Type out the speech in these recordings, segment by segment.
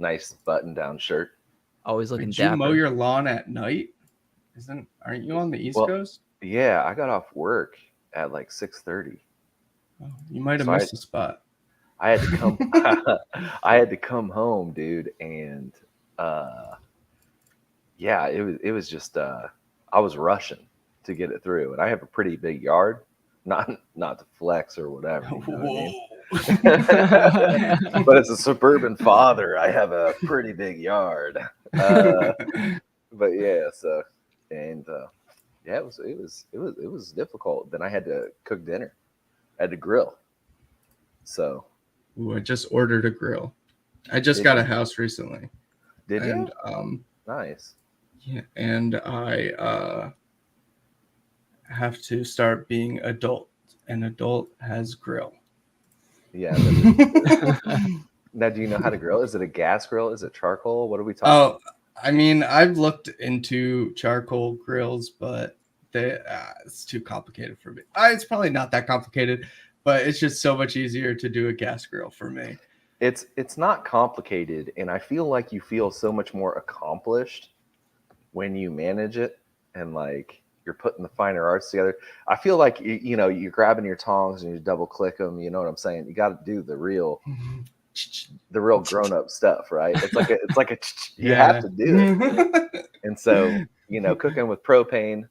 nice button-down shirt. Always looking Did you dapper. mow your lawn at night? Aren't you on the East Coast? Yeah, I got off work at like 6:30. Oh, you might have So missed a spot. I had to come. I had to come home, dude, and yeah, it was just I was rushing to get it through, and I have a pretty big yard. Not to flex or whatever. You know what I mean? But as a suburban father, I have a pretty big yard. But yeah, so and yeah, it was difficult. Then I had to cook dinner. I had to grill. So Ooh, I just ordered a grill. I just got a house recently. Did you? Nice. Yeah, and I have to start being adult. An adult has grill. Yeah. Now, do you know how to grill? Is it a gas grill? Is it charcoal? What are we talking? Oh, I mean, I've looked into charcoal grills, but it's too complicated for me. It's probably not that complicated, but it's just so much easier to do a gas grill for me. It's not complicated, and I feel like you feel so much more accomplished when you manage it and like you're putting the finer arts together. I feel like you're grabbing your tongs and you double click them. You know what I'm saying? You got to do the real grown up stuff, right? It's like you have to do it. And so cooking with propane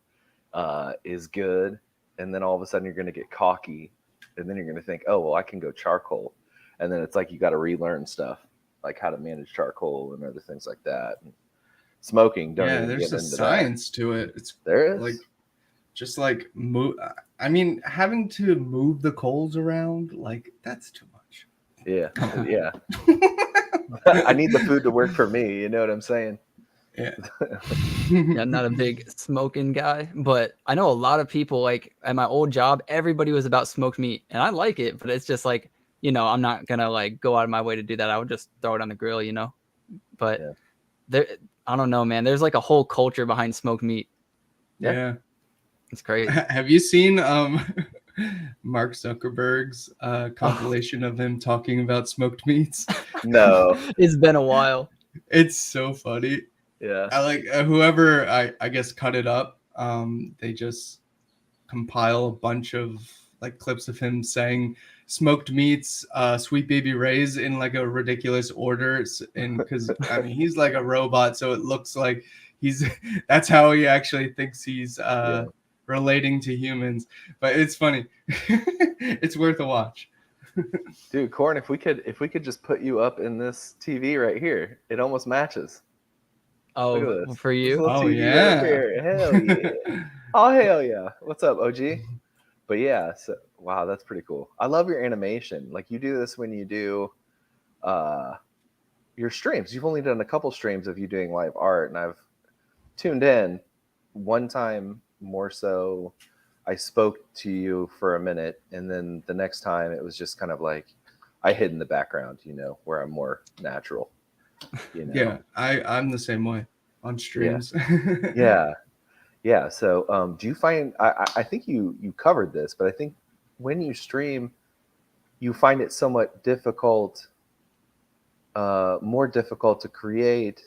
is good, and then all of a sudden you're going to get cocky, and then you're going to think, oh well, I can go charcoal, and then it's like you got to relearn stuff like how to manage charcoal and other things like that. And smoking, there's a science to it. There is like just like move. I mean, having to move the coals around, like that's too much. Yeah. I need the food to work for me. You know what I'm saying? Yeah. Yeah, I'm not a big smoking guy, but I know a lot of people. Like at my old job, everybody was about smoked meat, and I like it, but it's just like I'm not gonna like go out of my way to do that. I would just throw it on the grill, But there, I don't know, man. There's like a whole culture behind smoked meat. Yeah. It's crazy. Have you seen Mark Zuckerberg's compilation of him talking about smoked meats? No. It's been a while. It's so funny. Yeah. I like whoever I guess cut it up. They just compile a bunch of like clips of him saying smoked meats, Sweet Baby Ray's in like a ridiculous order, and because I mean he's like a robot, so it looks like that's how he actually thinks he's relating to humans. But it's funny. It's worth a watch. Dude, Corn, if we could just put you up in this TV right here, it almost matches. Oh, for you? Oh yeah. Right here. Hell yeah. Oh hell yeah. What's up, OG? But yeah, so wow, that's pretty cool. I love your animation. Like you do this when you do your streams. You've only done a couple streams of you doing live art, and I've tuned in one time more so. I spoke to you for a minute, and then the next time it was just kind of like I hid in the background, where I'm more natural. Yeah, I'm the same way on streams. Yeah. So do you find I think you covered this, but I think when you stream you find it somewhat difficult, more difficult to create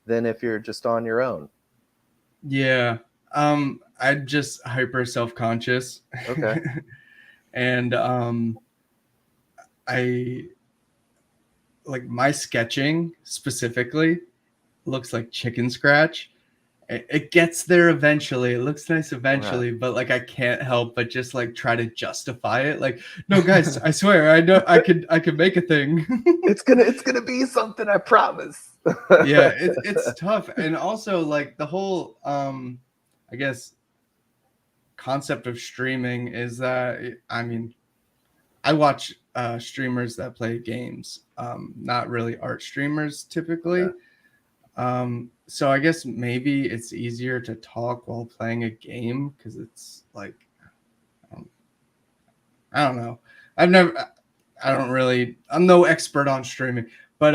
than if you're just on your own. Yeah. I'm just hyper self-conscious. Okay. And I like my sketching specifically looks like chicken scratch. It gets there eventually. It looks nice eventually, but like I can't help but just like try to justify it. Like, no, guys, I swear, I know I could make a thing. It's gonna be something, I promise. Yeah, it's tough, and also like the whole I guess concept of streaming is that I mean, I watch streamers that play games, not really art streamers typically. Yeah. So I guess maybe it's easier to talk while playing a game because it's like, I don't know. I'm no expert on streaming, but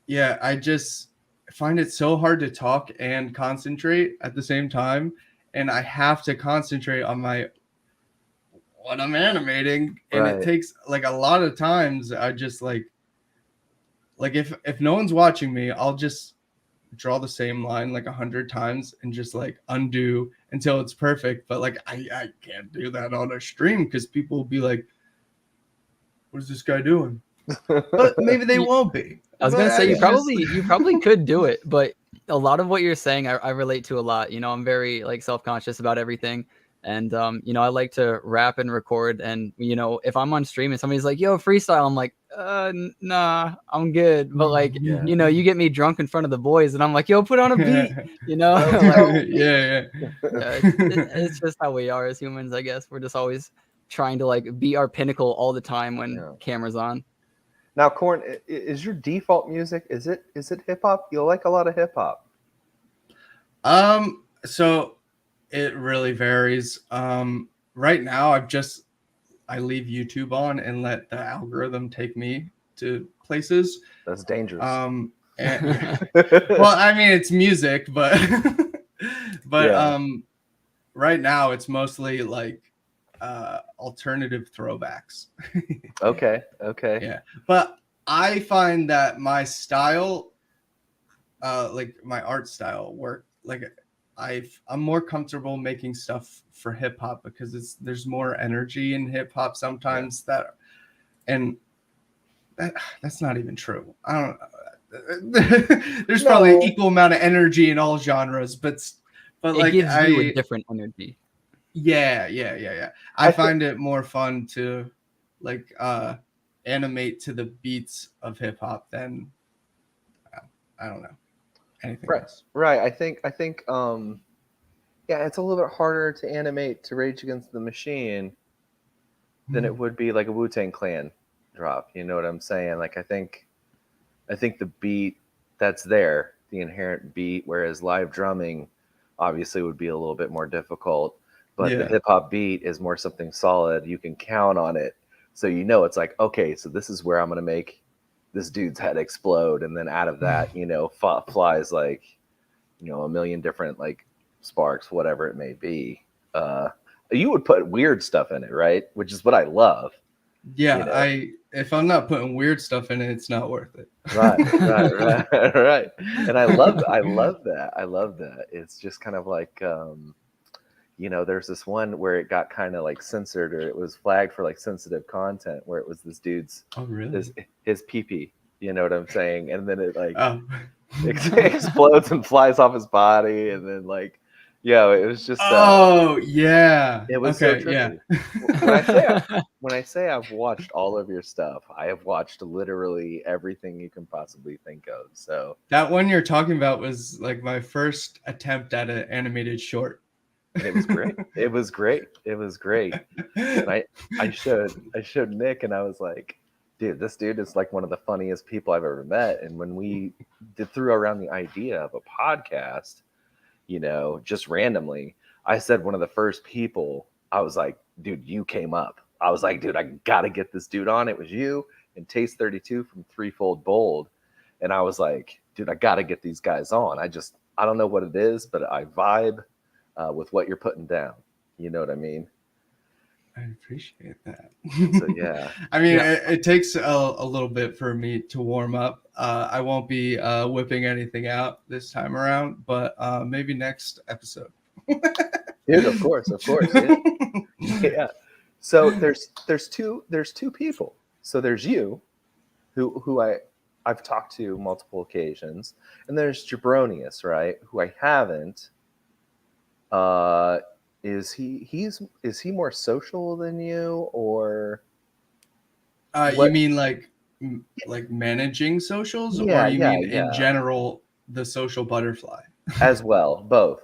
yeah, I just find it so hard to talk and concentrate at the same time. And I have to concentrate on what I'm animating. And it takes like a lot of times I just like like if no one's watching me, I'll just draw the same line like 100 times and just like undo until it's perfect. But like I can't do that on a stream because people will be like, what is this guy doing? But maybe they won't be. I was But gonna say you just- probably could do it, but a lot of what you're saying I relate to a lot. You know, I'm very like self-conscious about everything. And you know, I like to rap and record. And you know, if I'm on stream and somebody's like, yo, freestyle, I'm like, nah, I'm good. But like, Yeah. you know, you get me drunk in front of the boys and I'm like, yo, put on a beat, you know? yeah, Like, yeah. yeah, it's just how we are as humans, I guess. We're just always trying to like be our pinnacle all the time when Yeah. camera's on. Now, Corn, is your default music, is it hip hop? You like a lot of hip hop? So it really varies. Right now I leave YouTube on and let the algorithm take me to places. That's dangerous. And, yeah. Well, I mean, it's music, but Yeah. right now it's mostly like alternative throwbacks. Okay. Yeah, but I find that my style, like my art style, work like I'm more comfortable making stuff for hip hop because there's more energy in hip hop sometimes that's not even true. I don't know. There's probably an equal amount of energy in all genres, but It like gives you a different energy. Yeah. I find it more fun to like animate to the beats of hip hop than I don't know anything else. Right. I think yeah, it's a little bit harder to animate to Rage Against the Machine than it would be like a Wu-Tang Clan drop. You know what I'm saying? Like I think the beat that's there, the inherent beat, whereas live drumming obviously would be a little bit more difficult. But the hip hop beat is more something solid. You can count on it. So you know it's like, okay, so this is where I'm gonna make this dude's head explode, and then out of that, you know, flies like, you know, a million different like sparks, whatever it may be. You would put weird stuff in it, right? Which is what I love. Yeah, you know? if I'm not putting weird stuff in it, it's not worth it. Right. And I love that. I love that. It's just kind of like, you know, there's this one where it got kind of like censored, or it was flagged for like sensitive content, where it was this dude's his pee-pee. You know what I'm saying? And then it like explodes and flies off his body, and then like, yeah, it was just. Yeah. It was okay, so trippy. Yeah. When I say I've watched all of your stuff, I have watched literally everything you can possibly think of. So that one you're talking about was like my first attempt at an animated short. It was great. It was great. And I showed Nick, and I was like, dude, this dude is like one of the funniest people I've ever met. And when we threw around the idea of a podcast, you know, just randomly, I said one of the first people, I was like, dude, you came up. I was like, dude, I gotta get this dude on. It was you and Taste 32 from Threefold Bold. And I was like, dude, I gotta get these guys on. I don't know what it is, but I vibe with what you're putting down. You know what I mean? I appreciate that. So yeah. I mean, it takes a little bit for me to warm up. I won't be whipping anything out this time around, but maybe next episode. Dude, of course. Yeah. Yeah. So there's two people. So there's you, who I've talked to multiple occasions, and there's Jabronius, right? Who I haven't. Is he more social than you, or? You mean like managing socials, or you mean in general the social butterfly? As well, both.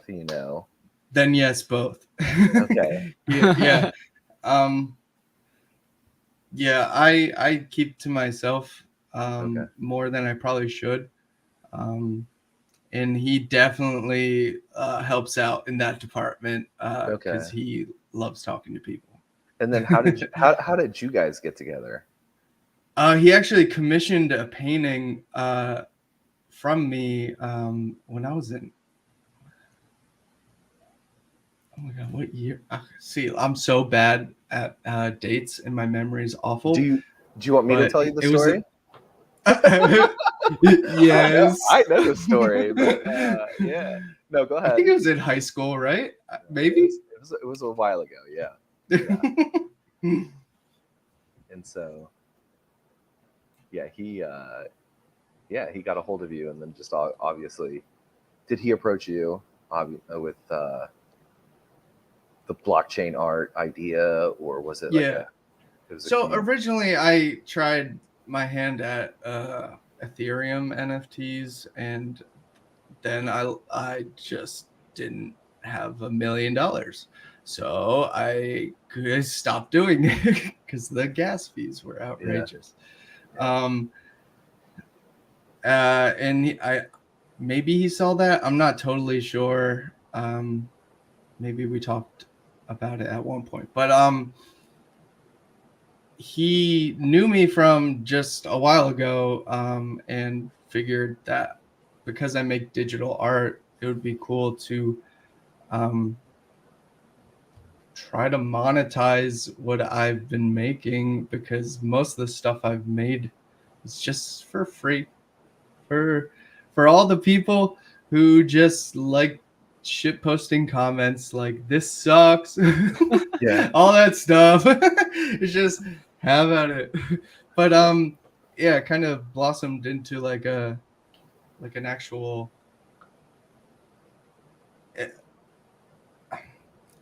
You know. Then yes, both. Okay. Yeah. Yeah, I keep to myself more than I probably should. And he definitely helps out in that department because he loves talking to people. And then how did you guys get together? He actually commissioned a painting from me when I was in. Oh my god, what year? See, I'm so bad at dates, and my memory is awful. Do you want me to tell you the story? Yes. I know the story, but yeah. No, go I ahead. think it was in high school, right? Maybe. It was a while ago, yeah. And so, yeah, he got a hold of you, and then just obviously, did he approach you with the blockchain art idea, or was it like Yeah. it was a So community? originally, I tried my hand at Ethereum NFTs, and then I just didn't have $1 million, so I stopped doing it because the gas fees were outrageous. Yeah. And maybe he saw that. I'm not totally sure. Maybe we talked about it at one point, but he knew me from just a while ago, and figured that because I make digital art, it would be cool to try to monetize what I've been making, because most of the stuff I've made is just for free for all the people who just like shit posting comments like "this sucks," Yeah. all that stuff. It's just have at it. But yeah, it kind of blossomed into like an actual.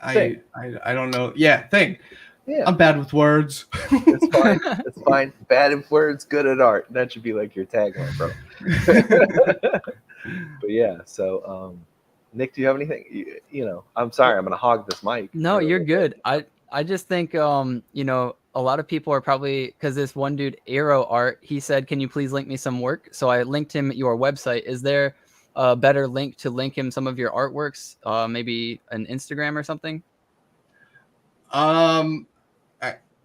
I don't know. Yeah, thing. Yeah. I'm bad with words. It's fine. It's fine. Bad in words, good at art. That should be like your tagline, bro. But yeah, so Nick, do you have anything? You know, I'm sorry, I'm gonna hog this mic. No, for a you're little bit. good. I just think you know, a lot of people are probably, because this one dude, Aero Art, he said, "Can you please link me some work?" So I linked him your website. Is there a better link to link him some of your artworks? Maybe an Instagram or something?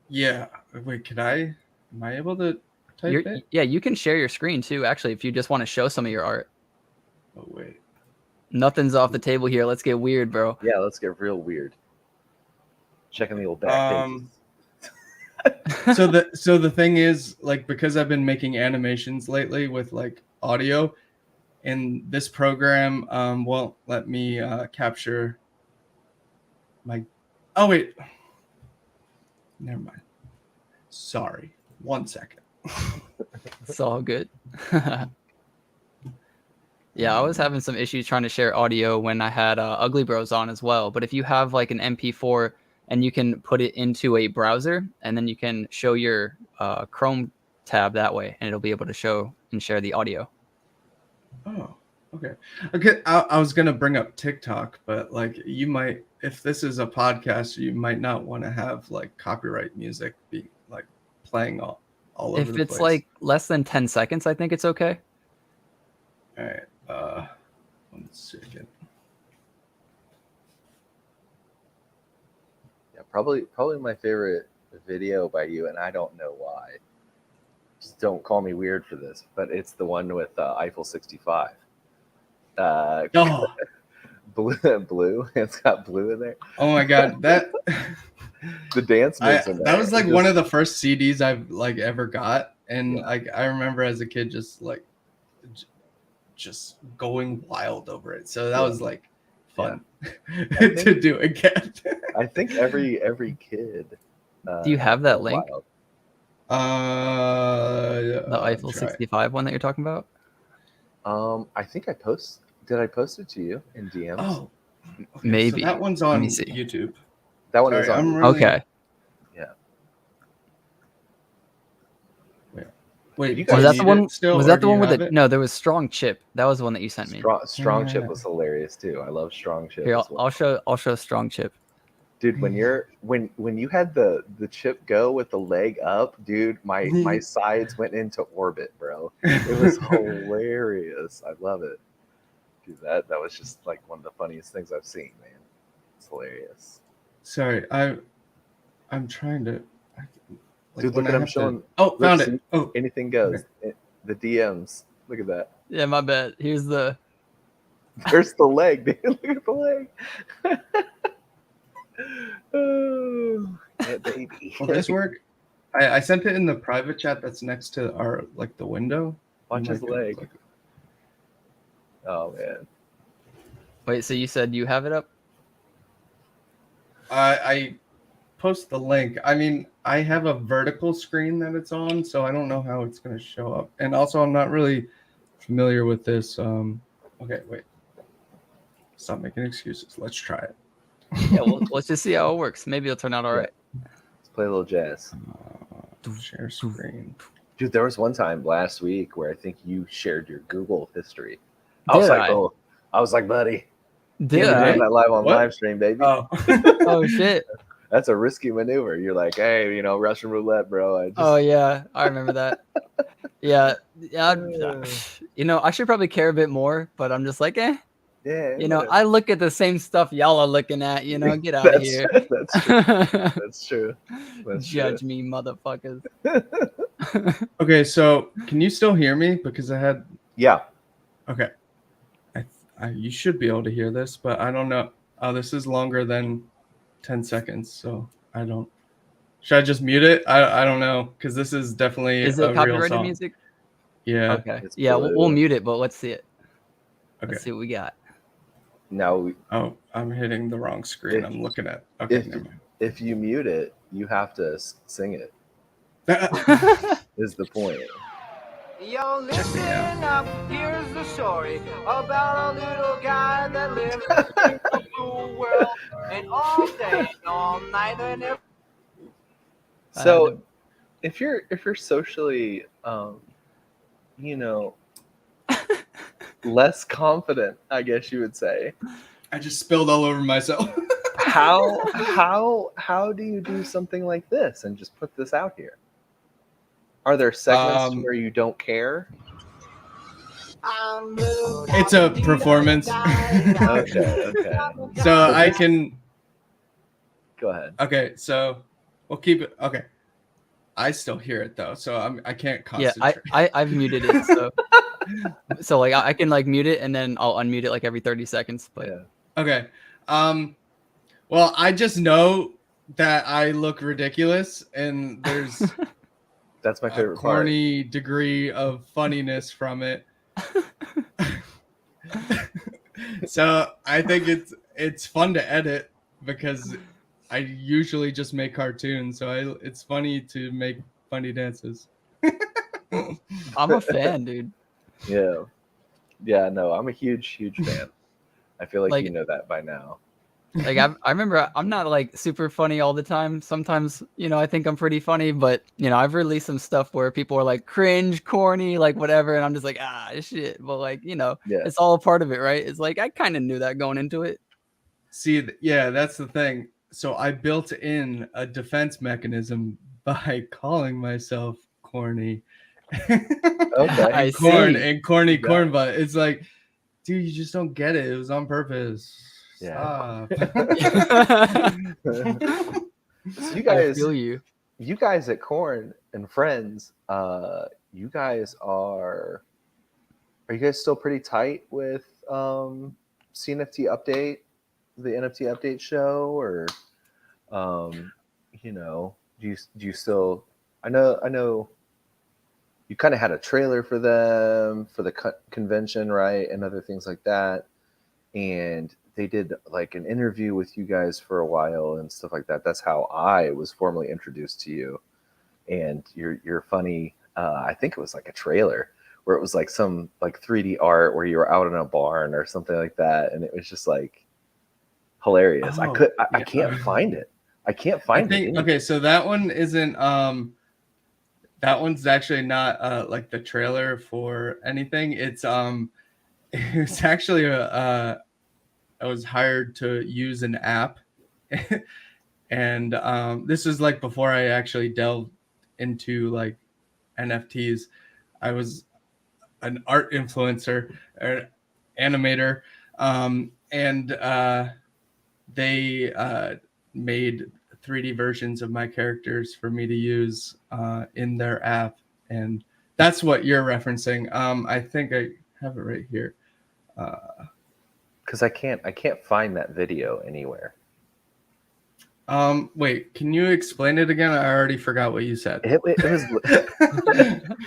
Yeah. Wait, can I? Am I able to type it? Yeah, you can share your screen too, actually, if you just want to show some of your art. Oh wait. Nothing's off the table here. Let's get weird, bro. Yeah, let's get real weird. Checking the old back pages. So the thing is, like, because I've been making animations lately with like audio, and this program won't let me capture my. Oh wait. Never mind. Sorry. 1 second. It's all good. Yeah, I was having some issues trying to share audio when I had Ugly Bros on as well. But if you have like an MP4 and you can put it into a browser, and then you can show your Chrome tab that way, and it'll be able to show and share the audio. Oh, okay. Okay. I was gonna bring up TikTok, but like you might, if this is a podcast, you might not want to have like copyright music be like playing all over If the it's place. like less than 10 seconds, I think it's okay. All right. 1 second. Yeah, probably my favorite video by you, and I don't know why. Just don't call me weird for this, but it's the one with Eiffel 65. Oh. Blue. It's got blue in there. Oh my god, that The dance moves in there. that was like one of the first CDs I've like ever got, and Yeah. like I remember as a kid just going wild over it. So that was like fun to do again. I think every kid. Do you have that link? Wild. The Eiffel 65 one that you're talking about? I think did I post it to you in DMs? Oh, okay, maybe. So that one's on YouTube. That one is on. Okay. Yeah. Wait, was that the one? Still, was that the one with it? No, there was Strong Chip. That was the one that you sent me. Strong Chip was hilarious too. I love Strong Chip. Here, as well. I'll show Strong Chip. Dude, when you had the chip go with the leg up, dude, my sides went into orbit, bro. It was hilarious. I love it. Dude, that was just like one of the funniest things I've seen, man. It's hilarious. Sorry, I'm trying to. Dude, look at him showing. Oh, found it. Oh, anything goes. The DMs. Look at that. Yeah, my bad. Here's the. There's the leg, dude. Look at the leg. Oh, yeah, baby. Will this work? I sent it in the private chat that's next to our the window. Watch his Might be able to leg. click it. Oh man. Wait, so you said you have it up? I post the link. I mean, I have a vertical screen that it's on, so I don't know how it's going to show up. And also, I'm not really familiar with this. Okay, wait. Stop making excuses. Let's try it. Yeah, well, let's just see how it works. Maybe it'll turn out all right. Let's play a little jazz. Share screen. Dude, there was one time last week where I think you shared your Google history. I was like, buddy, Did you're I? doing that live on What? live stream, baby. Oh. Oh shit. That's a risky maneuver. You're like, hey, Russian roulette, bro. Oh yeah, I remember that. Yeah. I should probably care a bit more, but I'm just like, yeah. whatever. I look at the same stuff y'all are looking at. Get out of here. That's true. That's true. Judge me, motherfuckers. Okay, so can you still hear me? Because I had. Yeah. Okay. You should be able to hear this, but I don't know. Oh, this is longer than 10 seconds, so I don't. Should I just mute it? I don't know, because this is definitely Is a it real copyrighted song. music? Yeah. Okay. Yeah, we'll mute it, but let's see it. Okay. Let's see what we got. Now. Oh, I'm hitting the wrong screen. I'm looking at. Okay. Never mind. If you mute it, you have to sing it. Is the point. Yo, listen up, here's the story about a little guy that lives in a blue world, and all day and all night and every... So if you're socially less confident, I guess you would say. I just spilled all over myself. How do you do something like this and just put this out here? Are there segments where you don't care? It's a performance. Okay. So I can. Go ahead. Okay, so we'll keep it. Okay, I still hear it though, so I can't concentrate. Yeah, I've muted it, so like I can mute it and then I'll unmute it every 30 seconds. But yeah. Okay. Well, I just know that I look ridiculous, and there's. That's my favorite corny degree of funniness from it. So I think it's fun to edit because I usually just make cartoons, so it's funny to make funny dances. I'm a fan, dude. Yeah, no, I'm a huge fan. I feel like you know that by now. I remember I'm not super funny all the time. Sometimes, I think I'm pretty funny, but I've released some stuff where people are like cringe, corny, whatever, and I'm just like, shit. But it's all a part of it, right? It's I kind of knew that going into it. See, yeah, that's the thing. So I built in a defense mechanism by calling myself corny. Okay. Corny corn butt. It's like, dude, you just don't get it. It was on purpose. Yeah. So you guys at Corn and Friends, you guys are you guys still pretty tight with CNFT update, the NFT update show, or do you still? I know you kind of had a trailer for them for the convention, right, and other things like that, and they did an interview with you guys for a while and stuff like that. That's how I was formally introduced to you. And you're funny. I think it was a trailer where it was some 3D art where you were out in a barn or something like that. And it was just hilarious. I can't find it. I can't find it. Okay. So that one isn't, that one's actually not the trailer for anything. It's actually I was hired to use an app, and this is before I actually delved into NFTs. I was an art influencer or animator, and they made 3D versions of my characters for me to use in their app, and that's what you're referencing. I think I have it right here. Because I can't find that video anywhere. Wait, can you explain it again? I already forgot what you said. It was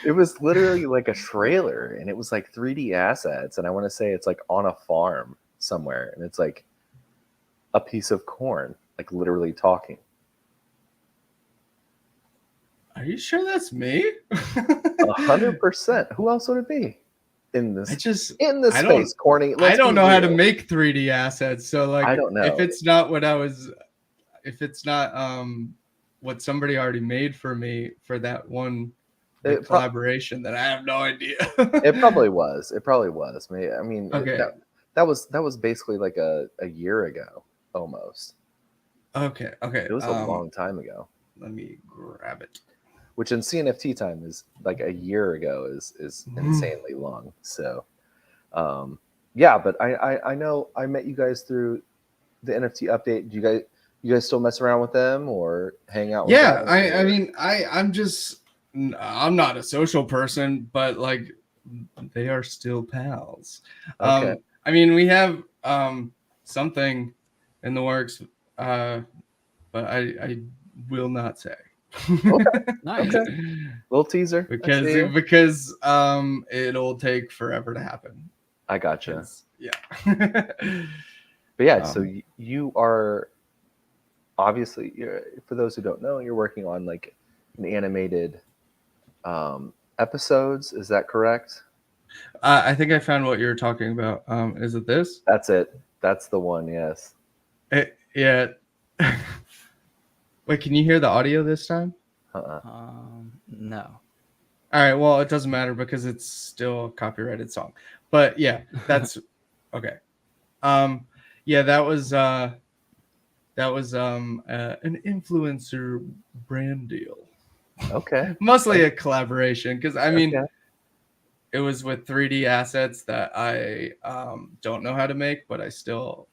it was literally like a trailer, and it was like 3D assets, and I want to say it's like on a farm somewhere, and it's like a piece of corn, like literally talking. Are you sure that's me? 100%. Who else would it be in this? I just in this I don't- space, Corny. I don't know how to make 3D assets, so like I don't know. if it's not what I was, if it's not what somebody already made for me for that one collaboration, then I have no idea. It probably was. It probably was. I mean, Okay. that was basically like a year ago almost. Okay. It was a long time ago. Let me grab it. Which in CNFT time is like a year ago is insanely long. So, yeah, but I know I met you guys through the NFT update. Do you guys still mess around with them or hang out with Yeah, them? I mean, I'm not a social person, but like they are still pals. Okay. I mean, we have something in the works, but I will not say. Nice. Okay. Little teaser. because it'll take forever to happen. I gotcha. Yeah. But yeah, so you are obviously, for those who don't know, you're working on like an animated episodes. Is that correct? I think I found what you're talking about. Is it this? That's it. That's the one. Yes. Yeah. Wait, can you hear the audio this time? No. All right. Well, it doesn't matter because it's still a copyrighted song. But yeah, that's okay. Yeah, that was an influencer brand deal. Okay. Mostly a collaboration because I mean, Okay. it was with 3D assets that I don't know how to make, but I still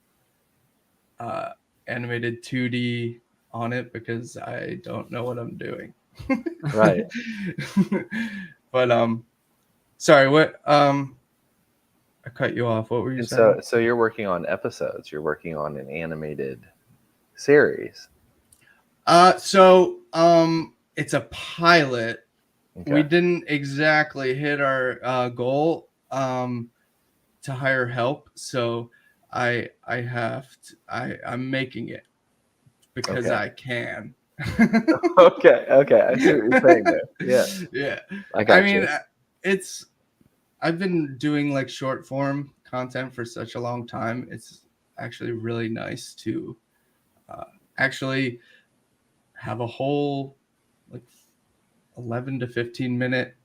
animated 2D on it because I don't know what I'm doing. Right. But sorry, what I cut you off. What were you saying? So you're working on episodes. You're working on an animated series. So it's a pilot. Okay. We didn't exactly hit our goal to hire help, so I'm making it because Okay. I can. Okay. I see what you're saying there. Yeah. Yeah. I got mean, you. I've been doing like short form content for such a long time. It's actually really nice to actually have a whole like 11 to 15 minute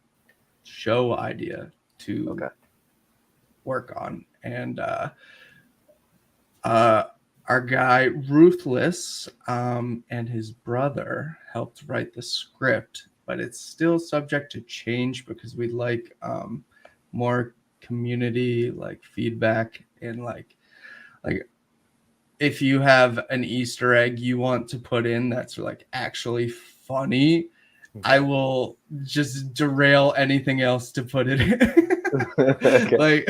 show idea to work on. And our guy Ruthless and his brother helped write the script, but it's still subject to change because we'd like more community like feedback and like if you have an Easter egg you want to put in that's like actually funny, I will just derail anything else to put it in. Like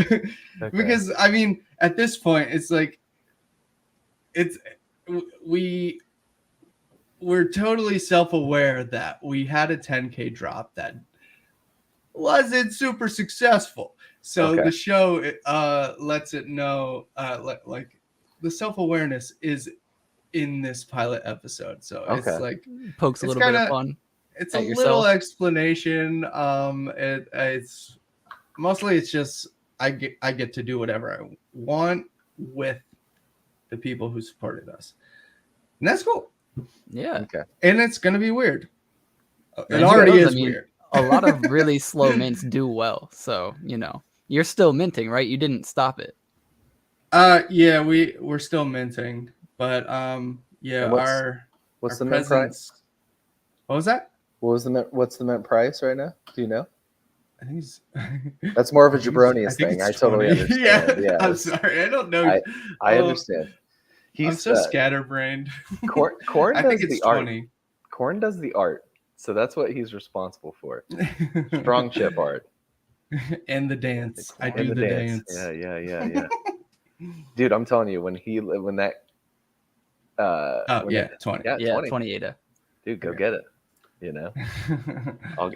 because I mean at this point it's like we're totally self-aware that we had a 10K drop that wasn't super successful. So the show lets it know like the self-awareness is in this pilot episode. So it's like pokes a little bit of fun. It's a little explanation. It's mostly it's just I get to do whatever I want with the people who supported us. And that's cool. Yeah. Okay. And it's gonna be weird. It already is weird. A lot of really slow mints do well. So, you know, you're still minting, right? You didn't stop it. Yeah, we're still minting, but yeah, what's our the mint price? What was that? What's the mint price right now? Do you know? I think that's more of a jabronius thing. I totally understand. Yeah, I'm sorry, I don't know. I understand. I'm so scatterbrained. Corn I does think it's the art. 20. Corn does the art, so that's what he's responsible for. Strong chip art and the dance. I do the dance. Yeah. Dude, I'm telling you, when Yeah, 20. Yeah, Yeah, 20. 20 ADA. Dude, go Okay. get it. You know,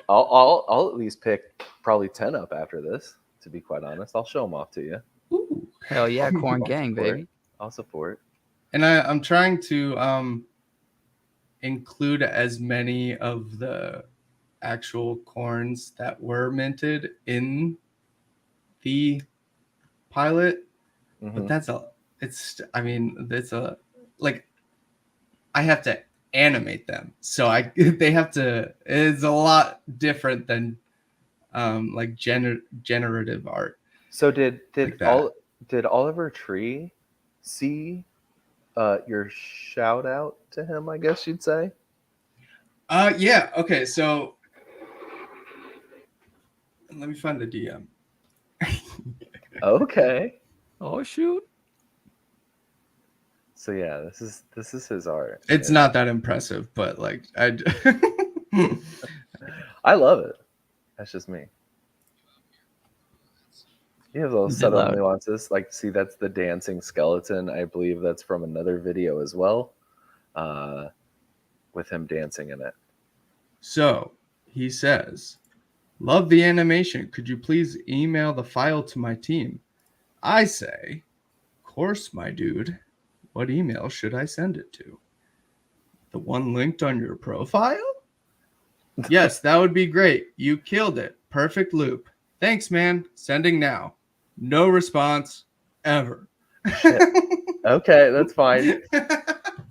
I'll at least pick probably 10 up after this. To be quite honest, I'll show them off to you. Ooh. Hell yeah, corn I'll gang, support. baby. I'll support. And I'm trying to include as many of the actual corns that were minted in the pilot, but that's like I have to animate them, so they have to. It's a lot different than like generative art. So did Like that. did Oliver Tree see your shout out to him? I guess you'd say. Yeah. Okay. So let me find the DM. Okay. Oh shoot. So yeah, this is his art. It's not that impressive, but like I love it. That's just me. You have those Bit subtle loud. nuances. Like, see, that's the dancing skeleton. I believe that's from another video as well, with him dancing in it. So he says, "Love the animation. Could you please email the file to my team?" I say, "Course, my dude. What email should I send it to? The one linked on your profile?" "Yes, that would be great. You killed it. Perfect loop. Thanks, man. Sending now." No response ever. Shit. Okay, that's fine.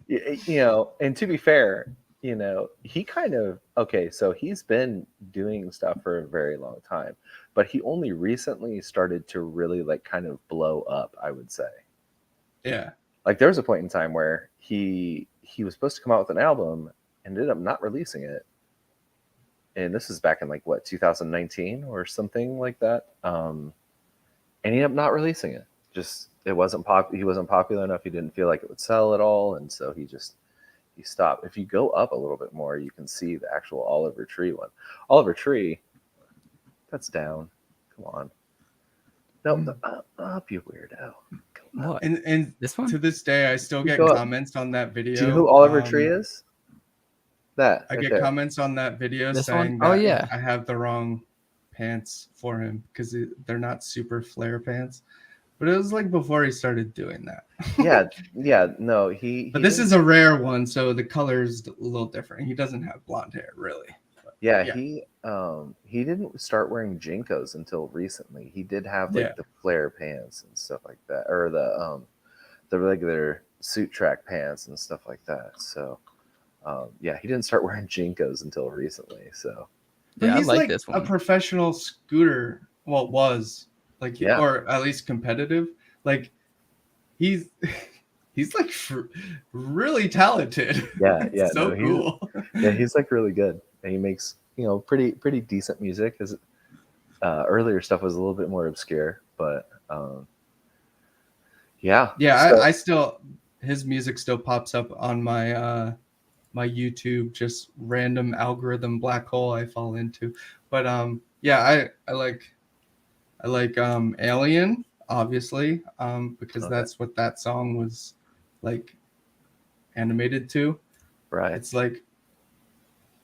You know, and to be fair, you know, he kind of, okay, so he's been doing stuff for a very long time, but he only recently started to really like kind of blow up, I would say. Yeah. Like there was a point in time where he was supposed to come out with an album and ended up not releasing it. And this is back in like what, 2019 or something like that. And he ended up not releasing it. Just he wasn't popular enough. He didn't feel like it would sell at all, and so he stopped. If you go up a little bit more, you can see the actual Oliver Tree one. Oliver Tree, that's down. Come on. No, up, you weirdo. Come on. What? And This one? to this day, I still get Go up. comments on that video. Do you know who Oliver Tree is? That. I right get there. comments on that video This saying one? Oh, that yeah. I have the wrong pants for him because they're not super flare pants. But it was like before he started doing that. Yeah, no, he. But this is a rare one, so the color is a little different. He doesn't have blonde hair, really. But, yeah, he didn't start wearing Jinkos until recently. He did have like the flare pants and stuff like that, or the regular suit track pants and stuff like that. So yeah, he didn't start wearing Jinkos until recently. So But Yeah, I he's like like this a one. professional scooter. Well, was like, Yeah. or at least competitive. Like he's like really talented. yeah, It's so no, cool. he's like really good, and he makes pretty decent music. His earlier stuff was a little bit more obscure, but yeah, Yeah, so- I still his music still pops up on my my YouTube, just random algorithm black hole I fall into. But yeah, I like Alien, obviously, because Okay. that's what that song was like animated to. right. It's like,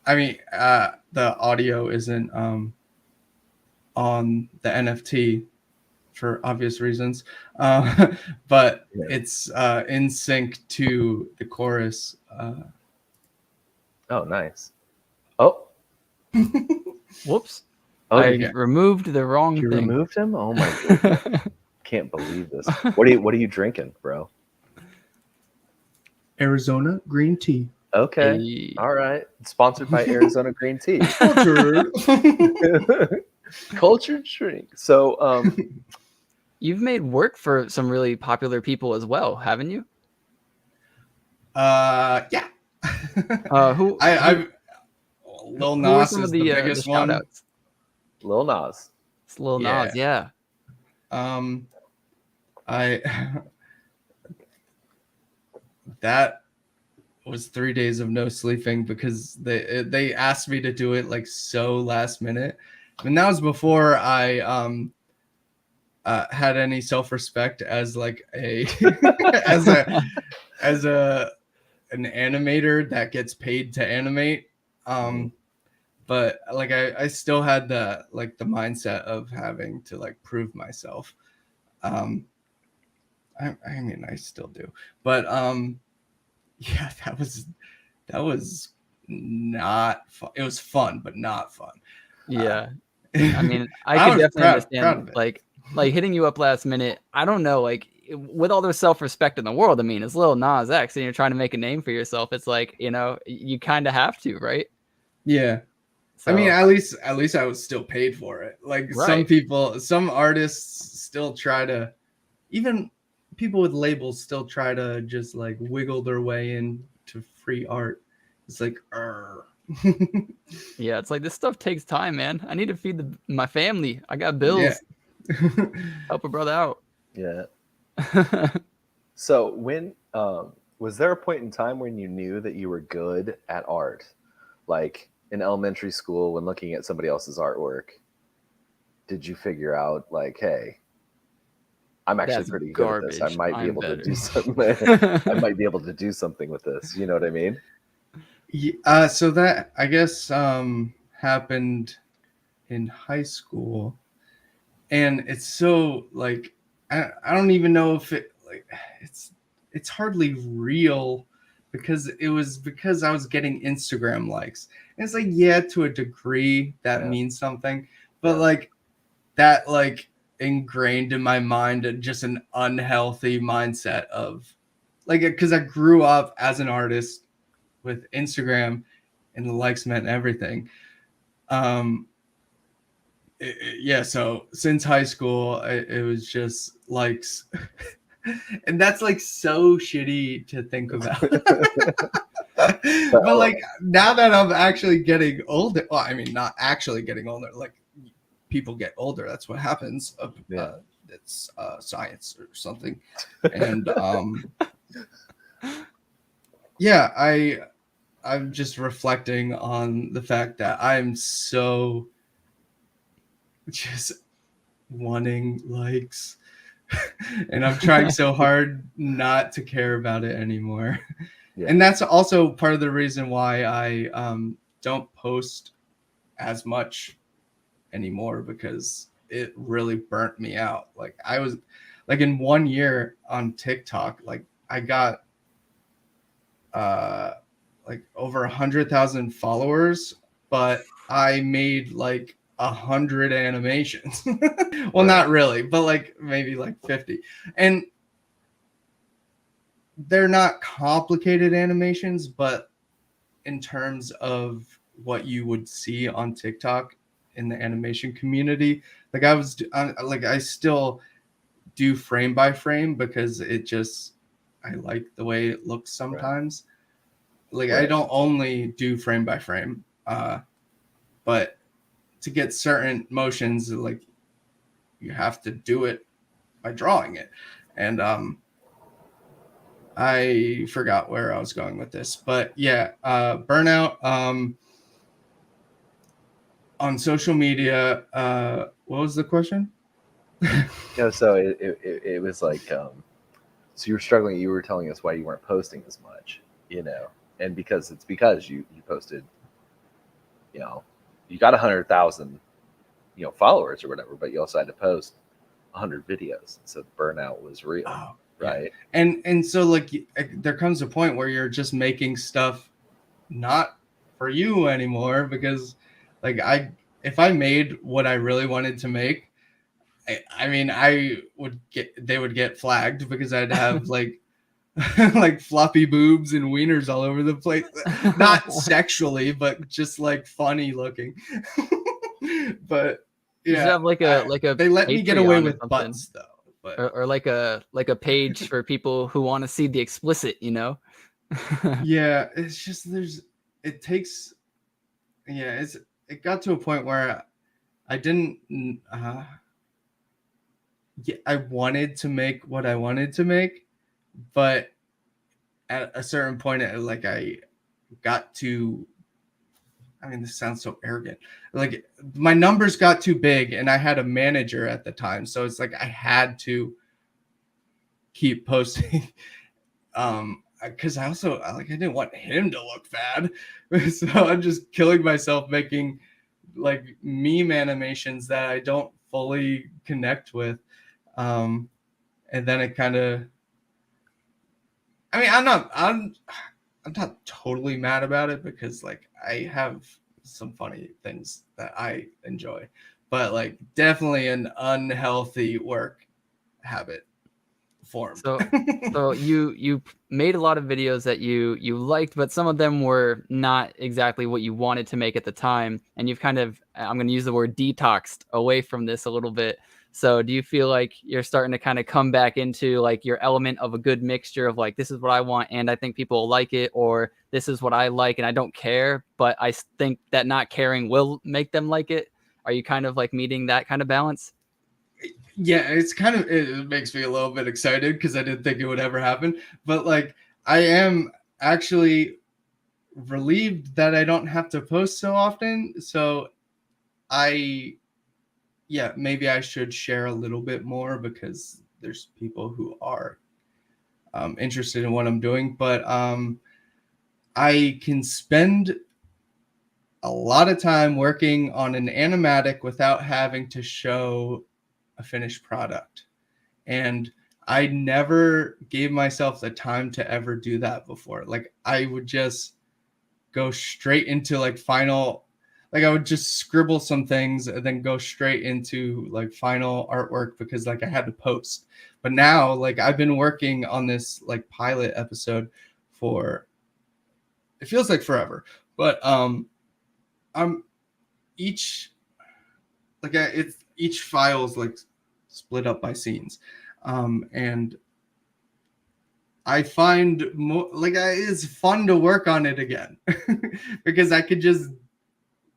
I mean, the audio isn't on the NFT for obvious reasons, but Yeah. it's in sync to the chorus. Oh, nice. Oh, Whoops. oh, I yeah. removed the wrong you thing. removed him? Oh my god, can't believe this. What are you drinking, bro? Arizona green tea. Okay, Hey. all right. Sponsored by Arizona Green Tea. Cultured drink. So, You've made work for some really popular people as well, haven't you? Yeah. Who? I've Lil who are Nas some is of the the biggest shout one. outs? Lil Nas. It's Lil Nas, yeah. I that was 3 days of no sleeping because they asked me to do it like so last minute, and that was before I had any self-respect as like a as a an animator that gets paid to animate. But like I still had the mindset of having to like prove myself. I mean, I still do, but yeah, that was not fun. It was fun, but not fun. Yeah. I mean, I could definitely proud of understand, it. like hitting you up last minute. I don't know, like with all the self-respect in the world, I mean, it's Lil Nas X and you're trying to make a name for yourself. It's like, you know, you kind of have to, right? Yeah. So, I mean, at least I was still paid for it. Like some artists still try to, even people with labels still try to just like wiggle their way into free art. It's like, yeah, it's like this stuff takes time, man. I need to feed my family. I got bills. Yeah. Help a brother out. Yeah. So when was there a point in time when you knew that you were good at art? Like in elementary school, when looking at somebody else's artwork, did you figure out like, hey, I'm actually That's pretty garbage. good at this. I might be I'm able better. to do something. I might be able to do something with this. You know what I mean? Yeah, so that I guess happened in high school, and it's so like I don't even know if it like it's hardly real because it was because I was getting Instagram likes. And it's like, yeah, to a degree that means something, but like that like ingrained in my mind just an unhealthy mindset of like, because I grew up as an artist with Instagram and the likes meant everything. Yeah, so since high school, it was just likes. And that's like so shitty to think about. But like now that I'm actually getting older, well, I mean, not actually getting older, like people get older. That's what happens. It's science or something. And yeah, I'm just reflecting on the fact that I'm so just wanting likes. And I'm trying so hard not to care about it anymore. Yeah. And that's also part of the reason why I don't post as much anymore, because it really burnt me out. Like I was like in 1 year on TikTok, like I got like over 100,000 followers, but I made like 100 animations. Well, not really, but like maybe like 50. And they're not complicated animations, but in terms of what you would see on TikTok in the animation community, like I still do frame by frame because it just, I like the way it looks sometimes. Like I don't only do frame by frame, but to get certain motions, like you have to do it by drawing it. And I forgot where I was going with this, but yeah, burnout on social media. What was the question? So it was like, so you were struggling. You were telling us why you weren't posting as much, you know, and because you posted, you know, you got 100,000, you know, followers or whatever, but you also had to post 100 videos. So the burnout was real. Oh, right. Yeah. And so like there comes a point where you're just making stuff not for you anymore, because like if I made what I really wanted to make, I mean, they would get flagged because I'd have like like floppy boobs and wieners all over the place. Not sexually, but just like funny looking. But yeah, you should have like a they let me get away with something. butts though. But or like a page for people who want to see the explicit, you know. Yeah, it's just it got to a point where I didn't I wanted to make what I wanted to make, but at a certain point like I got to, I mean, this sounds so arrogant, like my numbers got too big and I had a manager at the time, so it's like I had to keep posting. because I didn't want him to look bad. So I'm just killing myself making like meme animations that I don't fully connect with. And then it kind of, I mean, I'm not totally mad about it, because like I have some funny things that I enjoy, but like definitely an unhealthy work habit formed. So you made a lot of videos that you liked, but some of them were not exactly what you wanted to make at the time, and you've kind of, I'm going to use the word, detoxed away from this a little bit. So do you feel like you're starting to kind of come back into like your element of a good mixture of like, this is what I want and I think people will like it, or this is what I like and I don't care, but I think that not caring will make them like it? Are you kind of like meeting that kind of balance? Yeah, it makes me a little bit excited, because I didn't think it would ever happen. But like, I am actually relieved that I don't have to post so often. So maybe I should share a little bit more, because there's people who are interested in what I'm doing. But I can spend a lot of time working on an animatic without having to show a finished product. And I never gave myself the time to ever do that before. Like, I would just go straight into like final, like I would just scribble some things and then go straight into like final artwork, because like I had to post. But now, like, I've been working on this like pilot episode for, it feels like forever, but each file's like split up by scenes, and I find it's fun to work on it again, because I could just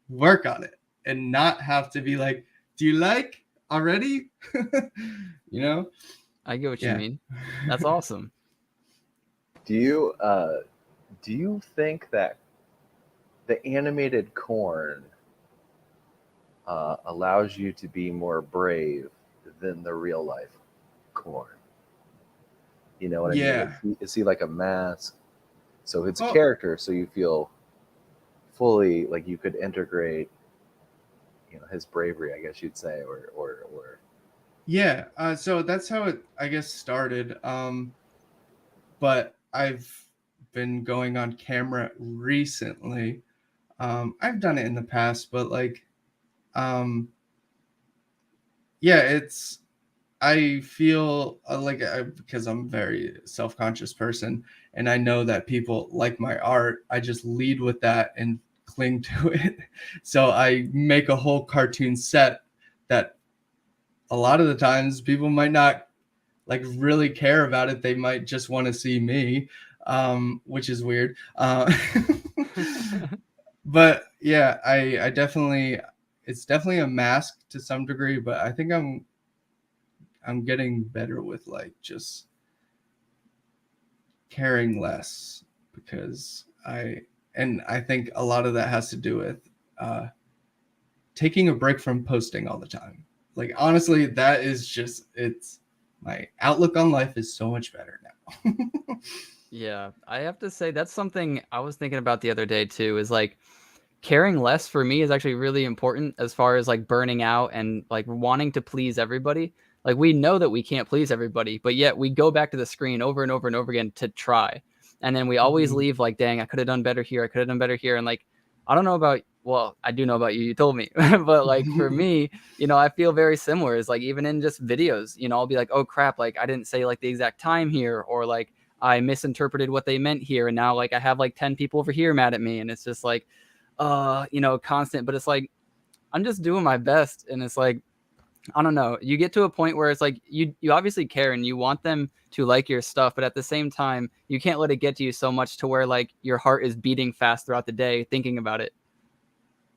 work on it and not have to be like, do you like already? You know? I get what you mean. That's awesome. Do you think that the animated corn allows you to be more brave than the real life corn? You know what I mean? Is he like a mask? So it's a character, so you feel fully like you could integrate, you know, his bravery, I guess you'd say, or so that's how it, I guess, started. But I've been going on camera recently. I've done it in the past, but like, I feel because I'm a very self-conscious person, and I know that people like my art, I just lead with that and cling to it. So I make a whole cartoon set that a lot of the times people might not like really care about it. They might just want to see me, which is weird. But yeah, I definitely, it's definitely a mask to some degree, but I think I'm getting better with like just caring less, because I think a lot of that has to do with taking a break from posting all the time. Like, honestly, that is just, it's my outlook on life is so much better now. Yeah, I have to say that's something I was thinking about the other day too, is like caring less for me is actually really important as far as like burning out and like wanting to please everybody. Like, we know that we can't please everybody, but yet we go back to the screen over and over and over again to try. And then we always leave like, dang, I could have done better here. I could have done better here. And like, I don't know about, well, I do know about you. You told me, but like for me, you know, I feel very similar. It's like, even in just videos, you know, I'll be like, oh crap, like I didn't say like the exact time here, or like I misinterpreted what they meant here. And now like I have like 10 people over here mad at me. And it's just like, you know, constant, but it's like, I'm just doing my best. And it's like, I don't know, you get to a point where it's like, you obviously care and you want them to like your stuff, but at the same time, you can't let it get to you so much to where like your heart is beating fast throughout the day thinking about it.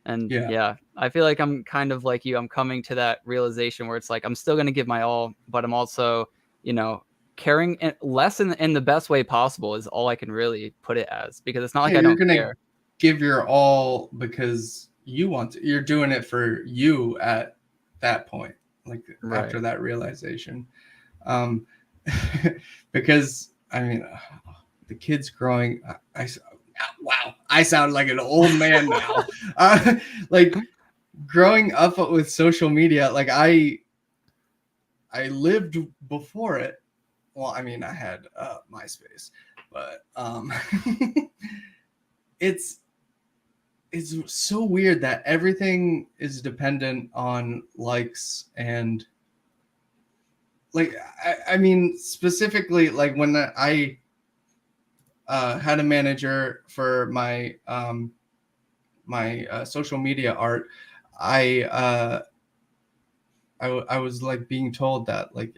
And yeah, I feel like I'm kind of like you. I'm coming to that realization where it's like, I'm still going to give my all, but I'm also, you know, caring less in the best way possible is all I can really put it as, because it's not like I don't care. Give your all because you want to. You're doing it for you at that point, like after that realization. Because I mean, the kids growing. Wow, I sound like an old man now. Like growing up with social media, like I lived before it. Well, I mean, I had MySpace, but it's so weird that everything is dependent on likes. And like I mean, specifically, like when I had a manager for my social media art, I was like being told that like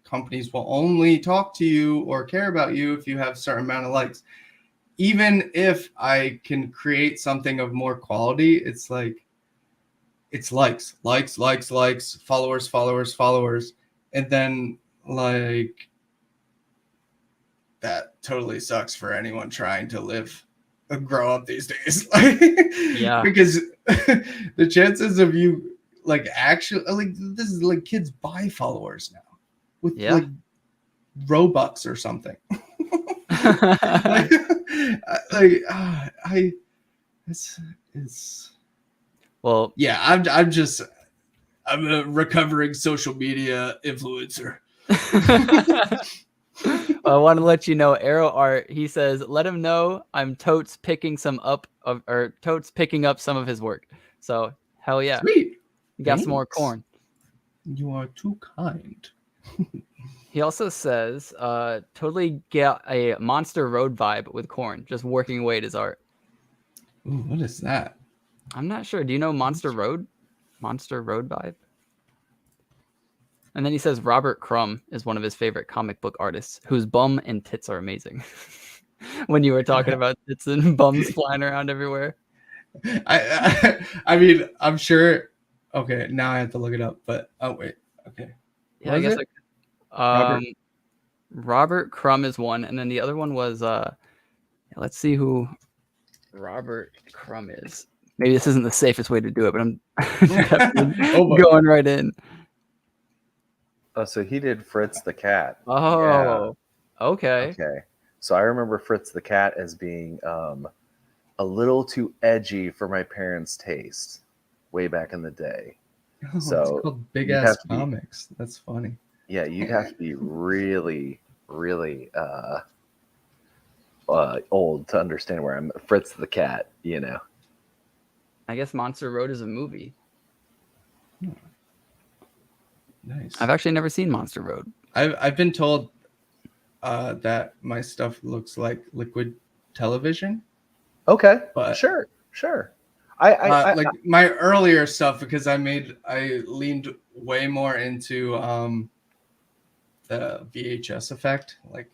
companies will only talk to you or care about you if you have a certain amount of likes. Even if I can create something of more quality, it's like it's likes, followers, and then like that totally sucks for anyone trying to grow up these days. Yeah, because the chances of you like actually like this is like kids buy followers now with like Robux or something. It's well, yeah. I'm a recovering social media influencer. I want to let you know, Arrow Art, he says, let him know I'm totes picking some up of, or totes picking up some of his work. So hell yeah. Sweet. You got some more corn. You are too kind. He also says, totally get a Monster Road vibe with corn, just working away at his art. Ooh, what is that? I'm not sure. Do you know Monster Road? Monster Road vibe? And then he says Robert Crumb is one of his favorite comic book artists, whose bum and tits are amazing. When you were talking about tits and bums flying around everywhere. I mean, I'm sure. Okay, now I have to look it up. But oh wait, okay. Yeah, I guess. Robert Crumb is one, and then the other one was let's see who Robert Crumb is. Maybe this isn't the safest way to do it, but I'm going right in. Oh, so he did Fritz the Cat. Oh, yeah. Okay. Okay. So I remember Fritz the Cat as being a little too edgy for my parents' taste way back in the day. Oh, so it's called Big Ass Comics. That's funny. Yeah, you'd have to be really, really old to understand where I'm Fritz the Cat, you know. I guess Monster Road is a movie. Nice. I've actually never seen Monster Road. I've been told that my stuff looks like liquid television. Okay, but sure. I like my earlier stuff, because I leaned way more into the VHS effect. Like,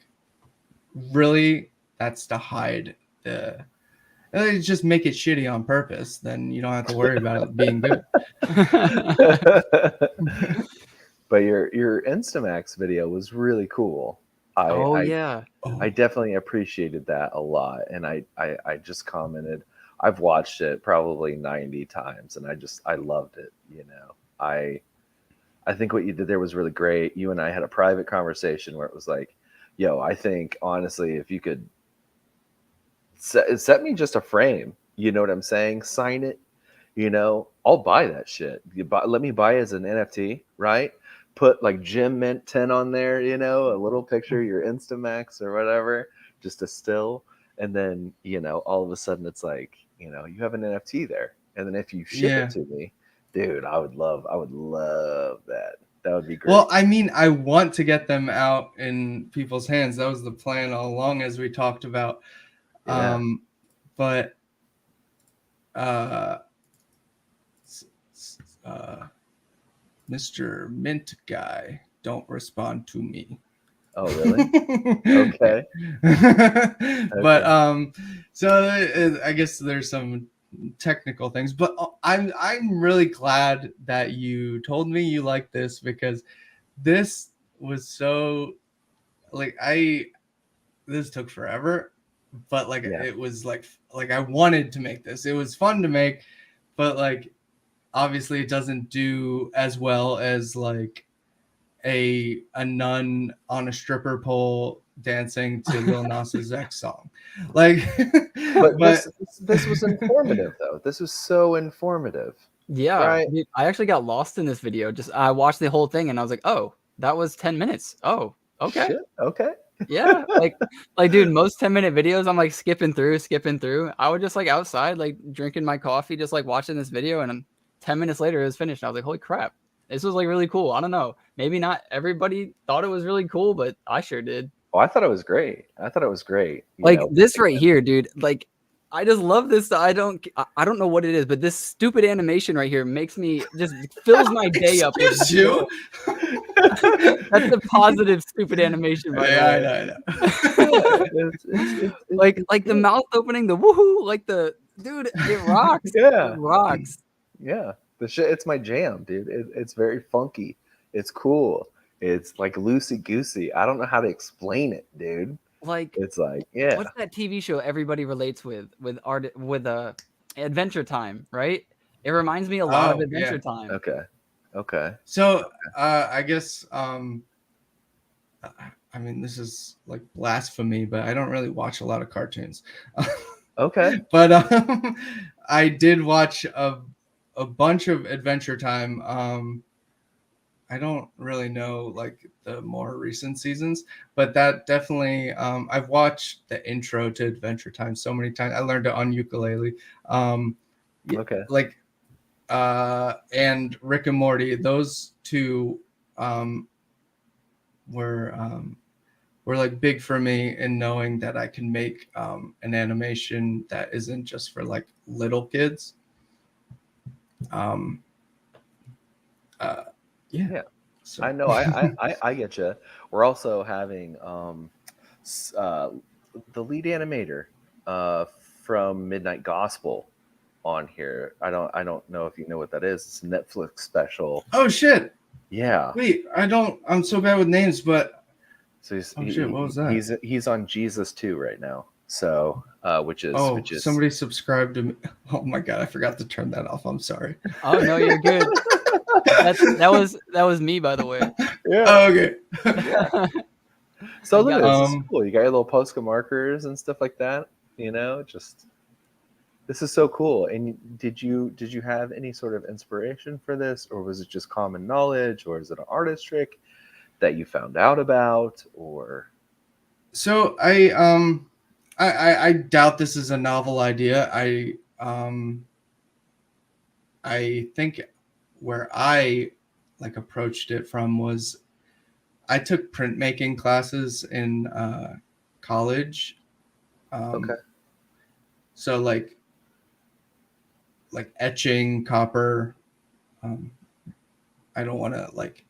really, that's to hide the. Just make it shitty on purpose. Then you don't have to worry about it being good. But your Instamax video was really cool. I definitely appreciated that a lot, and I just commented. I've watched it probably 90 times, and I loved it. You know, I think what you did there was really great. You and I had a private conversation where it was like, yo, I think honestly, if you could set me just a frame, you know what I'm saying? Sign it, you know, I'll buy that shit. Let me buy it as an NFT, right? Put like Jim Mint 10 on there, you know, a little picture, your Instamax or whatever, just a still. And then, you know, all of a sudden it's like, you know, you have an NFT there. And then if you ship it to me, dude, I would love that. That would be great. Well, I mean, I want to get them out in people's hands. That was the plan all along, as we talked about. Yeah. But Mr. Mint guy, don't respond to me. Oh, really? Okay. But so I guess there's some technical things, but I'm really glad that you told me you like this, because this was so like this took forever, but like it was like I wanted to make this. It was fun to make, but like obviously it doesn't do as well as like a nun on a stripper pole dancing to Lil Nas X song. Like, But this was informative though. This was so informative. Yeah, Right. dude, I actually got lost in this video. Just I watched the whole thing and I was like, oh, that was 10 minutes. Oh, okay. Shit, okay. Yeah. Like, dude, most 10-minute videos, I'm like skipping through. I was just like outside, like drinking my coffee, just like watching this video. And then 10 minutes later, it was finished. And I was like, holy crap. This was like really cool. I don't know. Maybe not everybody thought it was really cool, but I sure did. Oh, I thought it was great. You Like know? this right here, dude. Like, I just love this. I don't know what it is, but this stupid animation right here makes me just fills my day up. With Excuse you? That's a positive stupid animation. By Yeah, the way. I know. like the mouth opening, the woohoo, like the dude, it rocks. Yeah. It rocks. Yeah, the shit. It's my jam, dude. It's very funky. It's cool. It's like loosey goosey. I don't know how to explain it, dude. Like It's like, yeah. what's that TV show everybody relates with Adventure Time, right? It reminds me a lot of Adventure Time. Okay. So I guess I mean, this is like blasphemy, but I don't really watch a lot of cartoons. Okay. But I did watch a bunch of Adventure Time. I don't really know like the more recent seasons, but that definitely I've watched the intro to Adventure Time so many times. I learned it on ukulele. Okay. Like and Rick and Morty, those two were like big for me in knowing that I can make an animation that isn't just for like little kids. Yeah. So. I know. I get you. We're also having the lead animator from Midnight Gospel on here. I don't know if you know what that is. It's a Netflix special. Oh shit. Yeah. Wait, I'm so bad with names, but so what was that? He's on Jesus 2 right now. So which is somebody subscribed to me. Oh my god, I forgot to turn that off. I'm sorry. Oh no, you're good. That was me, by the way. Yeah. Oh, okay. Yeah. So look, this is cool. You got your little Posca markers and stuff like that. You know, just this is so cool. And did you have any sort of inspiration for this, or was it just common knowledge, or is it an artist trick that you found out about, or? So I doubt this is a novel idea. I think where I like approached it from was I took printmaking classes in college. Okay. So like etching copper. I don't want to like.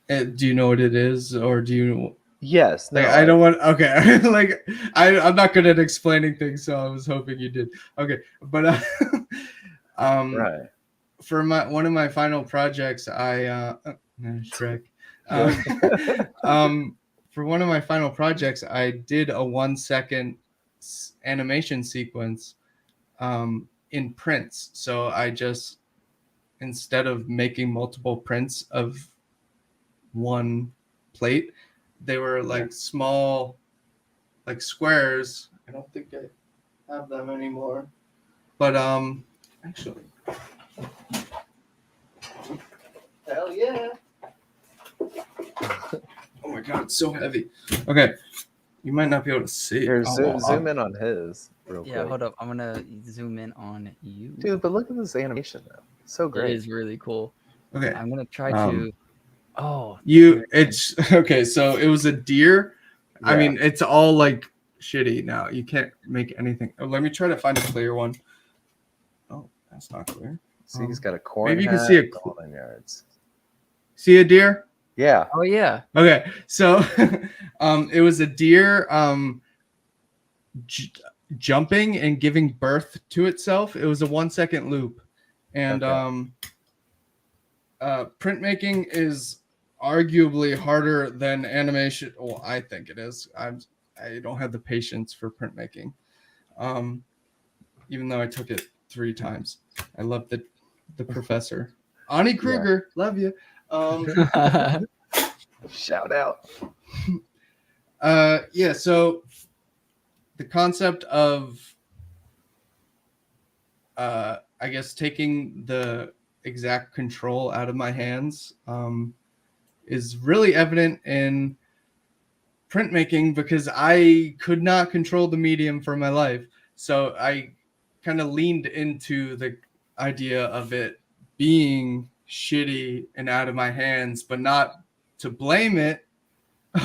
Do you know what it is, or do you? Yes. No, like, I don't want. Okay. Like I'm not good at explaining things, so I was hoping you did. Okay, but right. For one of my final projects, Shrek. For one of my final projects, I did a 1-second animation sequence in prints. So I just, instead of making multiple prints of one plate, they were like small, like squares. I don't think I have them anymore, but actually. Hell yeah. Oh my god, it's so heavy. Okay. You might not be able to see. Here, zoom in on his real quick. Yeah, hold up. I'm gonna zoom in on you. Dude, but look at this animation though. It's so great. It is really cool. Okay. I'm gonna try to it's okay, so it was a deer. Yeah. I mean, it's all like shitty now. You can't make anything. Oh, let me try to find a clear one. Oh, that's not clear. See, he's got a corn. Maybe you can see a yards. See a deer? Yeah. Oh yeah. Okay, so it was a deer jumping and giving birth to itself. It was a 1-second loop, and printmaking is arguably harder than animation. Well, I think it is. I don't have the patience for printmaking, even though I took it 3 times. I love the professor. Ani Kruger, love you. Shout out. Yeah, so the concept of I guess taking the exact control out of my hands is really evident in printmaking, because I could not control the medium for my life. So I kind of leaned into the idea of it being shitty and out of my hands, but not to blame it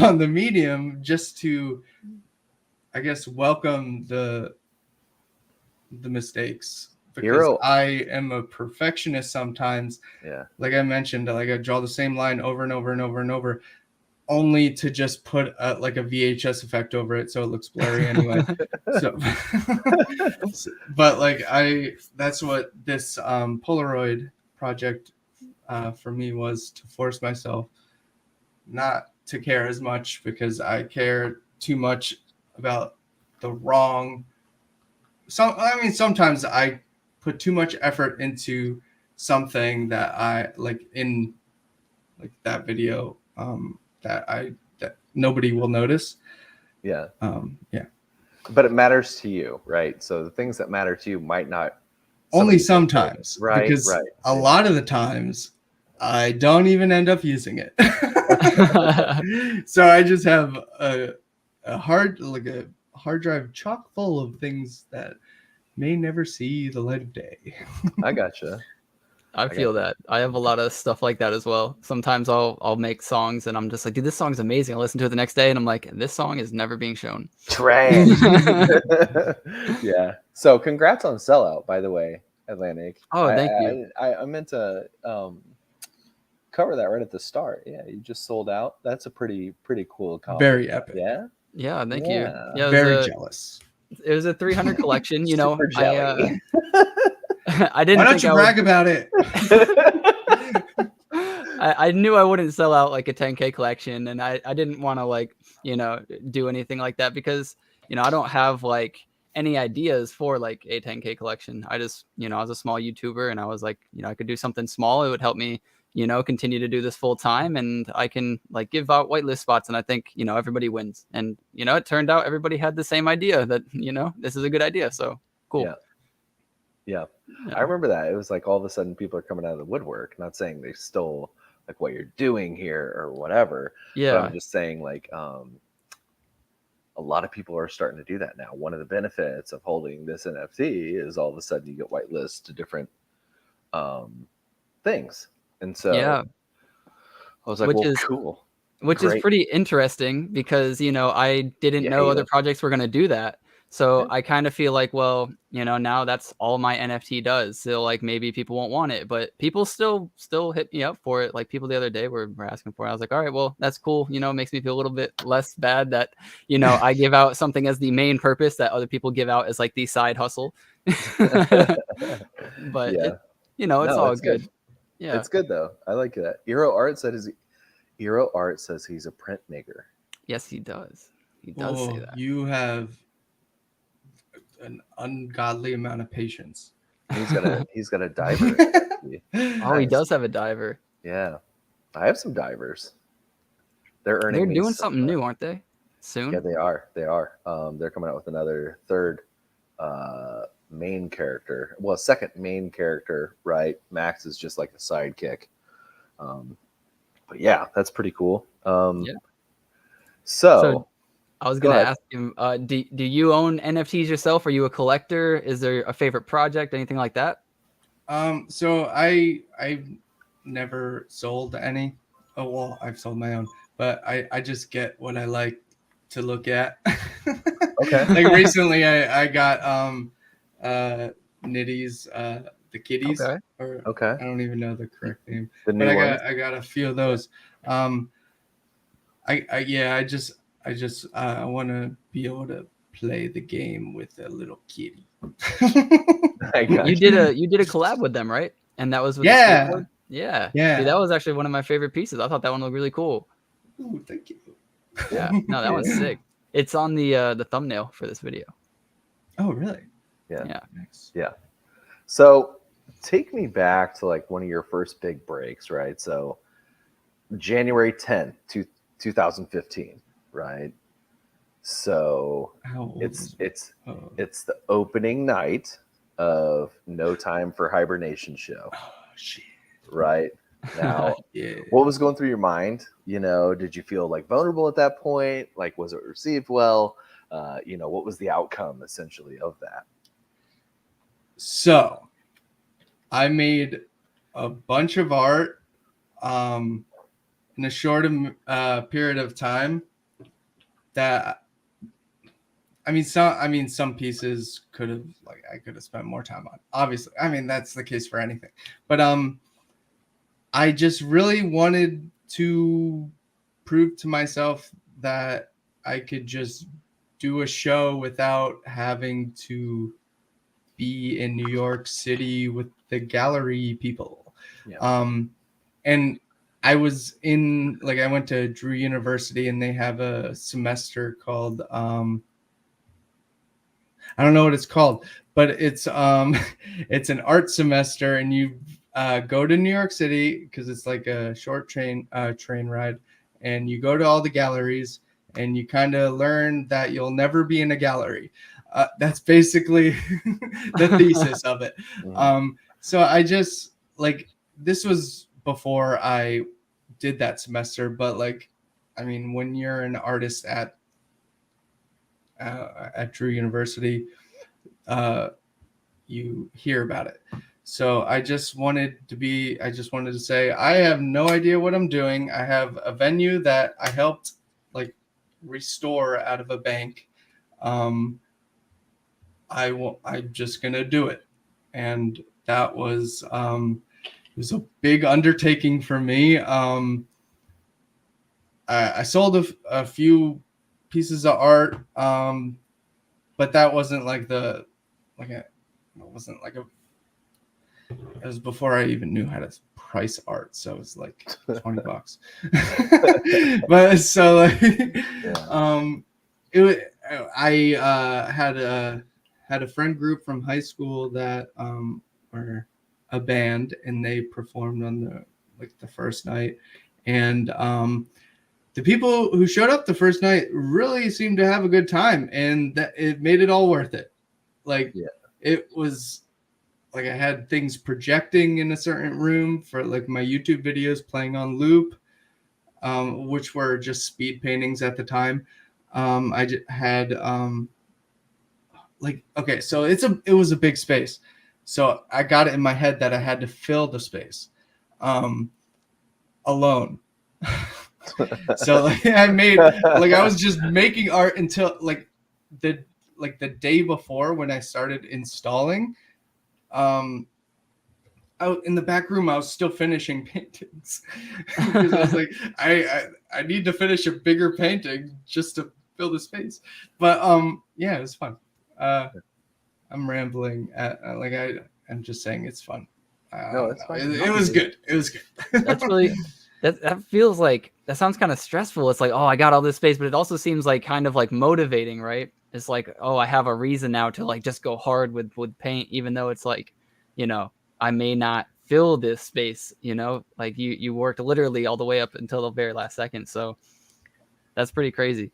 on the medium, just to, I guess, welcome the mistakes, because Hero. I am a perfectionist sometimes. Yeah. Like I mentioned, like I draw the same line over and over and over and over, only to just put like a VHS effect over it so it looks blurry anyway. So, but like that's what this Polaroid project for me was, to force myself not to care as much, because I care too much about the wrong. Sometimes I put too much effort into something that I like in like that video that nobody will notice. Yeah. Yeah. But it matters to you, right? So the things that matter to you might not. Only sometimes, right? Because right. a lot of the times I don't even end up using it. So I just have a hard drive chock full of things that may never see the light of day. I gotcha. I feel that. I have a lot of stuff like that as well. Sometimes I'll make songs and I'm just like, dude, this song's amazing. I listen to it the next day and I'm like, this song is never being shown. Trash. Yeah. So congrats on Sellout, by the way, Atlanick. Oh, thank you. I meant to cover that right at the start. Yeah, you just sold out. That's a pretty cool accomplishment. Very epic. Yeah. Yeah, thank you. Yeah, very jealous. It was a 300 Super collection. You know, jelly. I didn't. Why don't you brag about it? I knew I wouldn't sell out like a 10K collection, and I didn't want to like, you know, do anything like that, because, you know, I don't have like any ideas for like a 10K collection. I just, you know, I was a small YouTuber and I was like, you know, I could do something small. It would help me, you know, continue to do this full time, and I can like give out whitelist spots. And I think, you know, everybody wins. And, you know, it turned out everybody had the same idea that, you know, this is a good idea. So cool. Yeah. I remember that. It was like all of a sudden people are coming out of the woodwork, not saying they stole like what you're doing here or whatever. Yeah. But I'm just saying like a lot of people are starting to do that now. One of the benefits of holding this NFT is all of a sudden you get whitelists to different things. And so I was like, cool. Which is pretty interesting, because, you know, I didn't know other projects were going to do that. So I kind of feel like, well, you know, now that's all my NFT does. So like maybe people won't want it, but people still hit me up for it. Like people the other day were asking for it. I was like, all right, well, that's cool. You know, it makes me feel a little bit less bad that, you know, I give out something as the main purpose that other people give out as like the side hustle. But you know, it's all good. Yeah, it's good though. I like that. Hero Art says he's a printmaker. Yes, he does. He does say that. You have an ungodly amount of patience. He's got a diver. Oh, he does have a diver. Yeah, I have some divers. They're doing something new, aren't they? Soon. Yeah, they are. They're coming out with another third main character. Well, second main character, right? Max is just like a sidekick. But yeah, that's pretty cool. So I was going to ask him, do you own NFTs yourself? Are you a collector? Is there a favorite project, anything like that? So I've never sold any. Oh, well, I've sold my own, but I just get what I like to look at. Okay. Like recently I got Nitty's the kitties. Okay. I don't even know the correct name. The new ones. I got a few of those. I want to be able to play the game with a little kitty. You did a collab with them, right? And that was with the skateboard? Yeah. Dude, that was actually one of my favorite pieces. I thought that one looked really cool. Ooh, thank you. Yeah. No, that one's sick. It's on the thumbnail for this video. Oh, really? Yeah. Nice. Yeah. So take me back to like one of your first big breaks, right? So January 10th, 2015, right? So How old it's was it's the opening night of No Time for Hibernation show, oh shit. right? Now, Yeah. what was going through your mind? You know, did you feel like vulnerable at that point? Like, was it received well? You know, what was the outcome essentially of that? So I made a bunch of art in a short period of time that some pieces could have I could have spent more time on. Obviously, I mean that's the case for anything. But I just really wanted to prove to myself that I could just do a show without having to be in New York City with the gallery people. Yeah. And I was I went to Drew University and they have a semester called I don't know what it's called, but it's it's an art semester, and you go to New York City because it's like a short train ride, and you go to all the galleries, and you kind of learn that you'll never be in a gallery. That's basically the thesis of it. So I just this was before I did that semester, but I mean, when you're an artist at Drew University, you hear about it. So I just wanted to say, I have no idea what I'm doing. I have a venue that I helped restore out of a bank. I'm just going to do it. And that was, it was a big undertaking for me. I sold a few pieces of art, but that wasn't it was before I even knew how to price art, so it was like $20. But so I had a friend group from high school that were a band, and they performed on the first night, and the people who showed up the first night really seemed to have a good time, and that it made it all worth it. It was I had things projecting in a certain room for my YouTube videos playing on loop, which were just speed paintings at the time. I had okay, so it was a big space, so I got it in my head that I had to fill the space alone. So I made I was just making art until the day before when I started installing. Out in the back room, I was still finishing paintings because I was like, I need to finish a bigger painting just to fill the space. But yeah, it was fun. I'm rambling. I'm just saying it's fun. No, it's fine. It was good. It was good. That's really that feels like that sounds kind of stressful. It's like, oh, I got all this space, but it also seems like kind of motivating, right? It's like, oh, I have a reason now to just go hard with paint, even though it's I may not fill this space, you worked literally all the way up until the very last second. So that's pretty crazy.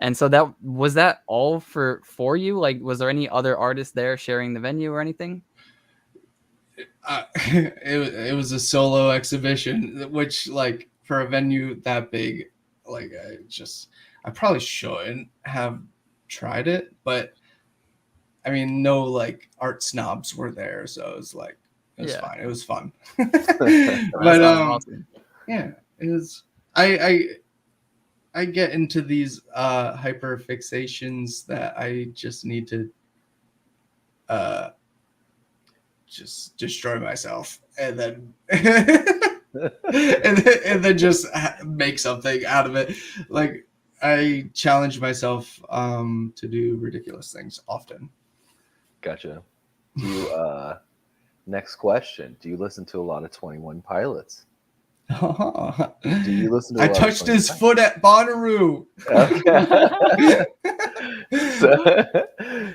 And so that all for you? Was there any other artists there sharing the venue or anything? It was a solo exhibition, which for a venue that big, I probably shouldn't have tried it, but I mean, no art snobs were there, so it was fine. It was fun. But awesome. Yeah, it was. I get into these hyper fixations that I just need to just destroy myself and then and then just make something out of it. I challenge myself to do ridiculous things often. Gotcha. Do you next question, do you listen to a lot of 21 Pilots? Do you listen to I touched his foot at Bonnaroo. Okay.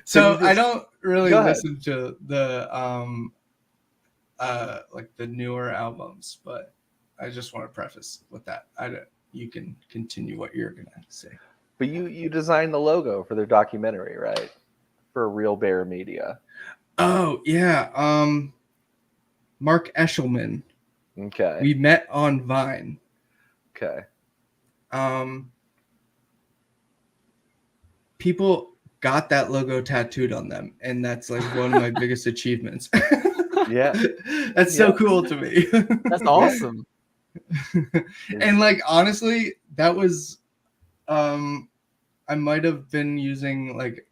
So I don't really listen to the the newer albums, but I just want to preface with that. You can continue what you're gonna say. But you designed the logo for their documentary, right? For Real Bear Media. Oh yeah, Mark Eshelman. Okay. We met on Vine. Okay. People got that logo tattooed on them, and that's like one of my biggest achievements. Yeah. That's so cool to me. That's awesome. And like honestly, that was I might have been using like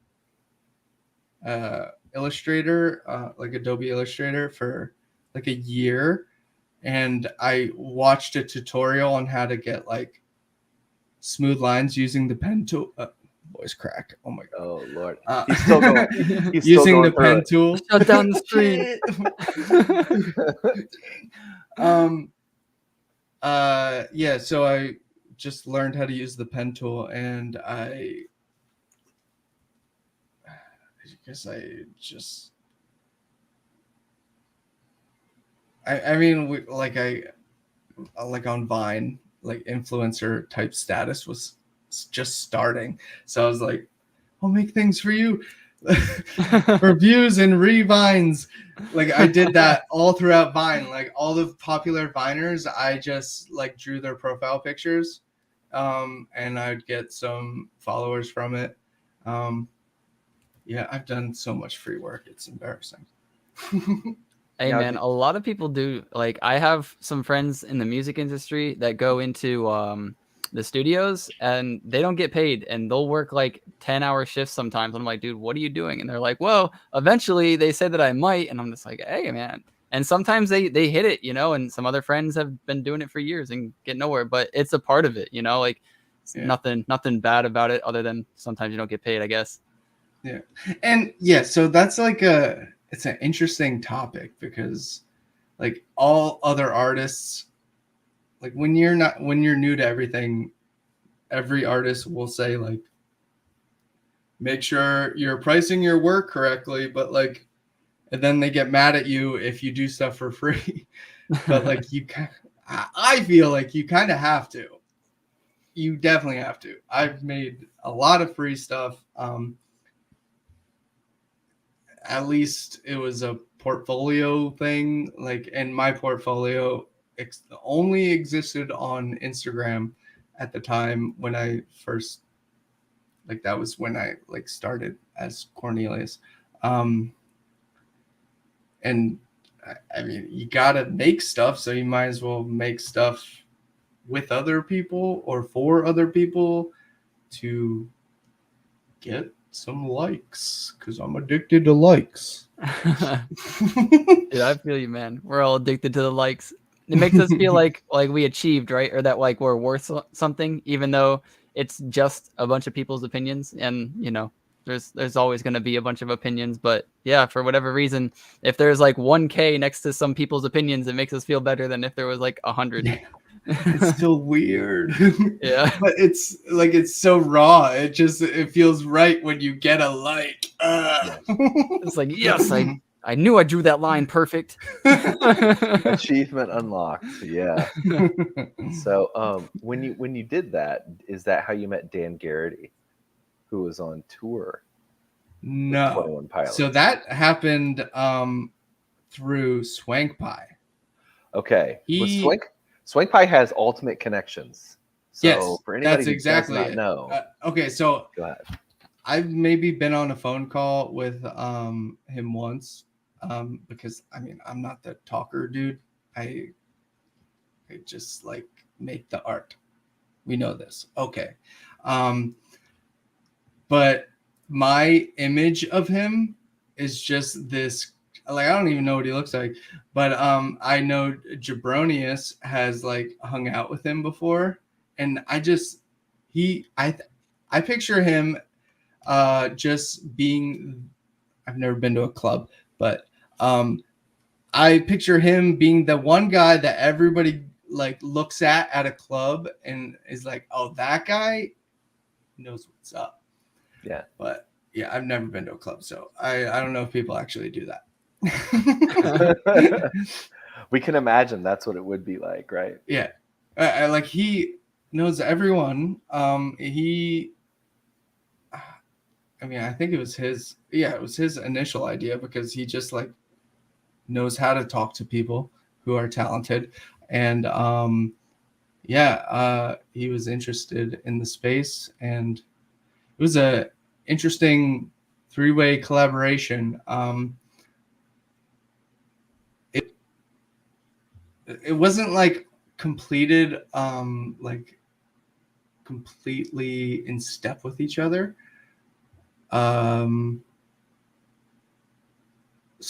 Illustrator, like Adobe Illustrator for like a year, and I watched a tutorial on how to get like smooth lines using the pen tool. Voice crack. Oh my god. Oh Lord. He's still going. He's still using going the pen it. tool. Shut down the stream. Yeah, so I just learned how to use the pen tool, and I guess I mean, like on Vine, like influencer type status was just starting. So I was like, I'll make things for you. For views and revines. Like I did that all throughout Vine. Like all the popular Viners, I just like drew their profile pictures, and I'd get some followers from it. Yeah, I've done so much free work, it's embarrassing. Hey Yeah, man, a lot of people do. Like I have some friends in the music industry that go into the studios and they don't get paid, and they'll work like 10-hour shifts sometimes. I'm like, dude, what are you doing? And they're like, well, eventually they said that I might, and I'm just like, hey man. And sometimes they hit it, you know, and some other friends have been doing it for years and get nowhere, but it's a part of it, you know, like nothing bad about it other than sometimes you don't get paid, I guess. Yeah. And yeah, so that's like it's an interesting topic, because like all other artists, like when you're new to everything, every artist will say like, make sure you're pricing your work correctly, but like, and then they get mad at you if you do stuff for free. But like I feel like you kind of have to. You definitely have to. I've made a lot of free stuff. At least it was a portfolio thing. Like, and my portfolio only existed on Instagram at the time when I first, like, that was when I like started as Cornelius. And I mean, you gotta make stuff, so you might as well make stuff with other people or for other people to get some likes, because I'm addicted to likes. Dude, I feel you, man. We're all addicted to the likes. It makes us feel like we achieved, right? Or that like we're worth something, even though it's just a bunch of people's opinions. And you know, there's always going to be a bunch of opinions. But yeah, for whatever reason, if there's like 1K next to some people's opinions, it makes us feel better than if there was like 100. It's still weird. Yeah. But it's like, it's so raw. It feels right when you get a like. It's like, yes, I knew I drew that line perfect. Achievement unlocked. Yeah. So when you did that, is that how you met Dan Garrity, who was on tour? No. 21 Pilots? So that happened through Swank Pie. Okay. Swank Pie has ultimate connections. So yes, for anybody that's who exactly does not know. Okay, so go ahead. I've maybe been on a phone call with him once, because I mean, I'm not the talker dude. I just like make the art. We know this. Okay. But my image of him is just this, like, I don't even know what he looks like, but I know Jabronius has like hung out with him before, and I picture him just being, I've never been to a club, but I picture him being the one guy that everybody like looks at a club and is like, oh, that guy knows what's up. Yeah. But yeah, I've never been to a club, so I don't know if people actually do that. We can imagine that's what it would be like, right? Yeah. Like he knows everyone. I mean, I think it was his initial idea, because he just like knows how to talk to people who are talented. And he was interested in the space, and it was a interesting 3-way collaboration. It wasn't like completed like completely in step with each other. So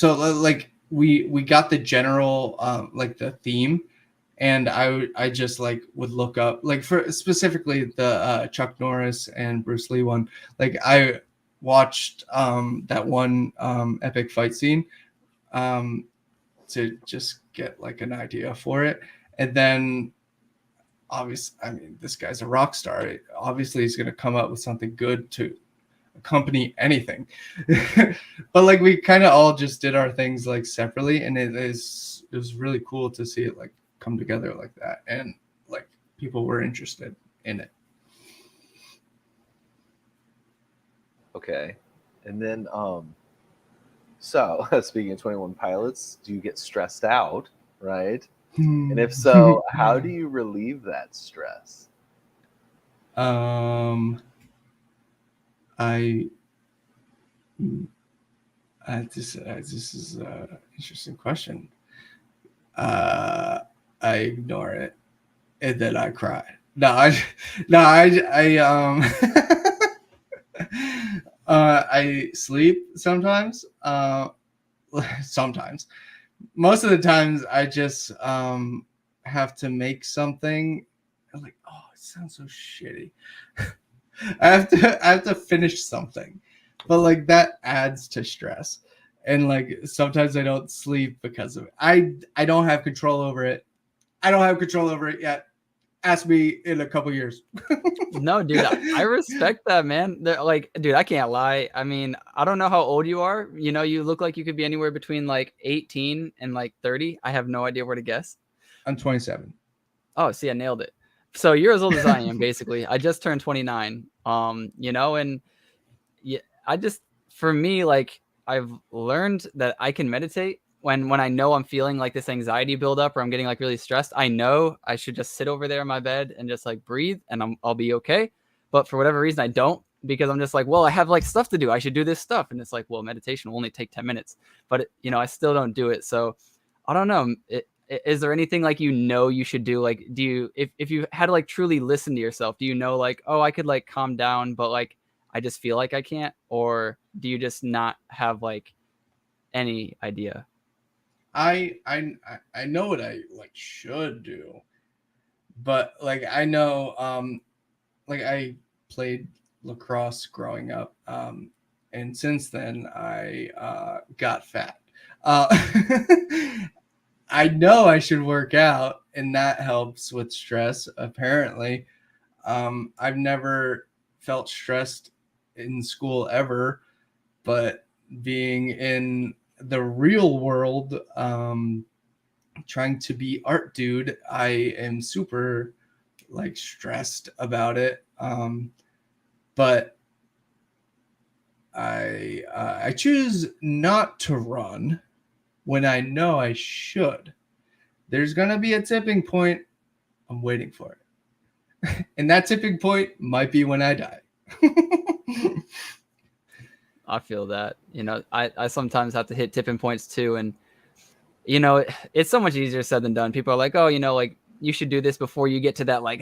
like we got the general like the theme, and I just like would look up, like, for specifically the Chuck Norris and Bruce Lee one. Like I watched that one epic fight scene to just get like an idea for it. And then obviously, I mean, this guy's a rock star. Obviously he's going to come up with something good to accompany anything. But like we kind of all just did our things like separately, and it was really cool to see it like come together like that, and like people were interested in it. Okay. And then so speaking of 21 Pilots, do you get stressed out, right? And if so, how do you relieve that stress? This is an interesting question. I ignore it, and then I cry. I I sleep sometimes. Sometimes. Most of the times, I just have to make something. I'm like, oh, it sounds so shitty. I have to finish something, but like that adds to stress. And like sometimes I don't sleep because of it. I don't have control over it. I don't have control over it yet. Ask me in a couple years. No, dude, I respect that, man. Like, dude, I can't lie. I mean, I don't know how old you are. You know, you look like you could be anywhere between like 18 and like 30. I have no idea where to guess. I'm 27. Oh, see, I nailed it. So you're as old as I am, basically. I just turned 29. You know, and yeah, for me, like, I've learned that I can meditate when I know I'm feeling like this anxiety build up, or I'm getting like really stressed. I know I should just sit over there in my bed and just like breathe, and I'll be okay. But for whatever reason, I don't, because I'm just like, well, I have like stuff to do. I should do this stuff. And it's like, well, meditation will only take 10 minutes, but you know, I still don't do it. So I don't know. Is there anything like, you should do? Like, do you, if you had to like truly listen to yourself, do you know like, oh, I could like calm down, but like, I just feel like I can't? Or do you just not have like any idea? I know what I like should do, but like I know like I played lacrosse growing up, and since then I got fat. I know I should work out, and that helps with stress, apparently. I've never felt stressed in school ever, but being in the real world, trying to be art dude, I am super like stressed about it. But I choose not to run when I know I should. There's gonna be a tipping point. I'm waiting for it. And that tipping point might be when I die. I feel that, you know, I sometimes have to hit tipping points too. And, you know, it's so much easier said than done. People are like, oh, you know, like you should do this before you get to that like,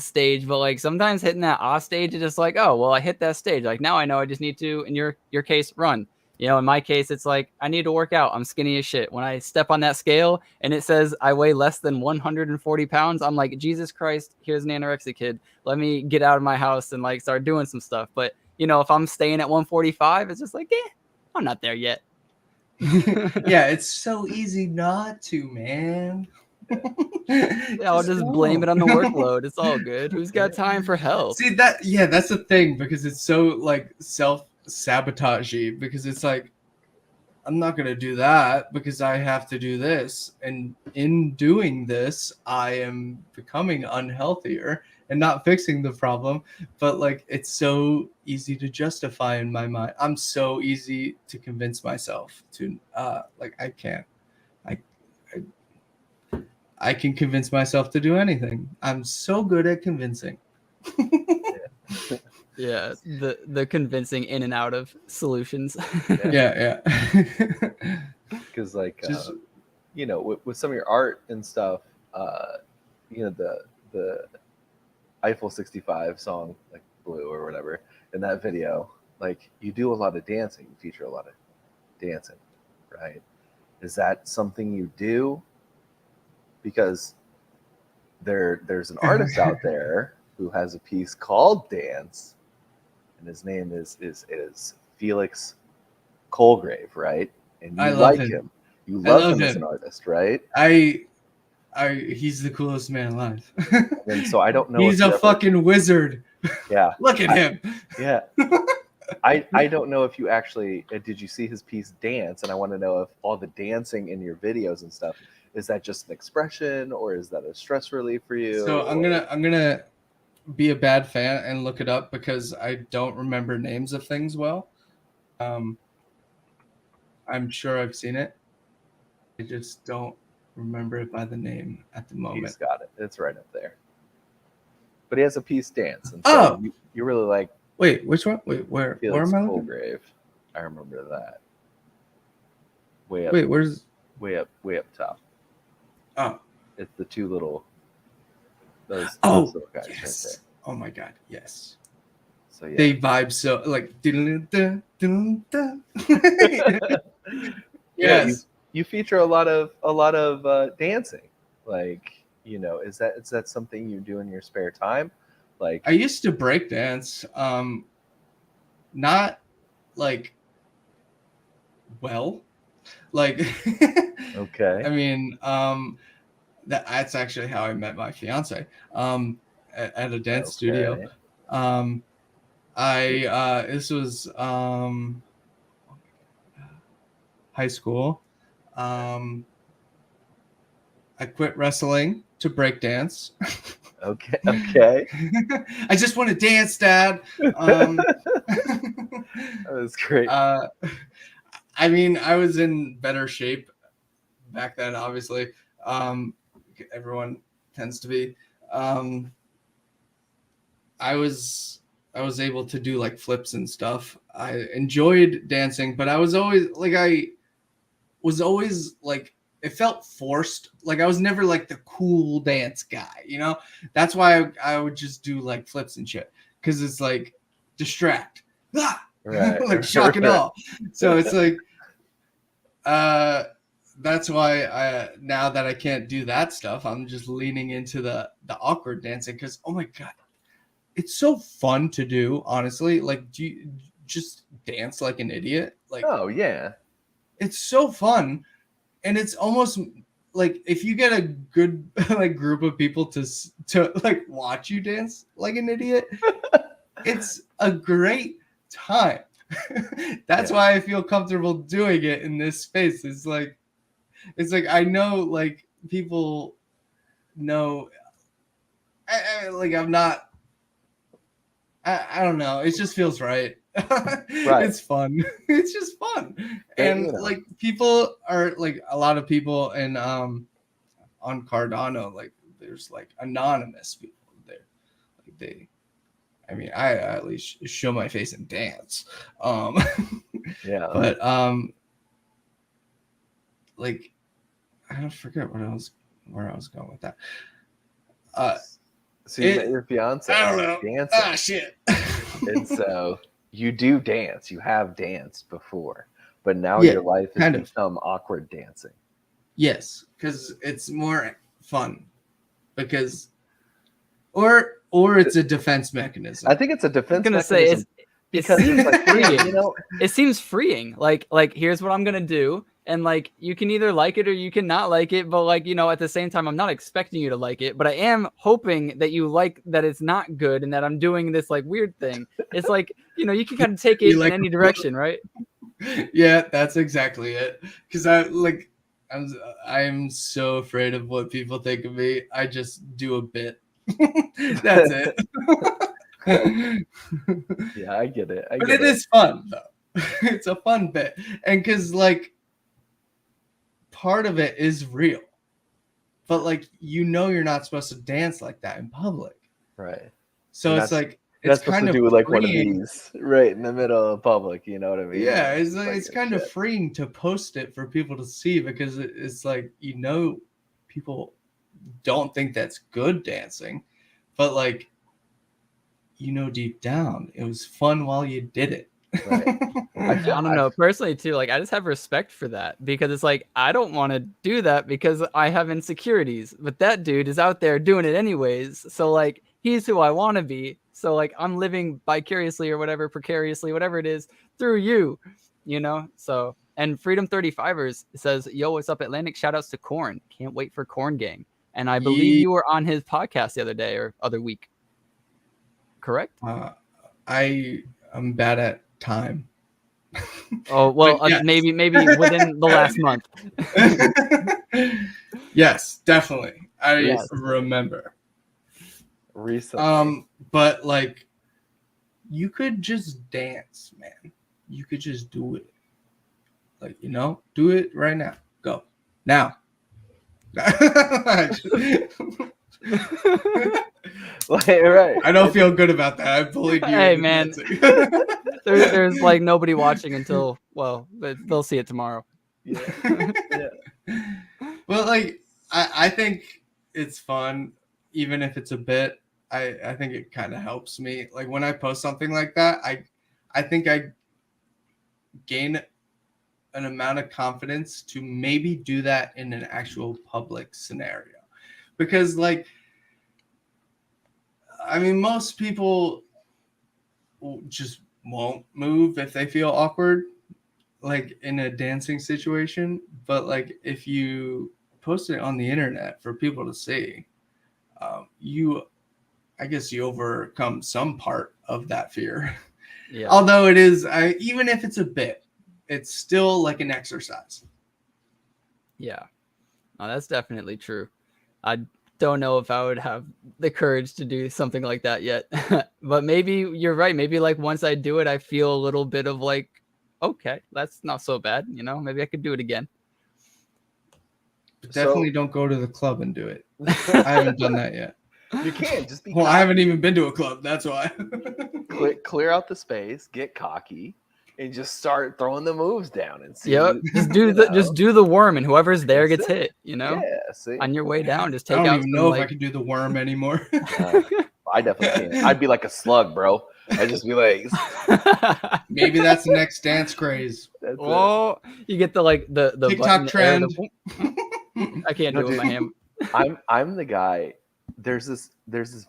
stage. But like sometimes hitting that stage is just like, oh, well, I hit that stage. Like now I know I just need to, in your case, run. You know, in my case, it's like, I need to work out. I'm skinny as shit. When I step on that scale and it says I weigh less than 140 pounds, I'm like, Jesus Christ, here's an anorexic kid. Let me get out of my house and like start doing some stuff. But you know, if I'm staying at 145, it's just like, I'm not there yet. Yeah, it's so easy not to, man. Yeah, I'll just blame it on the workload. It's all good. Who's got time for health? See that? Yeah, that's the thing, because it's so like self-sabotagey, because it's like I'm not going to do that because I have to do this. And in doing this, I am becoming unhealthier and not fixing the problem. But like, it's so easy to justify in my mind. I'm so easy to convince myself to, like, I can't. I can convince myself to do anything. I'm so good at convincing. Yeah, the convincing in and out of solutions. Yeah. Because like Just- you know, with some of your art and stuff, you know, the Eiffel 65 song, like Blue or whatever, in that video, like you do a lot of dancing, you feature a lot of dancing, right? Is that something you do? Because there's an artist out there who has a piece called Dance, and his name is Felix Colgrave, right? And you I love like him. him. You love him as him. an artist, right? He's the coolest man alive. And so I don't know. He's if you a ever- fucking wizard. Yeah. Look at him. Yeah. I don't know if you actually did you see his piece Dance, and I want to know if all the dancing in your videos and stuff, is that just an expression or is that a stress relief for you? So I'm gonna be a bad fan and look it up because I don't remember names of things well. I'm sure I've seen it. I just don't remember it by the name at the moment. He's got it. It's right up there. But he has a piece Dance, and so you really like Wait, which one? Wait, where Felix am I looking? Colgrave. I remember that. Way up. Wait, where's? Way up top. Oh, It's the two little those little guys yes. right Oh my god, yes. there. So yeah. They vibe so like. Yeah, Yes. you feature a lot of dancing. Like, you know, is that something you do in your spare time? Like, I used to break dance. Not like well. Like okay. I mean, that's actually how I met my fiance. At a dance studio. This was high school. I quit wrestling to break dance. Okay. I just want to dance, Dad. That was great. I mean, I was in better shape back then, obviously. Everyone tends to be. I was able to do like flips and stuff. I enjoyed dancing, but I was always like it felt forced. Like I was never like the cool dance guy, you know? That's why I would just do like flips and shit. Cause it's like distract. Right. Like shock and awe. So it's like that's why now that I can't do that stuff, I'm just leaning into the awkward dancing because oh my god, it's so fun to do, honestly. Like do you just dance like an idiot? Like Oh yeah. it's so fun. And it's almost like if you get a good like group of people to like watch you dance like an idiot, it's a great time. That's why I feel comfortable doing it in this space. It's like I know like people know. I don't know. It just feels right. Right. It's fun. It's just fun. And you know. like people are like a lot of people and on Cardano, like there's like anonymous people there. Like I at least show my face and dance. Yeah. But like I don't forget where I was going with that. So you met your fiance I don't know. dancing. Ah shit. And so you do dance. You have danced before, but now Yeah, your life has kind of. become awkward dancing. Yes, because it's more fun. Because or it's a defense mechanism. I think it's a defense. I'm gonna say mechanism it because seems like, freeing. you know, It seems freeing. Like here's what I'm gonna do, and like you can either like it or you can not like it. But like at the same time, I'm not expecting you to like it, but I am hoping that you like that it's not good and that I'm doing this like weird thing. It's like you can kind of take it You like in any direction, right? Yeah, that's exactly it. Because I'm so afraid of what people think of me. I just do a bit. That's it. Yeah, I get it. But it is fun though. It's a fun bit, and because like part of it is real, but like you're not supposed to dance like that in public. Right. So And it's like That's it's supposed kind to of do with like one of freeing. these right in the middle of public. You know what I mean? Yeah, Like, it's kind of freeing to post it for people to see because it's like people don't think that's good dancing, but like deep down it was fun while you did it. Right. I don't know. Personally, too, like I just have respect for that because it's like I don't want to do that because I have insecurities, but that dude is out there doing it anyways. So like he's who I want to be. So like I'm living vicariously or whatever, precariously, whatever it is, through you, So and Freedom 35ers says, "Yo, what's up, Atlanick? Shout outs to Corn. Can't wait for Corn Gang." And I believe you were on his podcast the other day or other week. Correct? I'm bad at time. Oh well, yes. maybe within the last month. Yes, definitely. I Yes. remember Recently. but like you could just dance, man. You could just do it. Like, do it right now. Go now. Right. I don't feel good about that. I bullied you. Hey, man. There's like nobody watching until they'll see it tomorrow. Yeah. Well, like I think it's fun, even if it's a bit. I think it kind of helps me. Like when I post something like that, I think I gain an amount of confidence to maybe do that in an actual public scenario. Because like, I mean, most people just won't move if they feel awkward, like in a dancing situation. But like if you post it on the internet for people to see, I guess you overcome some part of that fear. Yeah. Although it is, even if it's a bit, it's still like an exercise. Yeah. No, that's definitely true. I don't know if I would have the courage to do something like that yet. But maybe you're right. Maybe like once I do it, I feel a little bit of like, okay, that's not so bad. Maybe I could do it again. Definitely don't go to the club and do it. I haven't done that yet. You can't just be. Well, I haven't even been to a club. That's why. Clear out the space, get cocky, and just start throwing the moves down and see. Yep. Just do the worm, and whoever's there gets hit. Yeah. See. On your way down, just take I out. don't even know if I can do the worm anymore. I definitely can't. I'd be like a slug, bro. I'd just be like. Maybe that's the next dance craze. You get the TikTok trend. I can't do it with my hand. I'm the guy. There's this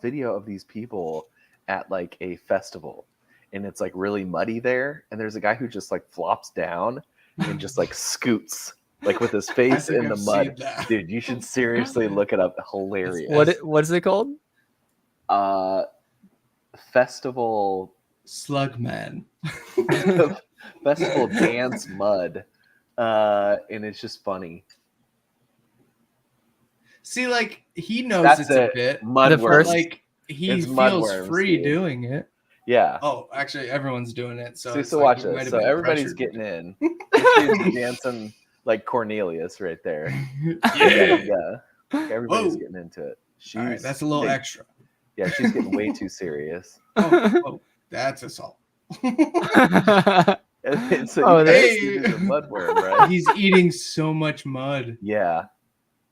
video of these people at like a festival, and it's like really muddy there, and there's a guy who just like flops down and just like scoots like with his face in the mud. Dude, you should seriously look it up. Hilarious. What is it called? Slugman. Festival Festival Dance Mud. And it's just funny. See, like he knows it's a bit. Mudworms. Like he feels free doing it. Yeah. Oh, actually, everyone's doing it. So watch it. So everybody's getting in. She's dancing like Cornelius right there. Yeah. Everybody's getting into it. All right, that's a little extra. Yeah, she's getting way too serious. Oh, that's assault. And so he's a mudworm, right? He's eating so much mud. Yeah.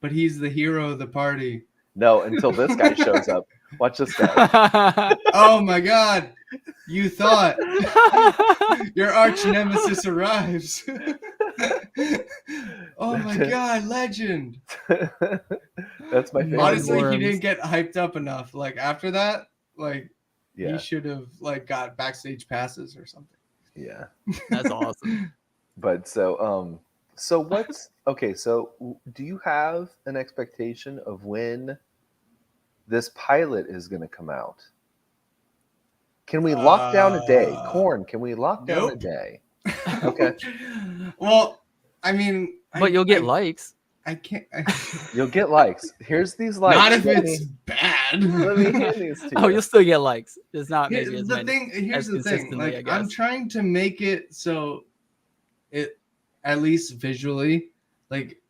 But he's the hero of the party. No, until this guy shows up. Watch this guy. Oh my God. You thought your arch nemesis arrives. Oh my God, legend. That's my favorite. Honestly, he didn't get hyped up enough. Like after that, like he should have like got backstage passes or something. Yeah. That's awesome. But so do you have an expectation of when this pilot is going to come out? Can we lock down a day? Corn, can we lock down a day? Okay. Well, I mean, But you'll get likes. I can't. You'll get likes. Here's these likes. Not if Let it's me, bad. let me hand these to Oh, you. you'll still get likes. Just not maybe Here's as the many. thing. Here's as the thing. consistently, I Like, guess. I'm trying to make it so it, at least visually, like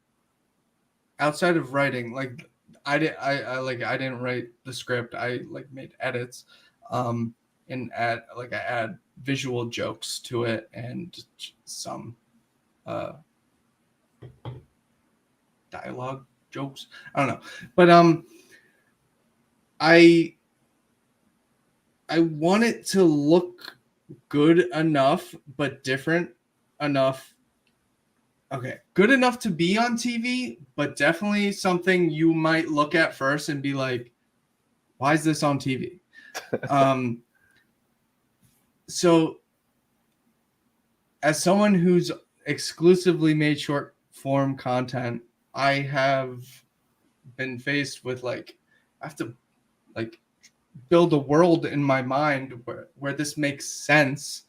outside of writing, like I didn't write the script. I like made edits, and I add visual jokes to it and some dialogue jokes. I don't know, but I want it to look good enough, but different enough. Okay, good enough to be on TV, but definitely something you might look at first and be like, "Why is this on TV?" So, as someone who's exclusively made short form content, I have been faced with like, I have to like build a world in my mind where this makes sense.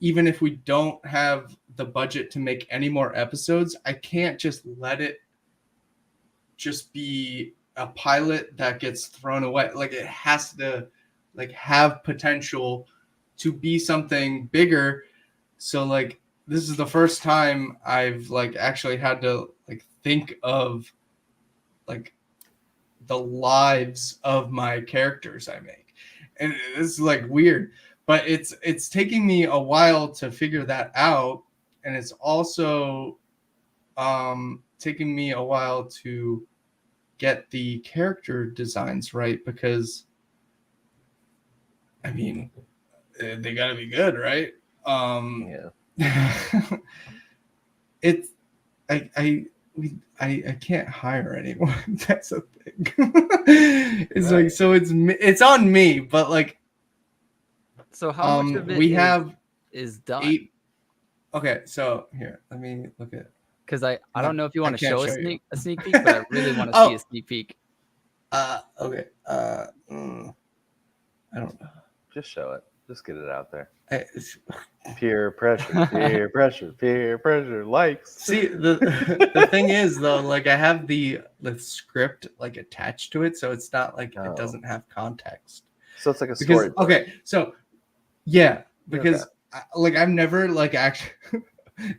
Even if we don't have the budget to make any more episodes, I can't just let it just be a pilot that gets thrown away. Like, it has to like have potential to be something bigger. So like, this is the first time I've like actually had to like think of like the lives of my characters I make. And it's like weird, but it's taking me a while to figure that out. And it's also taking me a while to get the character designs right, because I mean, they gotta be good, right? Yeah. It's I can't hire anyone. That's a thing. It's Right. like, so it's on me, but like, So how much of it we have is done? 8. Okay, so here, let me look at. Because I don't know if you want to can't show show you. a sneak peek, but I really want to Oh. see a sneak peek. Okay. I don't know. Just show it. Just get it out there. It's- Peer pressure, peer pressure, peer pressure. Likes. See, the thing is though, like I have the script like attached to it, so it's not like Oh. it doesn't have context. So it's like a Because story. okay, so yeah, because Okay. I've never like actually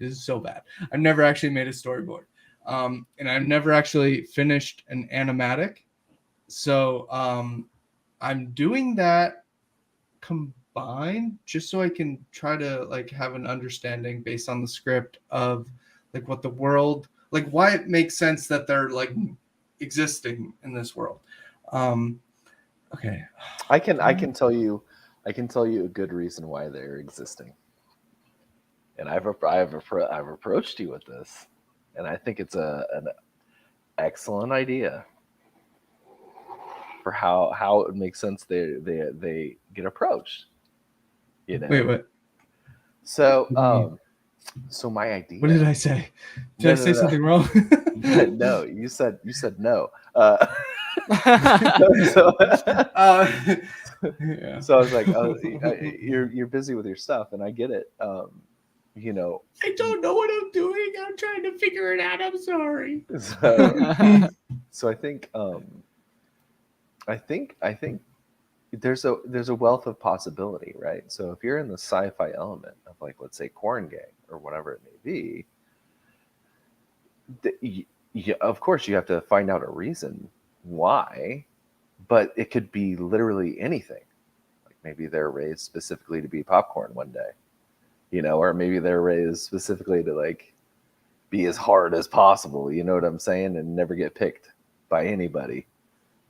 this is so bad. I've never actually made a storyboard, and I've never actually finished an animatic. So I'm doing that combined just so I can try to like have an understanding based on the script of like what the world, like why it makes sense that they're like existing in this world. Okay. I can tell you a good reason why they're existing. And I've approached you with this, and I think it's an excellent idea for how it would make sense they get approached. You know. Wait, what? So so my idea. What did I say? Did I say something wrong? No, you said no. Yeah. So I was like, oh, you're busy with your stuff, and I get it. You know, I don't know what I'm doing. I'm trying to figure it out. I'm sorry. so I think there's a wealth of possibility, right? So if you're in the sci-fi element of like, let's say, Corn Gang or whatever it may be, of course you have to find out a reason why, but it could be literally anything. Like maybe they're raised specifically to be popcorn one day, you know, or maybe they're raised specifically to like be as hard as possible, you know what I'm saying, and never get picked by anybody,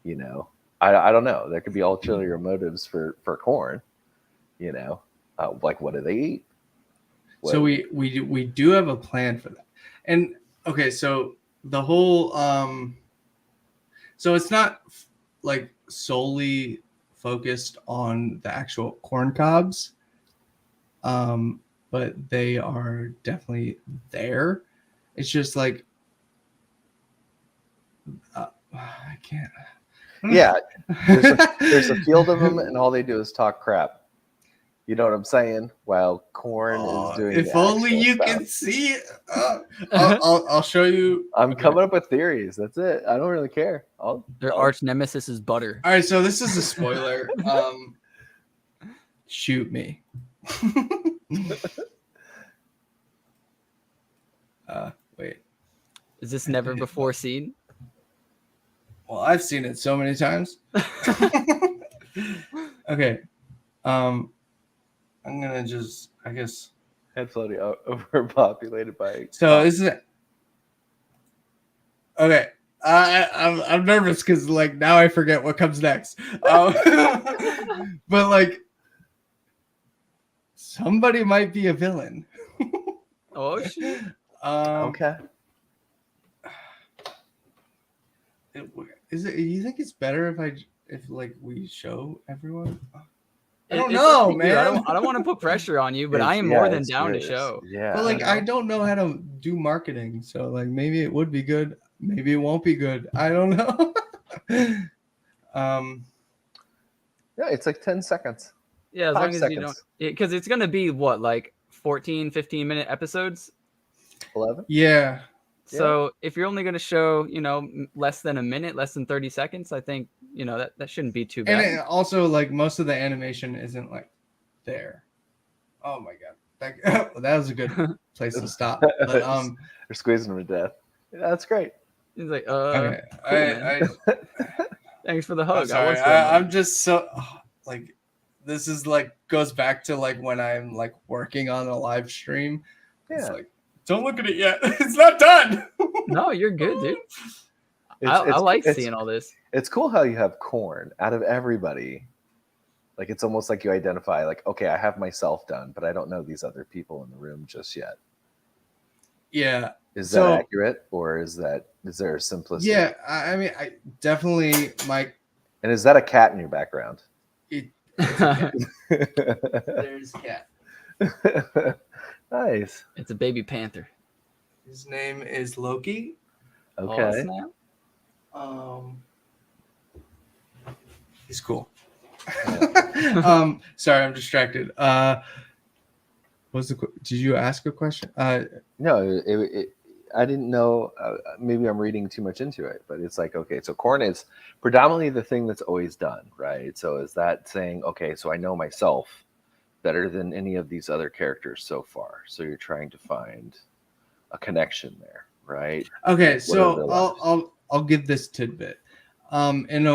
you know. I don't know. There could be ulterior motives for corn, you know, like what do they eat? So we do have a plan for that. And okay, so the whole so it's not like solely focused on the actual corn cobs, but they are definitely there. It's just like I can't. Yeah, there's a field of them, and all they do is talk crap. You know what I'm saying? While Corn is doing. If the only actual you stuff. can see it. I'll show you. I'm Okay. coming up with theories. That's it. I don't really care. Their arch nemesis is butter. All right, so this is a spoiler. Shoot me. Wait. Is this never before seen? Well, I've seen it so many times. Okay. I'm gonna just, I guess. Head floating overpopulated by. So this is okay. I'm nervous because like now I forget what comes next. But like somebody might be a villain. Oh shit. Okay. Is it? You think it's better if like we show everyone? I don't It's know, up to you. man. I don't want to put pressure on you, but I am Yeah, more than it's down to yours. show. Yeah. But like I don't know how to do marketing, so like maybe it would be good, maybe it won't be good. I don't know. Yeah, it's like 10 seconds. Yeah, as 5 long as seconds. you don't, because it's gonna be what, like 14, 15-minute episodes. 11. Yeah. So if you're only gonna show, less than a minute, less than 30 seconds, I think that shouldn't be too bad. And it also like most of the animation isn't like there. Oh my god, that was a good place to stop. But They're squeezing them to death. Yeah, that's great. He's like, okay, cool, man. Thanks for the hug. I'm sorry. I'm just so like this is like goes back to like when I'm like working on a live stream. It's Yeah. like don't look at it yet. It's not done. No, you're good, dude. I like seeing all this. It's cool how you have Corn out of everybody. Like it's almost like you identify like, okay, I have myself done, but I don't know these other people in the room just yet. Yeah. Is that accurate, or is there a simplistic? Yeah, I mean, I definitely my. And is that a cat in your background? It's a cat. There's cat. Nice. It's a baby panther. His name is Loki. Okay. Oh, He's cool. Sorry, I'm distracted. Did you ask a question? No, I didn't know. Maybe I'm reading too much into it, but it's like, okay, so Corn is predominantly the thing that's always done, right? So is that saying, okay, so I know myself better than any of these other characters so far. So you're trying to find a connection there, right? Okay, What so are the I'll give this tidbit. In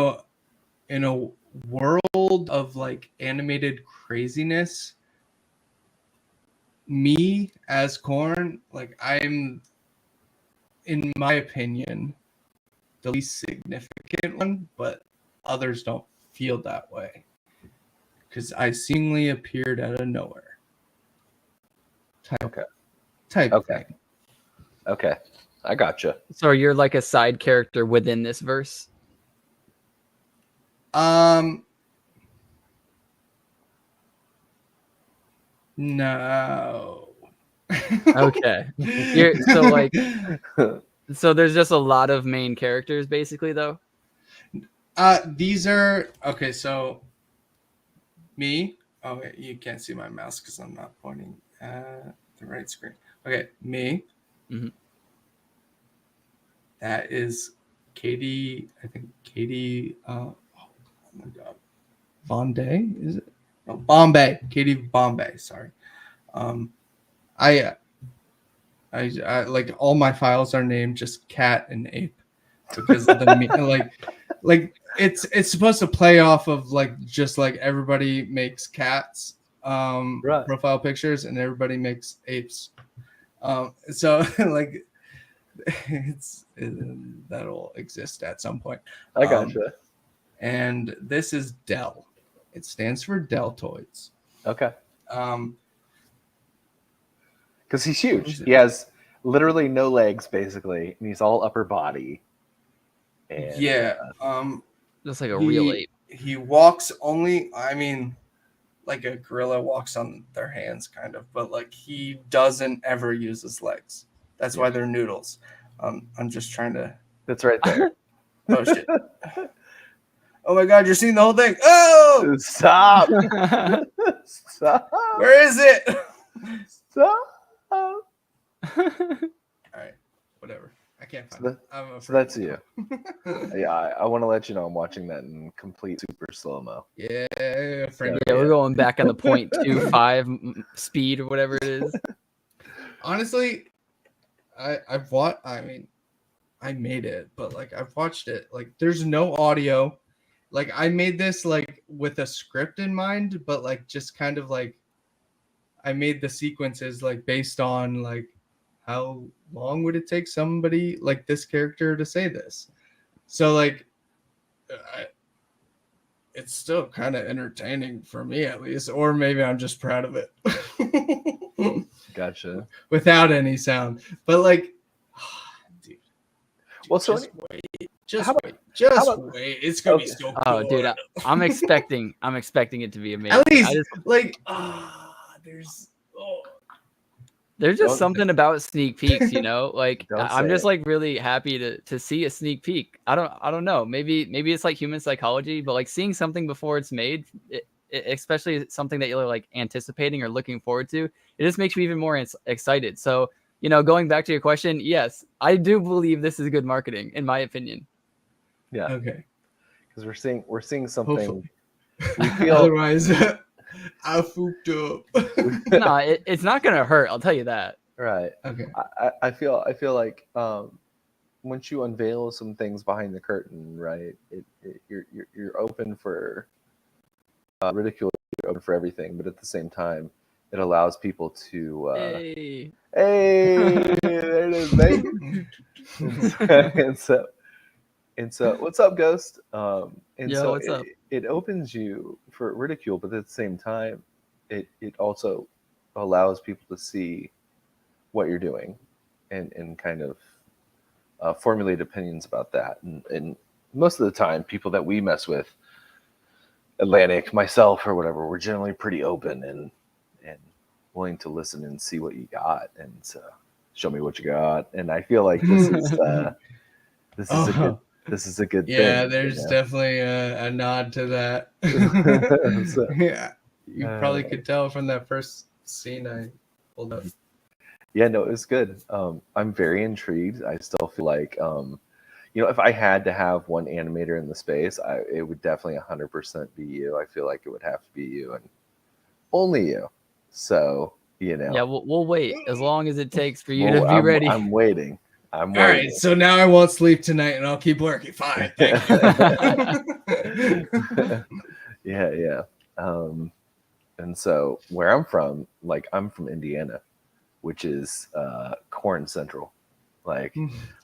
a world of like animated craziness, me as Corn, like I'm, in my opinion, the least significant one, but others don't feel that way because I seemingly appeared out of nowhere. Type Okay. thing. Okay, I gotcha. so you're like a side character within this verse. No. Okay. So there's just a lot of main characters basically though. These are okay. So me. Oh wait, you can't see my mouse because I'm not pointing at the right screen. Okay, me. Mhm. That is Katie. I think Katie. Oh my god, Bombay is it? No, Bombay. Katie Bombay. Sorry. I like all my files are named just cat and ape because of the like it's supposed to play off of like just like everybody makes cats Right. profile pictures and everybody makes apes. So like that'll exist at some point. I gotcha. And this is Dell. It stands for Deltoids. Okay. Um, Because he's huge. He has literally no legs, basically, and he's all upper body. And, yeah. Just like a real ape. He walks only. I mean, like a gorilla walks on their hands, kind of, but like he doesn't ever use his legs. That's why they're noodles. I'm just trying to. That's right there. Oh shit. Oh my God, you're seeing the whole thing. Oh, Stop. Stop. where is it? Stop. All right, whatever. I can't find it. I'm So that's you. Yeah, I want to let you know I'm watching that in complete super slow-mo. Yeah, friend. Yeah, we're going back on the 0.25 speed or whatever it is. Honestly, I've watched. I mean, I made it, but like I've watched it. Like, there's no audio. Like, I made this like with a script in mind, but like just kind of like I made the sequences like based on like how long would it take somebody like this character to say this. So like, it's still kind of entertaining for me at least, or maybe I'm just proud of it. Gotcha. Without any sound, but like, dude. Well, so just wait. Just how wait. about- Just how about- wait. It's gonna be Okay. so Oh, good. dude, I'm expecting it to be amazing. At least I just, like there's just Don't- something about sneak peeks, you know. Like Don't I'm say just it. like really happy to see a sneak peek. I don't know. Maybe it's like human psychology, but like seeing something before it's made, especially something that you're like anticipating or looking forward to, it just makes you even more excited. So, you know, going back to your question, yes, I do believe this is good marketing, in my opinion. Yeah, okay. because we're seeing something. Hopefully. We feel Otherwise, I fooped up. No, it's not gonna hurt. I'll tell you that. right. Okay. I feel like once you unveil some things behind the curtain, right? You're open for ridicule, you're open for everything, but at the same time, it allows people to Hey. hey, there it is, baby. and so what's up, Ghost? And Yo, so what's up? it opens you for ridicule, but at the same time, it also allows people to see what you're doing and kind of formulate opinions about that. And most of the time, people that we mess with, Atlanick, myself, or whatever, we're generally pretty open and willing to listen and see what you got, and show me what you got. And I feel like this is this is a good Yeah, thing. there's you know? definitely a nod to that. So- Yeah, you probably could tell from that first scene I pulled up. Yeah, no, it was good. I'm very intrigued. I still feel like, if I had to have one animator in the space, it would definitely 100% be you. I feel like it would have to be you and only you. So, Yeah, we'll wait as long as it takes for you to be I'm, ready. I'm waiting. I'm All waiting. right, so now I won't sleep tonight and I'll keep working. Fine, thank you. Yeah. And so where I'm from, like I'm from Indiana, which is corn central. Like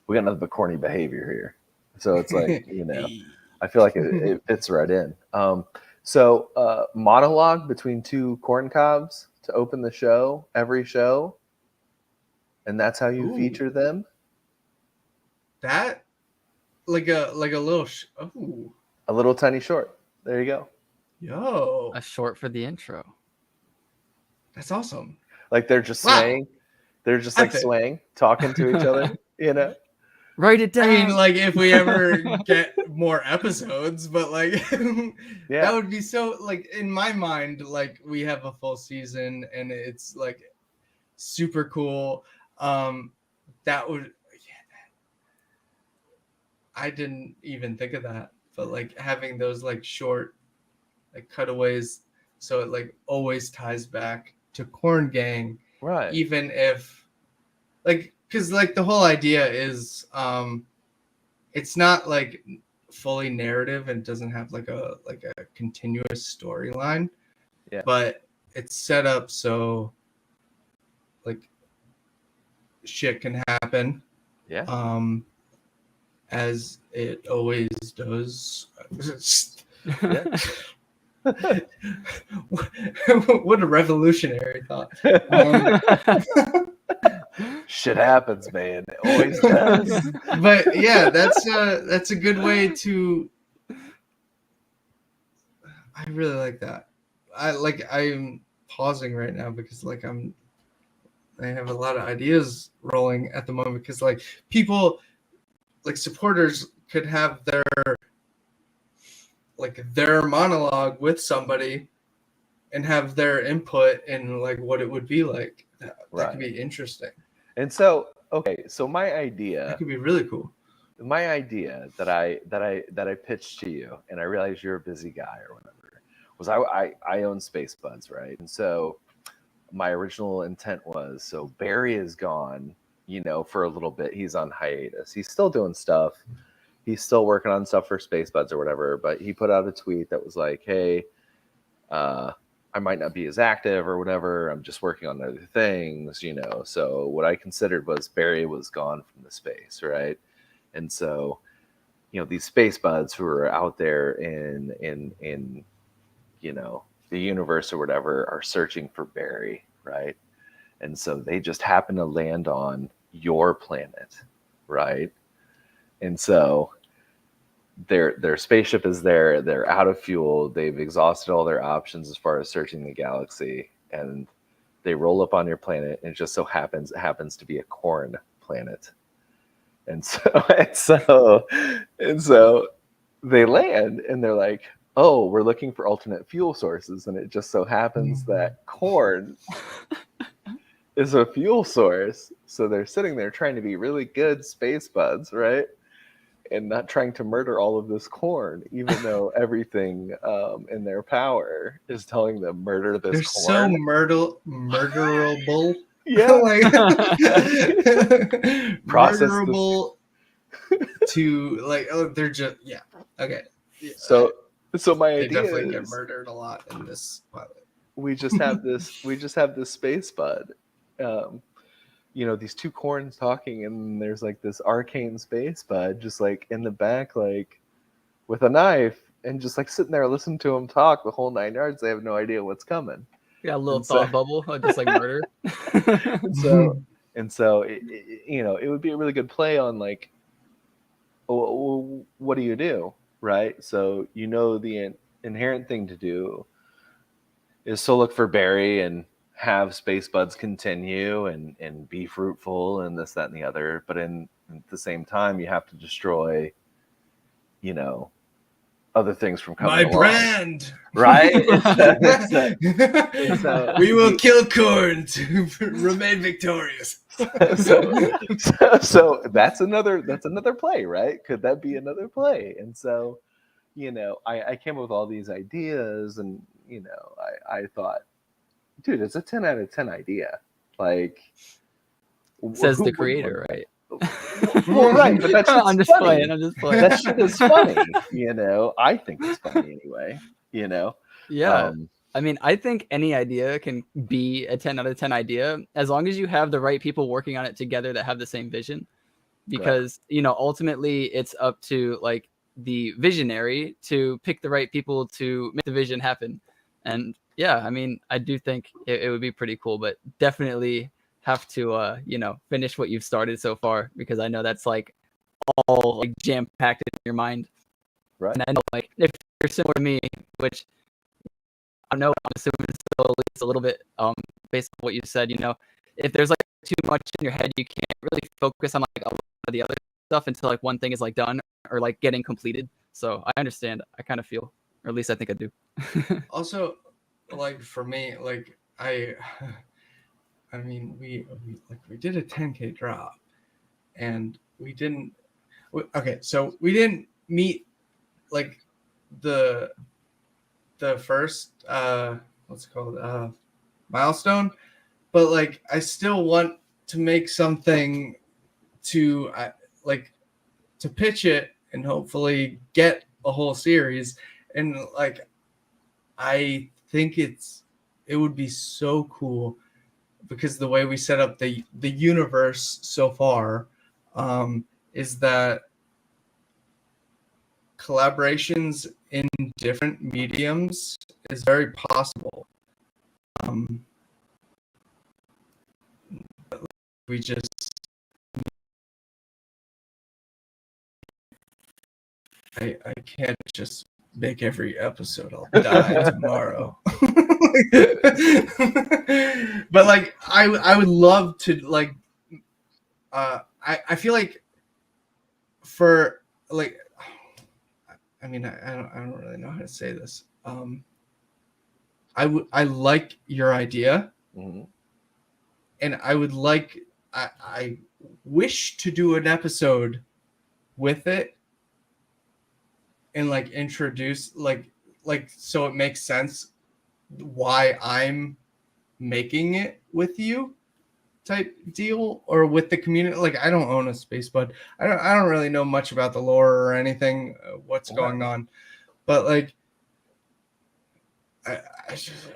we got nothing but corny behavior here. So it's like, I feel like it fits right in. So monologue between two corn cobs to open the show, every show. And that's how you Ooh. feature them. That like a little A little tiny short. There you go. yo, A short for the intro. that's awesome. Like they're just Wow. swaying. They're just like Epic. swaying, talking to each other, Write it down. I mean, like if we ever get more episodes, but like Yeah. that would be so like in my mind, like we have a full season and it's like super cool. That would I didn't even think of that, but like having those like short like cutaways so it like always ties back to Corn Gang, Right. even if like because like the whole idea is it's not like fully narrative and doesn't have like a continuous storyline. Yeah. But it's set up so like shit can happen. Yeah. As it always does. Yeah. What a revolutionary thought. Shit happens, man. It always does. But yeah, that's a good way to. I really like that. I'm pausing right now because like I have a lot of ideas rolling at the moment because like people like supporters could have their like their monologue with somebody and have their input in like what it would be like. That could be interesting. And so, okay, so that could be really cool. My idea that I pitched to you, and I realized you're a busy guy or whatever, was I own Space Buds, right? And so my original intent was, so Barry is gone, for a little bit. He's on hiatus. He's still doing stuff. He's still working on stuff for Space Buds or whatever, but he put out a tweet that was like, hey, I might not be as active or whatever. I'm just working on other things, So what I considered was Barry was gone from the space, right? And so, these Space Buds who are out there in the universe or whatever are searching for Barry, right? And so they just happen to land on your planet, right? And so their spaceship is there. They're out of fuel. They've exhausted all their options as far as searching the galaxy, and they roll up on your planet. And it just so happens to be a corn planet. And so they land, and they're like, oh, we're looking for alternate fuel sources. And it just so happens that corn is a fuel source. So they're sitting there trying to be really good Space Buds, right? And not trying to murder all of this corn, even though everything in their power is telling them murder this corn. They're so murderable. Yeah. Murderable to like, oh, they're just, yeah. Okay. Yeah. So my idea definitely get murdered a lot in this pilot. We just have this Space Bud. These two corns talking, and there's like this arcane Space Bud just like in the back, like with a knife, and just like sitting there listening to them talk the whole 9 yards. They have no idea what's coming. Yeah, a little thought bubble, just like murder. and so it would be a really good play on like, what do you do, right? So the inherent thing to do is to look for Barry and have Space Buds continue and be fruitful and this, that, and the other. But at the same time, you have to destroy, other things from coming along. My brand, right? We will kill corn to remain victorious. So that's another play, right? Could that be another play? And so, I came up with all these ideas, and I thought, dude, it's a 10 out of 10 idea. Like, says the creator, right? Well, right, but that's I'm just playing. That shit is funny, I think it's funny anyway, Yeah. I mean, I think any idea can be a 10 out of 10 idea as long as you have the right people working on it together that have the same vision. Because, ultimately it's up to like the visionary to pick the right people to make the vision happen. And yeah, I mean, I do think it would be pretty cool, but definitely have to, finish what you've started so far, because I know that's like all like jam packed in your mind. Right. And I know like if you're similar to me, which I know I'm assuming still at least a little bit, based on what you said, if there's like too much in your head, you can't really focus on like a lot of the other stuff until like one thing is like done or like getting completed. So I understand. I kind of feel, or at least I think I do. Also, like for me, like I mean, we did a 10K drop, and we didn't. Okay, so we didn't meet like the first what's it called milestone, but like I still want to make something to to pitch it and hopefully get a whole series, and like I think it would be so cool. Because the way we set up the universe so far is that collaborations in different mediums is very possible. We just I can't just make every episode. I'll die tomorrow. But like I would love to like I feel like for like I mean, I don't really know how to say this. I like your idea, Mhm. and I would like I wish to do an episode with it and like introduce like so it makes sense why I'm making it with you type deal, or with the community. Like, I don't own a space bud. I don't really know much about the lore or anything, what's going on, but like I just,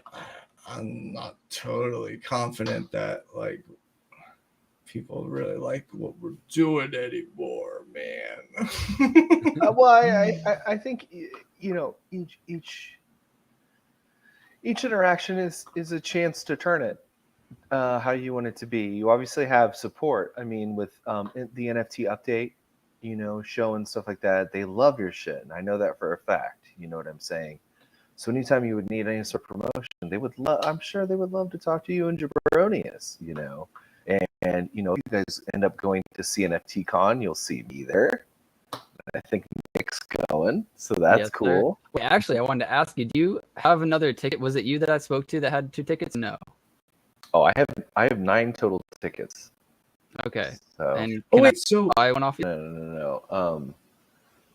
I'm not totally confident that like people really like what we're doing anymore, man. Well, I think you know each interaction is a chance to turn it how you want it to be. You obviously have support. I mean, with the NFT update, you know, show and stuff like that, they love your shit, and I know that for a fact. You know what I'm saying? So anytime you would need any sort of promotion, they would love. I'm sure they would love to talk to you and Jabronius. You know, and you know, if you guys end up going to CNFT Con, you'll see me there. I think Nick's going, so that's Yes, sir. cool. Wait, actually, I wanted to ask you, do you have another ticket? Was it you that I spoke to that had 2 tickets? No. Oh, I have 9 total tickets. Okay. So And Oh can wait, so I buy one off you? no.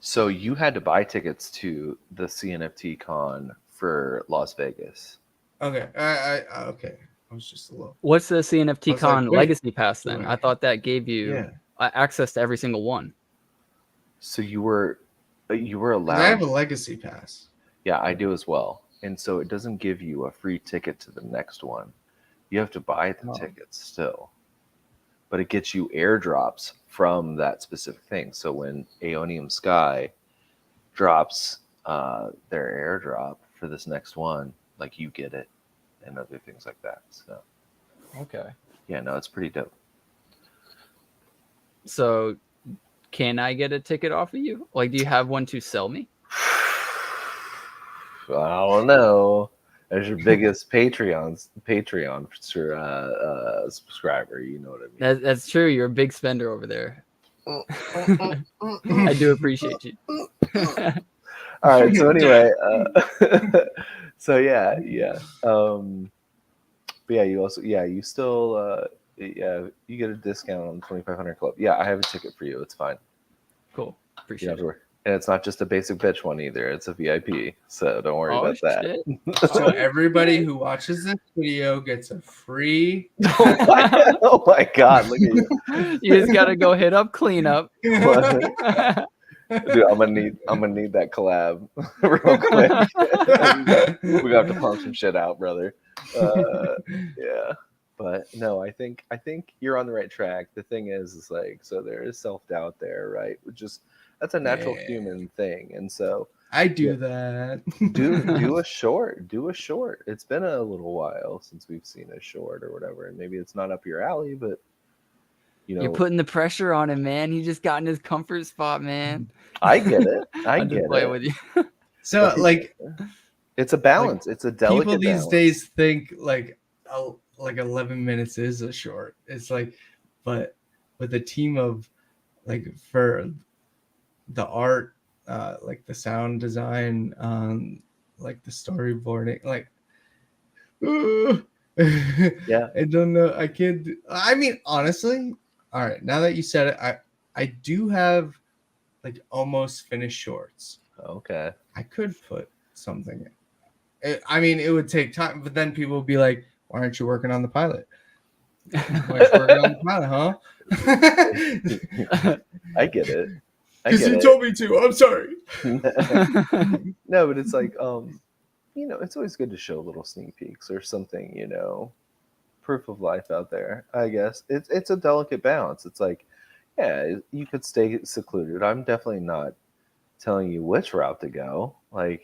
So you had to buy tickets to the CNFT Con for Las Vegas. okay, I okay. I was just a little. What's the I CNFT was like, Con wait, Legacy Pass then? I wait. thought that gave you Yeah. access to every single one. So you were 'Cause allowed. I have a legacy pass. Yeah, I do as well. And so it doesn't give you a free ticket to the next one. You have to buy the Oh. tickets still. But it gets you airdrops from that specific thing. So when Aeonium Sky drops their airdrop for this next one, like you get it and other things like that. So Okay. yeah, no, it's pretty dope. So can I get a ticket off of you? Like, do you have one to sell me? I don't know. As your biggest Patreon subscriber, you know what I mean. That's true. You're a big spender over there. I do appreciate you. All right. So anyway, so yeah. But yeah, you still you get a discount on the 2500 Club. Yeah, I have a ticket for you. It's fine. Cool. You don't Appreciate have to it. worry. And it's not just a basic bitch one either. It's a VIP. So don't worry Oh, about that. shit. So everybody who watches this video gets a free. Oh my God! Look at you. You just gotta go hit up cleanup. Dude, I'm gonna need that collab real quick. We got to pump some shit out, brother. Yeah, but no, I think you're on the right track. The thing is like, so there is self-doubt there, right? Which is that's a natural Yeah. human thing, and so I do that. do a short. It's been a little while since we've seen a short or whatever, and maybe it's not up your alley, but you know, You're putting the pressure on him, man. He just got in his comfort spot, man. I get it. I'm just playing with you. So like it's a balance. It's a delicate people these balance. days think like 11 minutes is a short. It's like, but with a team of like for the art, like the sound design, like the storyboarding, like Yeah. I don't know. I can't I mean, honestly, all right, now that you said it, I do have like almost finished shorts. Okay. I could put something in. I mean, it would take time, but then people would be like, why aren't you working on the pilot? Why aren't you working on the pilot, huh? I get it. Because you told me to. I'm sorry. No, but it's like, you know, it's always good to show little sneak peeks or something, you know, proof of life out there. I guess it's a delicate balance. It's like, yeah, you could stay secluded. I'm definitely not telling you which route to go. Like,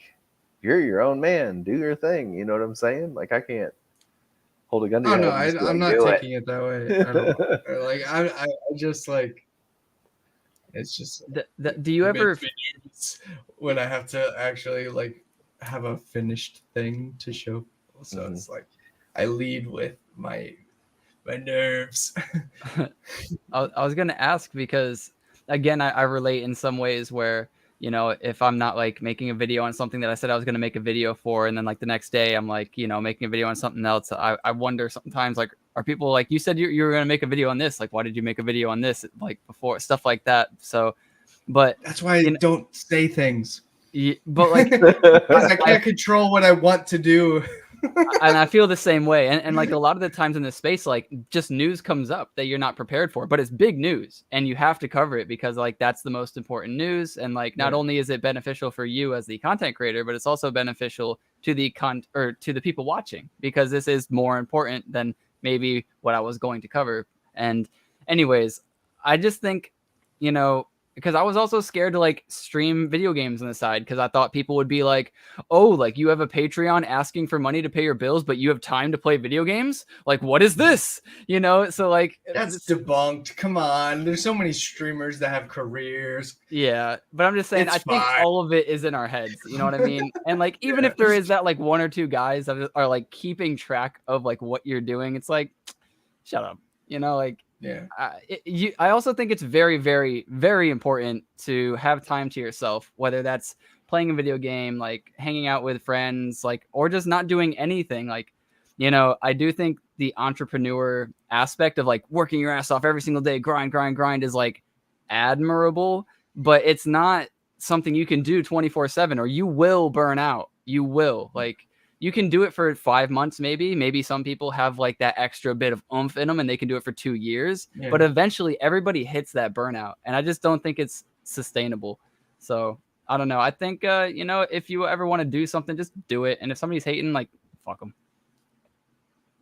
you're your own man. Do your thing. You know what I'm saying? Like, I can't hold a gun to Oh your no, head and just be I'm like, not "Do taking it that way at all. Like I just like, it's just. Do you ever? makes me nervous when I have to actually like have a finished thing to show? So it's like I lead with my nerves. I was gonna ask because again, I relate in some ways where you know, if I'm not like making a video on something that I said I was going to make a video for, and then like the next day I'm like, you know, making a video on something else, I wonder sometimes, like, are people like, you said you were going to make a video on this, like, why did you make a video on this, like, before, stuff like that. So, but that's why I don't say things. But like, I can't control what I want to do. And I feel the same way. And like a lot of the times in this space, like just news comes up that you're not prepared for, but it's big news and you have to cover it because like that's the most important news. And like not only is it beneficial for you as the content creator, but it's also beneficial to the to the people watching, because this is more important than maybe what I was going to cover. And anyways, I just think, you know, because I was also scared to like stream video games on the side, because I thought people would be like, oh, like you have a Patreon asking for money to pay your bills, but you have time to play video games? Like, what is this? You know, so like that's debunked. Come on. There's so many streamers that have careers. Yeah, but I'm just saying, I think all of it is in our heads. You know what I mean? And like, even if there is that like one or two guys that are like keeping track of like what you're doing, it's like, shut up. You know, like, yeah. I also think it's very, very, very important to have time to yourself, whether that's playing a video game, like hanging out with friends, like, or just not doing anything. Like, you know, I do think the entrepreneur aspect of like working your ass off every single day, grind is like admirable, but it's not something you can do 24/7 or you will burn out. You will. Like, you can do it for 5 months, maybe some people have like that extra bit of oomph in them and they can do it for 2 years, but eventually everybody hits that burnout. And I just don't think it's sustainable. So I don't know. I think, you know, if you ever want to do something, just do it. And if somebody's hating, like, fuck them.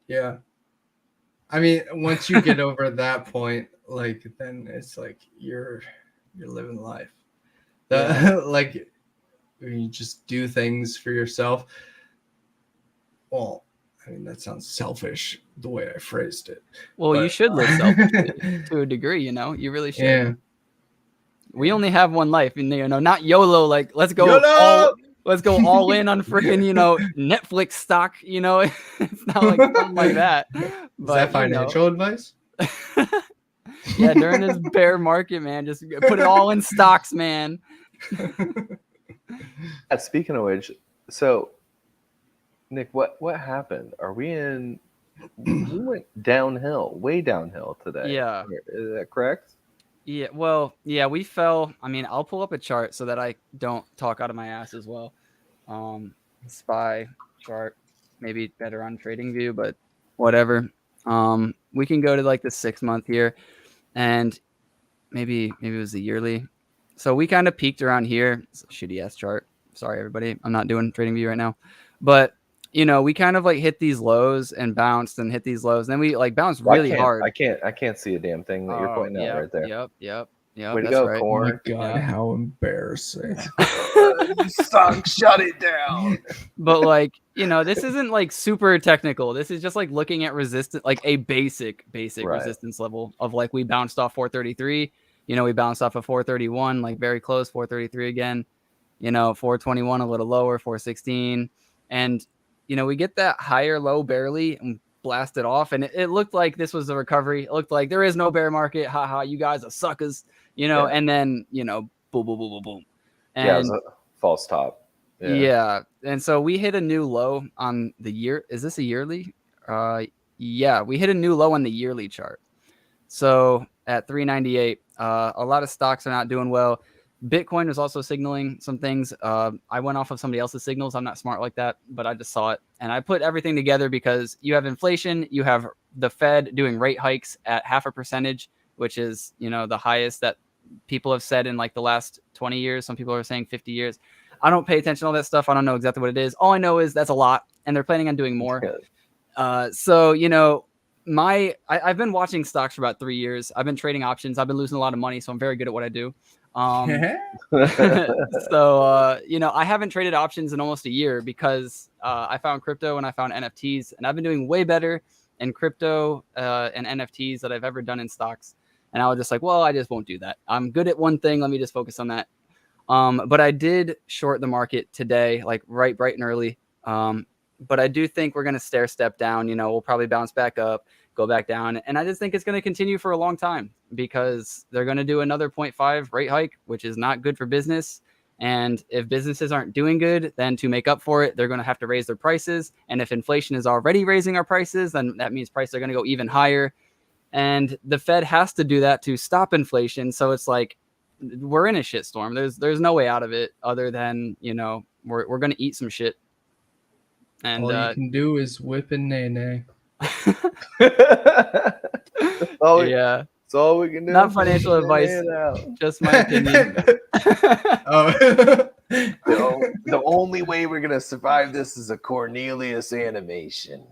Yeah. I mean, once you get over that point, like, then it's like, you're living life. Like, you just do things for yourself. Well, I mean, that sounds selfish the way I phrased it. Well, you should live selfishly to a degree, you know, you really should. Yeah. We only have one life, and you know, not YOLO, like let's go all in on freaking, you know, Netflix stock, you know. It's not like something like that. Is that financial advice? Yeah, during this bear market, man, just put it all in stocks, man. Speaking of which, so Nick, what happened? Are we in? We went downhill, way downhill today. Yeah, is that correct? Yeah. Well, yeah, we fell. I mean, I'll pull up a chart so that I don't talk out of my ass as well. SPY chart, maybe better on TradingView, but whatever. We can go to like the 6 month here, and maybe it was the yearly. So we kind of peaked around here. It's a shitty ass chart. Sorry, everybody. I'm not doing TradingView right now, but you know, we kind of like hit these lows and bounced and hit these lows. And then we like bounced really hard. I can't see a damn thing that you're pointing out right there. Yep. Way to go, Corn. Oh my God, how embarrassing. Suck, shut it down. But like, you know, this isn't like super technical. This is just like looking at resistance, like a basic resistance level of like, we bounced off 433. You know, we bounced off of 431, like very close, 433 again. You know, 421 a little lower, 416. And you know, we get that higher low barely and blast it off. And it looked like this was a recovery. It looked like there is no bear market. Ha, you guys are suckers, you know, and then, you know, boom, boom, boom, boom, boom. And it was a false top. Yeah. And so we hit a new low on the year. Is this a yearly? Yeah, we hit a new low on the yearly chart. So at 398, a lot of stocks are not doing well. Bitcoin was also signaling some things. I went off of somebody else's signals. I'm not smart like that, but I just saw it. And I put everything together because you have inflation, you have the Fed doing rate hikes at 0.5%, which is, you know, the highest that people have said in like the last 20 years. Some people are saying 50 years. I don't pay attention to all that stuff. I don't know exactly what it is. All I know is that's a lot, and they're planning on doing more. So, you know, I've been watching stocks for about 3 years. I've been trading options. I've been losing a lot of money, so I'm very good at what I do. So, you know, I haven't traded options in almost a year because I found crypto and I found NFTs, and I've been doing way better in crypto and NFTs that I've ever done in stocks. And I was just like, well, I just won't do that. I'm good at one thing. Let me just focus on that. But I did short the market today, like bright and early. But I do think we're going to stair step down. You know, we'll probably bounce back up, go back down. And I just think it's going to continue for a long time because they're going to do another 0.5 rate hike, which is not good for business. And if businesses aren't doing good, then to make up for it, they're going to have to raise their prices. And if inflation is already raising our prices, then that means prices are going to go even higher. And the Fed has to do that to stop inflation. So it's like we're in a shitstorm. There's no way out of it other than, you know, we're going to eat some shit. And all you can do is whip and nay. yeah. That's all we can do. Not financial advice, just my opinion. The only way we're gonna survive this is a Cornelius animation.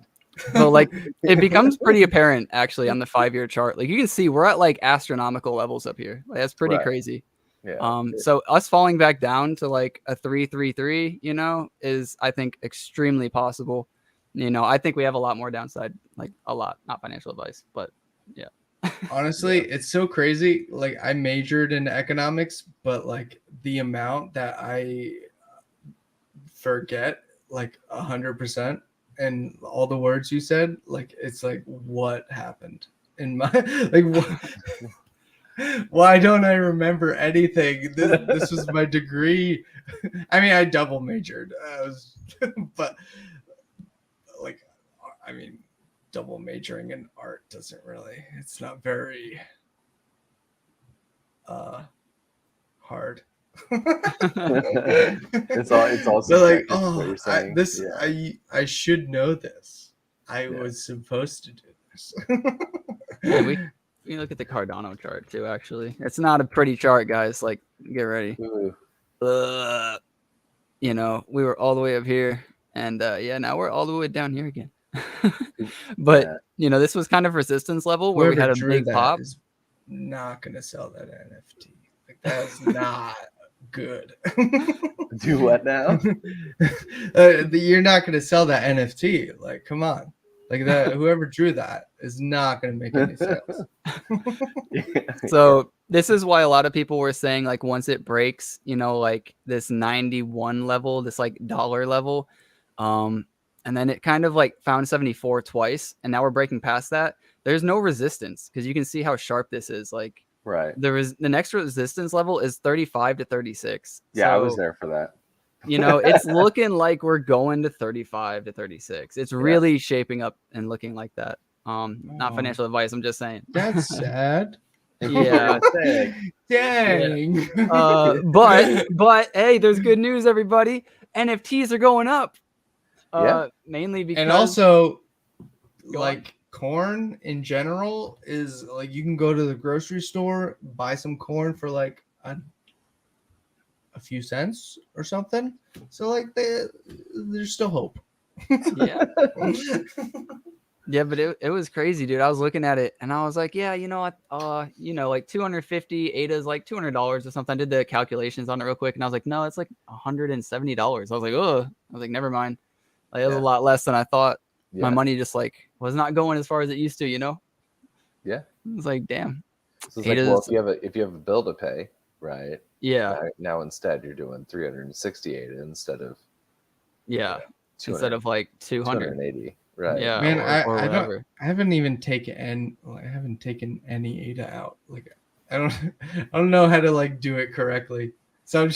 So like it becomes pretty apparent actually on the 5-year chart. Like you can see we're at like astronomical levels up here. Like, that's pretty crazy. Yeah. So us falling back down to like a 333, you know, is I think extremely possible. You know, I think we have a lot more downside, like a lot, not financial advice, but yeah. Honestly, it's so crazy. Like I majored in economics, but like the amount that I forget like 100% and all the words you said, like it's like what happened in my like what, why don't I remember anything? This was my degree. I mean, I double majored. But like I mean, double majoring in art doesn't really, it's not very hard. it's all so like, I should know this. I was supposed to do this. Yeah, we look at the Cardano chart too, actually. It's not a pretty chart, guys. Like, get ready. You know, we were all the way up here, and now we're all the way down here again. But you know, this was kind of resistance level where Whoever we had a big pop. Is not gonna sell that NFT. Like that's not good. Do what now? You're not gonna sell that NFT. Like, come on. Like that, whoever drew that is not gonna make any sales. So this is why a lot of people were saying like once it breaks, you know, like this 91 level, this like dollar level, and then it kind of like found 74 twice, and now we're breaking past that. There's no resistance because you can see how sharp this is. Like, the next resistance level is 35 to 36. Yeah, so, I was there for that. You know, it's looking like we're going to 35 to 36. It's really shaping up and looking like that. Not financial advice. I'm just saying. That's sad. Yeah. Dang. But hey, there's good news, everybody. NFTs are going up. Mainly because, and also like corn in general is like you can go to the grocery store, buy some corn for like a few cents or something. So like there's still hope. Yeah. Yeah, but it was crazy, dude. I was looking at it and I was like, yeah, you know what? You know, like 250 ADA's like $200 or something. I did the calculations on it real quick and I was like, no, it's like $170. I was like, oh, I was like, never mind. Like, it was a lot less than I thought. My money just like was not going as far as it used to, you know? Yeah. It was like, damn. So it's like, well, if you have a bill to pay, right? Yeah. Now instead you're doing 368 instead of instead of like 280. Right. Yeah. Man, I haven't even taken any ADA out. Like I don't know how to like do it correctly. So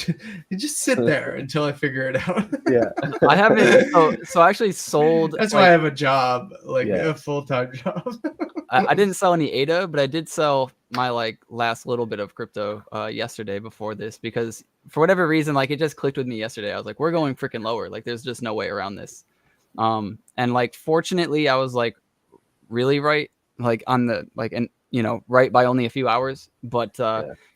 you just sit there until I figure it out. Yeah. I haven't. So I actually sold. That's why I have a job, like a full-time job. I didn't sell any ADA, but I did sell my like last little bit of crypto yesterday before this because for whatever reason, like it just clicked with me yesterday. I was like, we're going freaking lower. Like there's just no way around this. And like fortunately, I was like really right, like on the like and you know right by only a few hours, but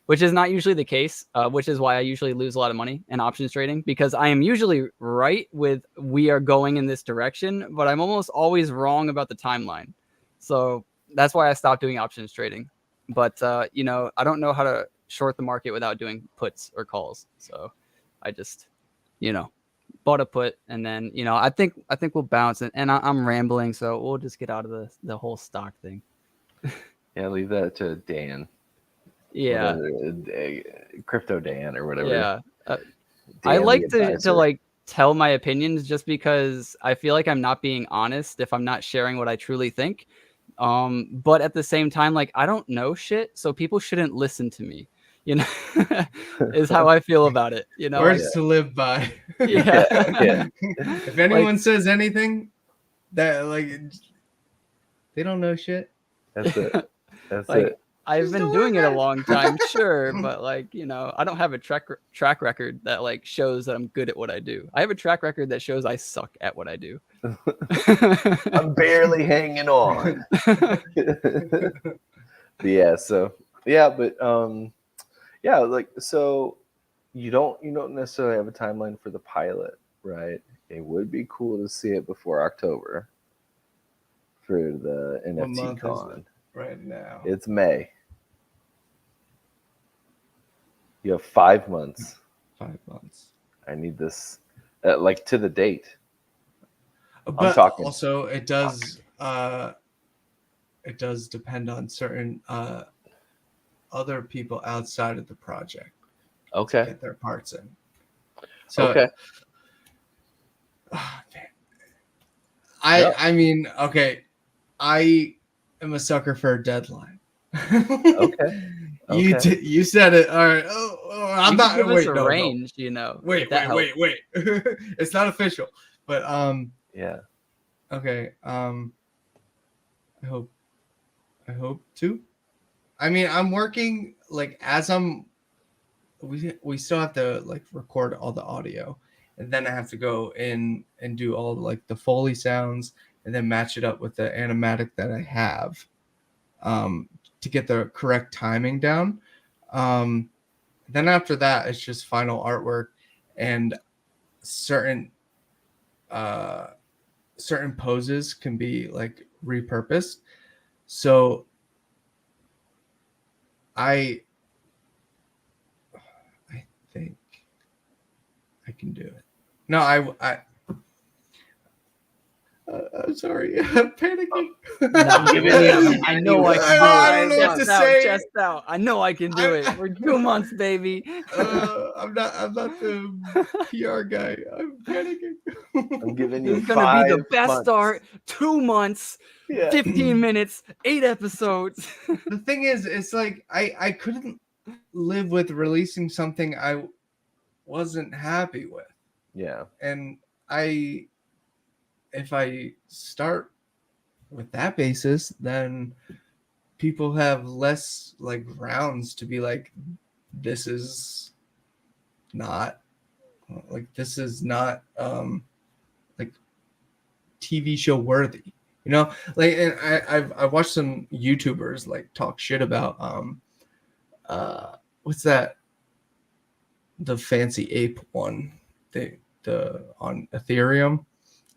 which is not usually the case, which is why I usually lose a lot of money in options trading because I am usually right with we are going in this direction, but I'm almost always wrong about the timeline. So that's why I stopped doing options trading. But you know, I don't know how to short the market without doing puts or calls. So I just, you know, bought a put and then, you know, I think we'll bounce and I'm rambling, so we'll just get out of the whole stock thing. Yeah, leave that to Dan. Yeah. Crypto Dan or whatever. Yeah. I like to like tell my opinions just because I feel like I'm not being honest if I'm not sharing what I truly think. But at the same time, like I don't know shit, so people shouldn't listen to me. you know, is how I feel about it. You know, Words to live by. yeah. Yeah. If anyone says anything that like they don't know shit. That's it. That's like it. I've Just been don't doing worry it a about it. long time, sure, but like, you know, I don't have a track record that like shows that I'm good at what I do. I have a track record that shows I suck at what I do. I'm barely hanging on. Yeah, so yeah, but yeah, like so you don't necessarily have a timeline for the pilot, right? It would be cool to see it before October for the What NFT month is con. it right now? It's May. You have 5 months. 5 months. I need this like to the date. But talking- also it does depend on certain other people outside of the project to Okay. get their parts in. So Okay. man. Yep. I mean, okay, I am a sucker for a deadline. Okay. You said it. All right. I'm You not. can give Wait, us a no, range, you know. no. Wait. It's not official, but Yeah. okay. I hope to. I mean, I'm working like as we still have to like record all the audio, and then I have to go in and do all like the Foley sounds and then match it up with the animatic that I have to get the correct timing down. Then after that, it's just final artwork and certain poses can be like repurposed. So I think I can do it. No, I'm sorry. I'm panicking. I know I can do it. I don't know what to say. Chest out. I know I can do it. We're 2 months, baby. I'm not the PR guy. I'm panicking. I'm giving you It's gonna be the 5 best months. start. 2 months, Yeah. 15 minutes, 8 episodes. The thing is, it's like I couldn't live with releasing something I wasn't happy with. Yeah. And if I start with that basis, then people have less like grounds to be like, this is not like TV show worthy, you know. Like, and I've watched some YouTubers like talk shit about what's that, the fancy ape one, the on Ethereum.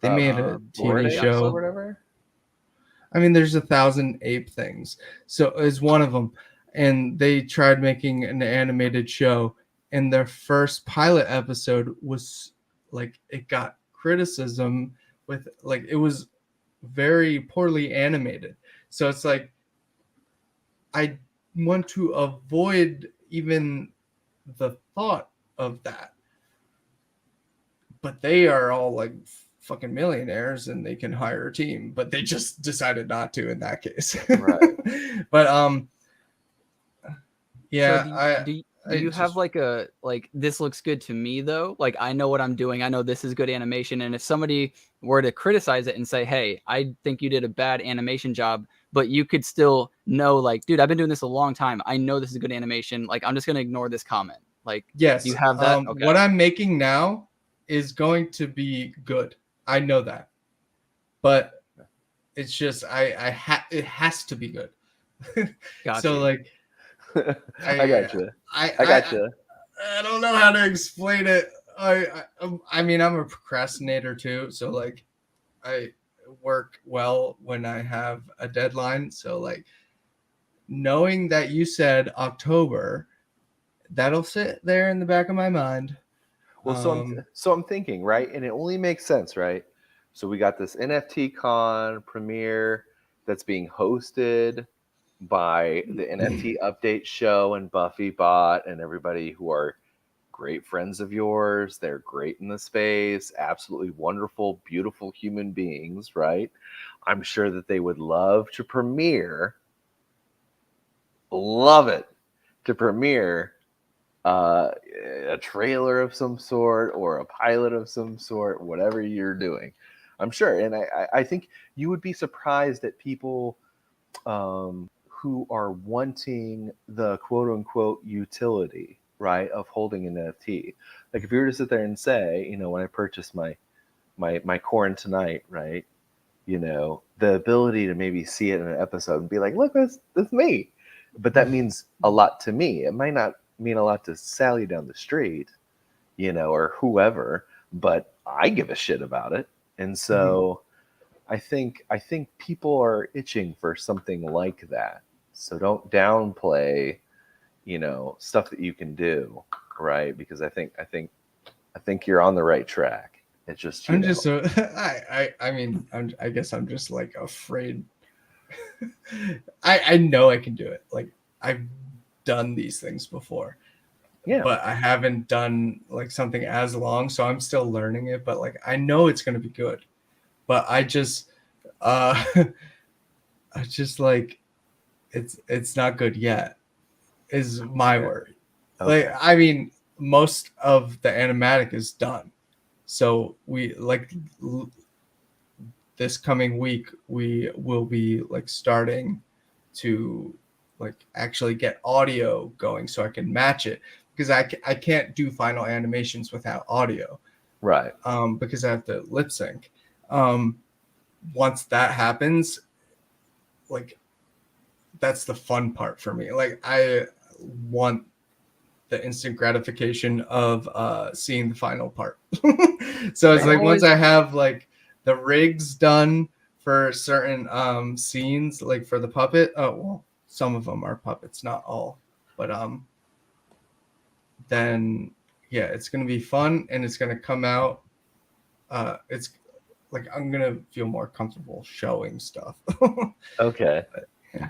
They made a Bored TV Apes show or whatever. I mean, there's 1,000 ape things. So is one of them. And they tried making an animated show. And their first pilot episode was like, it got criticism with like, it was very poorly animated. So it's like, I want to avoid even the thought of that. But they are all like fucking millionaires and they can hire a team, but they just decided not to in that case. Right. But yeah, So do you have like a like, this looks good to me though? Like, I know what I'm doing. I know this is good animation. And if somebody were to criticize it and say, hey, I think you did a bad animation job, but you could still know, like, dude, I've been doing this a long time. I know this is good animation. Like, I'm just gonna ignore this comment. Like, yes, you have that. Okay. What I'm making now is going to be good. I know that, but it's just it has to be good. Gotcha. So like, I got you. I got you. I don't know how to explain it. I mean, I'm a procrastinator too, so like, I work well when I have a deadline. So like, knowing that you said October, that'll sit there in the back of my mind. Well, so I'm thinking, right, and it only makes sense, right? So we got this NFT con premiere that's being hosted by the NFT Update Show and Buffy Bot and everybody who are great friends of yours. They're great in the space, absolutely wonderful, beautiful human beings, right? I'm sure that they would love to premiere a trailer of some sort or a pilot of some sort, whatever you're doing. I'm sure. And I think you would be surprised at people who are wanting the quote unquote utility, right, of holding an NFT. Like if you were to sit there and say, you know, when I purchased my corn tonight, right, you know, the ability to maybe see it in an episode and be like, look, that's me. But that means a lot to me. It might not mean a lot to Sally down the street, you know, or whoever, but I give a shit about it. And so I think people are itching for something like that. So don't downplay, you know, stuff that you can do, right? Because I think you're on the right track. It's just I'm just so I mean I guess I'm just like afraid. I know I can do it. Like I've done these things before. Yeah. But I haven't done like something as long, so I'm still learning it. But like I know it's gonna be good. But I just I just like it's not good yet is my worry. Okay. Like I mean most of the animatic is done. So we like this coming week we will be like starting to like actually get audio going so I can match it because I can't do final animations without audio. Right. Because I have to lip sync. Once that happens, like that's the fun part for me. Like I want the instant gratification of seeing the final part. So it's like once I have like the rigs done for certain scenes, like for the puppet. Oh well, some of them are puppets, not all. But then yeah, it's gonna be fun and it's gonna come out. It's like I'm gonna feel more comfortable showing stuff. Okay.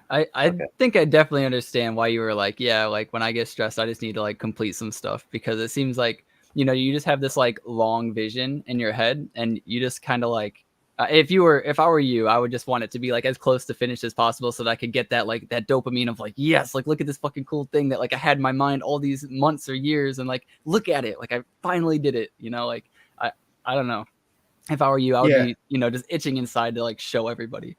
I think I definitely understand why you were like, yeah, like when I get stressed, I just need to like complete some stuff because it seems like, you know, you just have this like long vision in your head and you just kind of like, if I were you, I would just want it to be like as close to finished as possible so that I could get that like that dopamine of like, yes, like look at this fucking cool thing that like I had in my mind all these months or years and like, look at it. Like I finally did it, you know, like I don't know. If I were you, I would be, you know, just itching inside to like show everybody.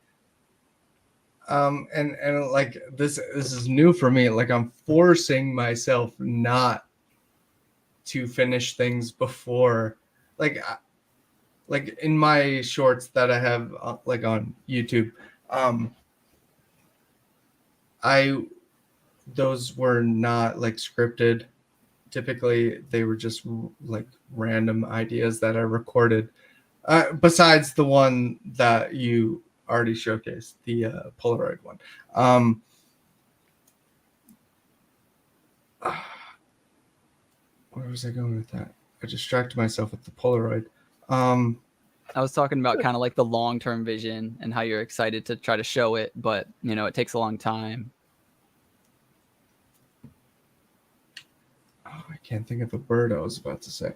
And like this is new for me. Like I'm forcing myself not to finish things before, like in my shorts that I have like on YouTube. Those were not like scripted. Typically, they were just like random ideas that I recorded. Besides the one that you already showcased, the Polaroid one. Where was I going with that? I distracted myself with the Polaroid. I was talking about kind of like the long-term vision and how you're excited to try to show it, but you know, it takes a long time. Oh, I can't think of the word I was about to say.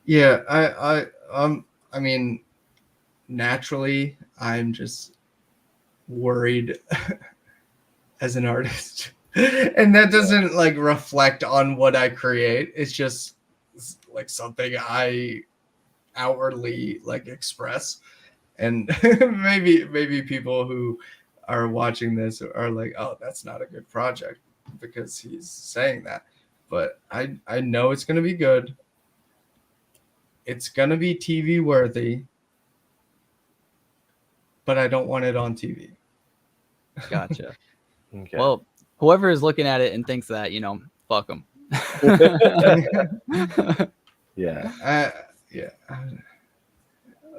Yeah, I mean, naturally, I'm just worried as an artist. And that doesn't like reflect on what I create. It's just like something I outwardly like express. And maybe people who are watching this are like, oh, that's not a good project because he's saying that. But I know it's going to be good. It's going to be TV worthy. But I don't want it on TV. Gotcha. Okay. Well, whoever is looking at it and thinks that, you know, fuck them. Yeah. Yeah. I'm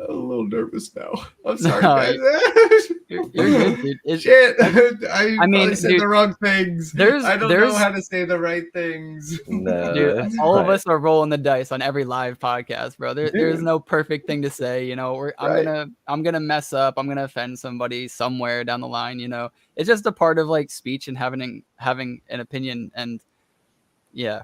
a little nervous now. I'm sorry, No, guys. You're good, dude. Shit. I mean, said dude, the wrong things. I don't know how to say the right things. No, dude, all of us are rolling the dice on every live podcast, bro. There's no perfect thing to say, you know. I'm gonna mess up. I'm gonna offend somebody somewhere down the line, you know. It's just a part of like speech and having an opinion, and yeah,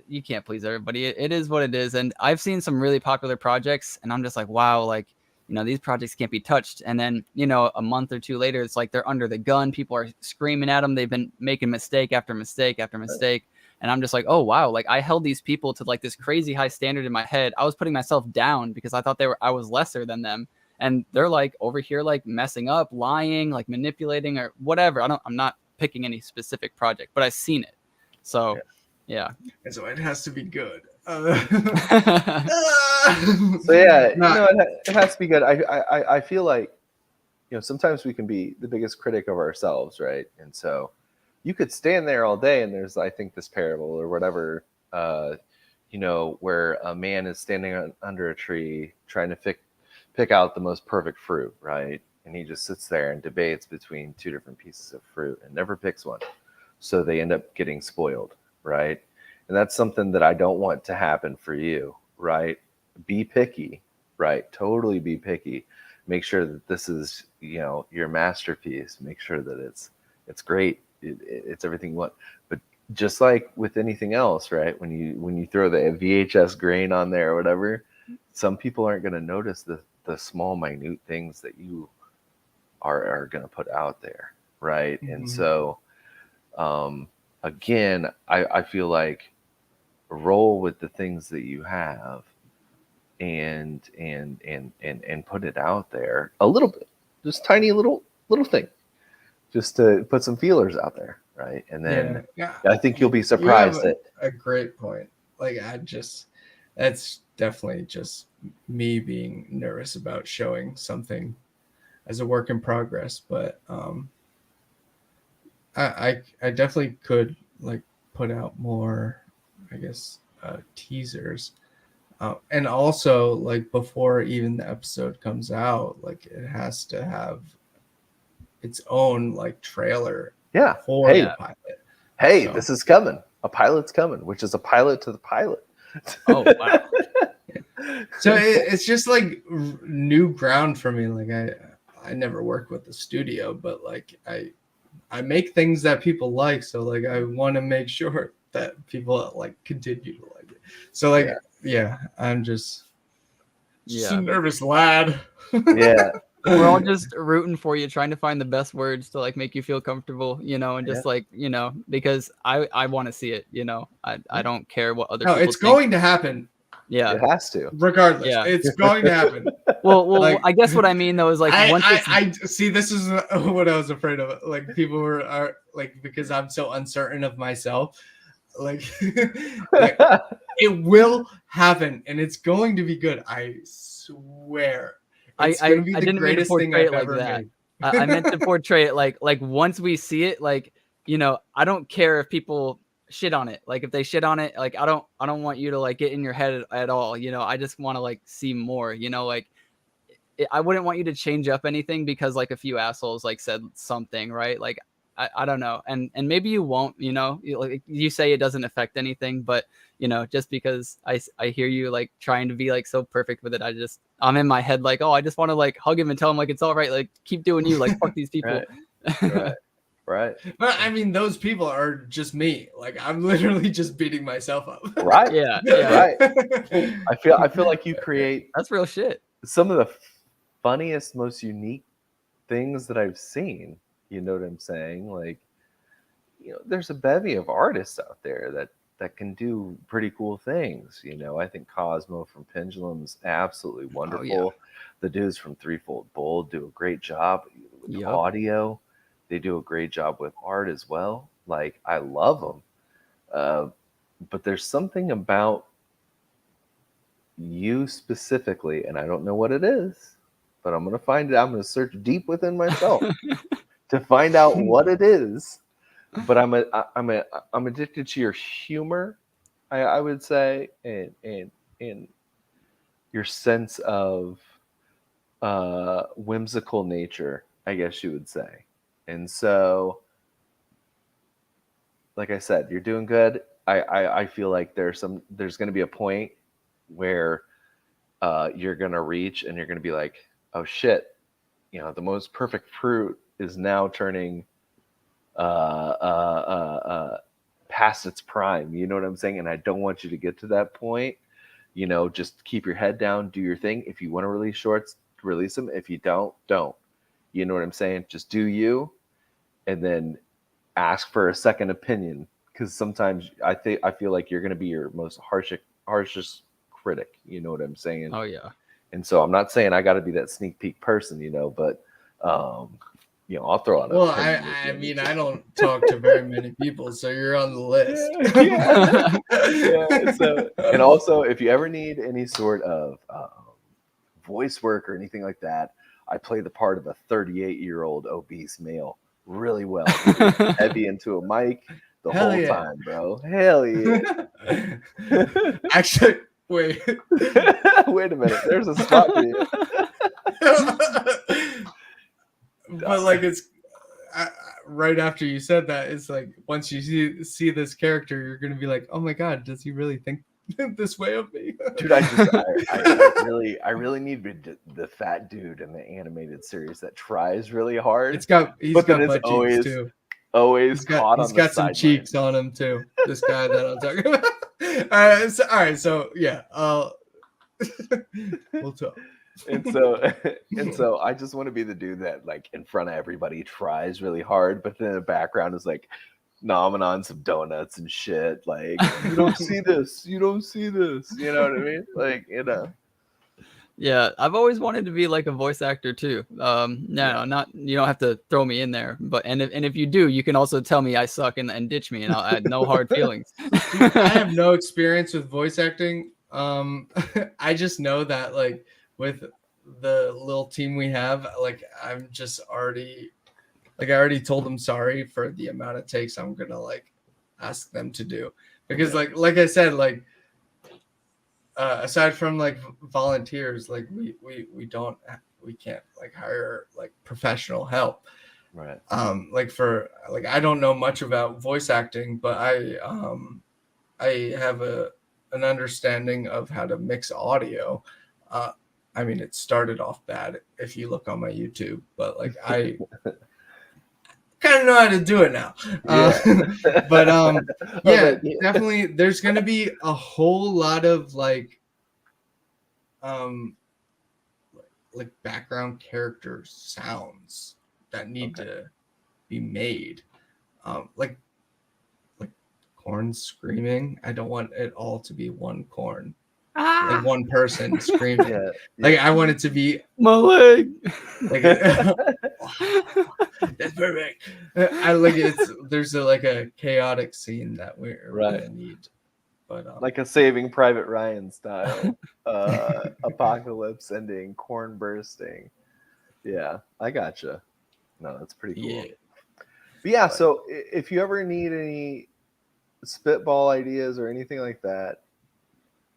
you can't please everybody. It is what it is, and I've seen some really popular projects, and I'm just like, wow, like, you know, these projects can't be touched. And then, you know, a month or two later, it's like they're under the gun. People are screaming at them. They've been making mistake after mistake after mistake. And I'm just like, oh wow, like I held these people to like this crazy high standard in my head. I was putting myself down because I thought I was lesser than them. And they're like over here, like messing up, lying, like manipulating or whatever. I'm not picking any specific project, but I've seen it. So yeah. And so it has to be good. So yeah, no, it has to be good. I feel like, sometimes we can be the biggest critic of ourselves, right? And so you could stand there all day, and there's, I think, this parable or whatever, where a man is standing under a tree trying to pick out the most perfect fruit, right? And he just sits there and debates between two different pieces of fruit and never picks one. So they end up getting spoiled, right? And that's something that I don't want to happen for you, right? Be picky, right? Totally be picky. Make sure that this is, your masterpiece. Make sure that it's great. It's everything you want. But just like with anything else, right? When you throw the VHS grain on there or whatever, some people aren't going to notice the small, minute things that you are going to put out there, right? Mm-hmm. And so, again, I feel like roll with the things that you have and put it out there a little bit, just tiny little thing, just to put some feelers out there, right? And then I think you'll be surprised at a great point. Like that's definitely just me being nervous about showing something as a work in progress, but I definitely could like put out more, I guess, teasers, and also like before even the episode comes out, like it has to have its own like trailer for the pilot. Hey, this is coming. A pilot's coming, which is a pilot to the pilot. Oh wow. So it's just like new ground for me. Like I never worked with the studio, but like I make things that people like, so like I want to make sure that people like continue to like it. So like I'm just a nervous lad. Yeah. We're all just rooting for you, trying to find the best words to like make you feel comfortable, and just like, because I want to see it, I don't care what other people it's think. going to happen. Yeah, it has to. Regardless, it's going to happen. Well, like, I guess what I mean though is like I see. This is what I was afraid of. Like people are like, because I'm so uncertain of myself. Like, like it will happen, and it's going to be good. I swear. It's going to be the greatest thing I've ever made. I meant to portray it like once we see it, like, I don't care if people shit on it. Like if they shit on it, like I don't want you to like get in your head at all. I just want to like see more. Like I wouldn't want you to change up anything because like a few assholes like said something, right? Like I don't know, and maybe you won't. Like you say it doesn't affect anything, but just because I hear you like trying to be like so perfect with it, I'm in my head like, oh, I just want to like hug him and tell him like it's all right, like keep doing you, like fuck these people. Right. But I mean, those people are just me. Like I'm literally just beating myself up. Right. Yeah. Right. I feel like you create that's real shit. Some of the funniest, most unique things that I've seen. You know what I'm saying? Like, there's a bevy of artists out there that can do pretty cool things. I think Cosmo from Pendulum's absolutely wonderful. Oh, yeah. The dudes from Threefold Bold do a great job with the audio. They do a great job with art as well. Like, I love them. But there's something about you specifically, and I don't know what it is, but I'm going to find it. I'm going to search deep within myself to find out what it is. But I'm addicted to your humor, I would say, and your sense of whimsical nature, I guess you would say. And so, like I said, you're doing good. I feel like there's going to be a point where you're going to reach and you're going to be like, oh shit, the most perfect fruit is now turning past its prime. You know what I'm saying? And I don't want you to get to that point. Just keep your head down, do your thing. If you want to release shorts, release them. If you don't. You know what I'm saying? Just do you, and then ask for a second opinion, because sometimes I feel like you're going to be your most harshest critic. You know what I'm saying? Oh yeah. And so I'm not saying I got to be that sneak peek person, but I'll throw out. Well, I mean, I don't talk to very many people, so you're on the list. Yeah. So, and also, if you ever need any sort of voice work or anything like that, I play the part of a 38-year-old obese male really well. Heavy into a mic the Hell whole yeah. time, bro. Hell yeah. Actually, wait. Wait a minute. There's a spot for you. But like it's right after you said that, it's like once you see this character, you're gonna be like, oh my god, does he really think this way of me? Dude, I really need the fat dude in the animated series that tries really hard. He's got butt cheeks too. Always caught on the sideline. He's got some cheeks on him too. This guy that I'm talking about. All right, so yeah, we'll talk. And so I just want to be the dude that like in front of everybody tries really hard, but then in the background is like nomming on some donuts and shit. Like, you don't see this. You don't see this. You know what I mean? Like, Yeah, I've always wanted to be like a voice actor too. No, not you don't have to throw me in there, but and if you do, you can also tell me I suck and ditch me, and I'll add no hard feelings. I have no experience with voice acting. I just know that like with the little team we have, like I'm just already like I already told them sorry for the amount of takes I'm gonna like ask them to do, because like I said, like aside from like volunteers, like we can't like hire like professional help, right? Like for like I don't know much about voice acting, but I have an understanding of how to mix audio. I mean, it started off bad if you look on my YouTube, but like I kind of know how to do it now. But yeah, definitely there's going to be a whole lot of like background character sounds that need to be made. Like corn screaming. I don't want it all to be one corn. Like one person screaming. Like I want it to be my leg. Like that's perfect. I like there's a chaotic scene that we're gonna need. But like a Saving Private Ryan style apocalypse ending, corn bursting. Yeah, I gotcha. No, that's pretty cool. Yeah, so if you ever need any spitball ideas or anything like that,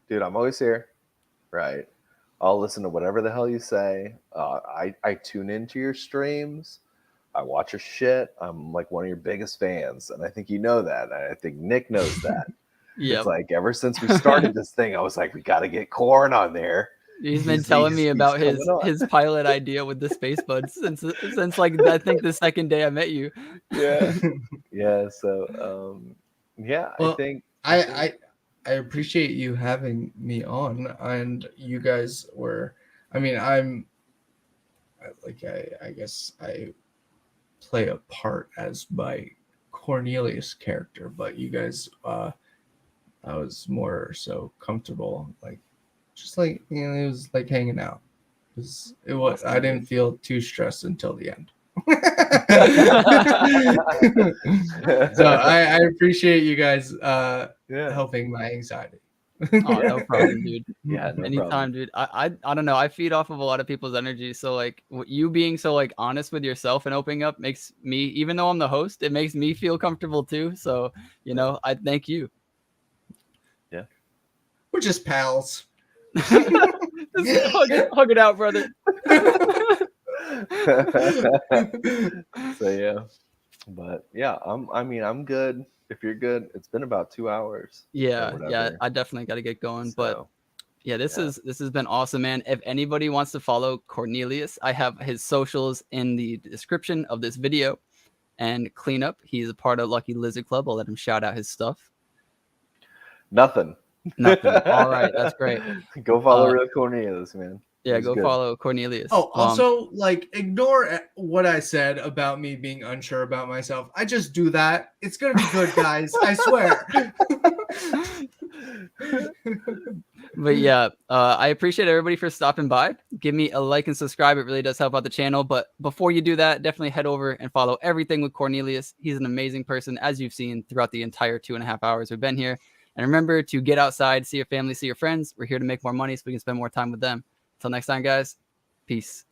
dude, I'm always here, right? I'll listen to whatever the hell you say. I tune into your streams. I watch your shit. I'm like one of your biggest fans, and I think you know that. I think Nick knows that. It's like ever since we started this thing, I was like, we got to get Corn on there. He's been telling me about his pilot idea with the space buds since like I think the second day I met you. Yeah. So well, I think I appreciate you having me on, and you guys were. I mean, I guess I play a part as my Cornelius character, but you guys, I was more so comfortable, like just like it was like hanging out. It was. I didn't feel too stressed until the end. So I appreciate you guys helping my anxiety. No problem, dude. Yeah, no anytime, problem. dude. I don't know. I feed off of a lot of people's energy. So like you being so like honest with yourself and opening up makes me, even though I'm the host, it makes me feel comfortable too. So I thank you. Yeah, we're just pals. Just hug it out, brother. So yeah, but yeah, I'm good. If you're good, it's been about 2 hours. Yeah, I definitely got to get going. But yeah, this has been awesome, man. If anybody wants to follow Cornelius, I have his socials in the description of this video. And Cleanup, he's a part of Lucky Lizard Club. I'll let him shout out his stuff. Nothing. All right, that's great. Go follow Real Cornelius, man. Yeah, was go good. follow Cornelius. Oh, also, like, ignore what I said about me being unsure about myself. I just do that. It's gonna be good, guys. I swear. But yeah, I appreciate everybody for stopping by. Give me a like and subscribe. It really does help out the channel. But before you do that, definitely head over and follow everything with Cornelius. He's an amazing person, as you've seen throughout the entire 2.5 hours we've been here. And remember to get outside, see your family, see your friends. We're here to make more money so we can spend more time with them. Until next time, guys. Peace.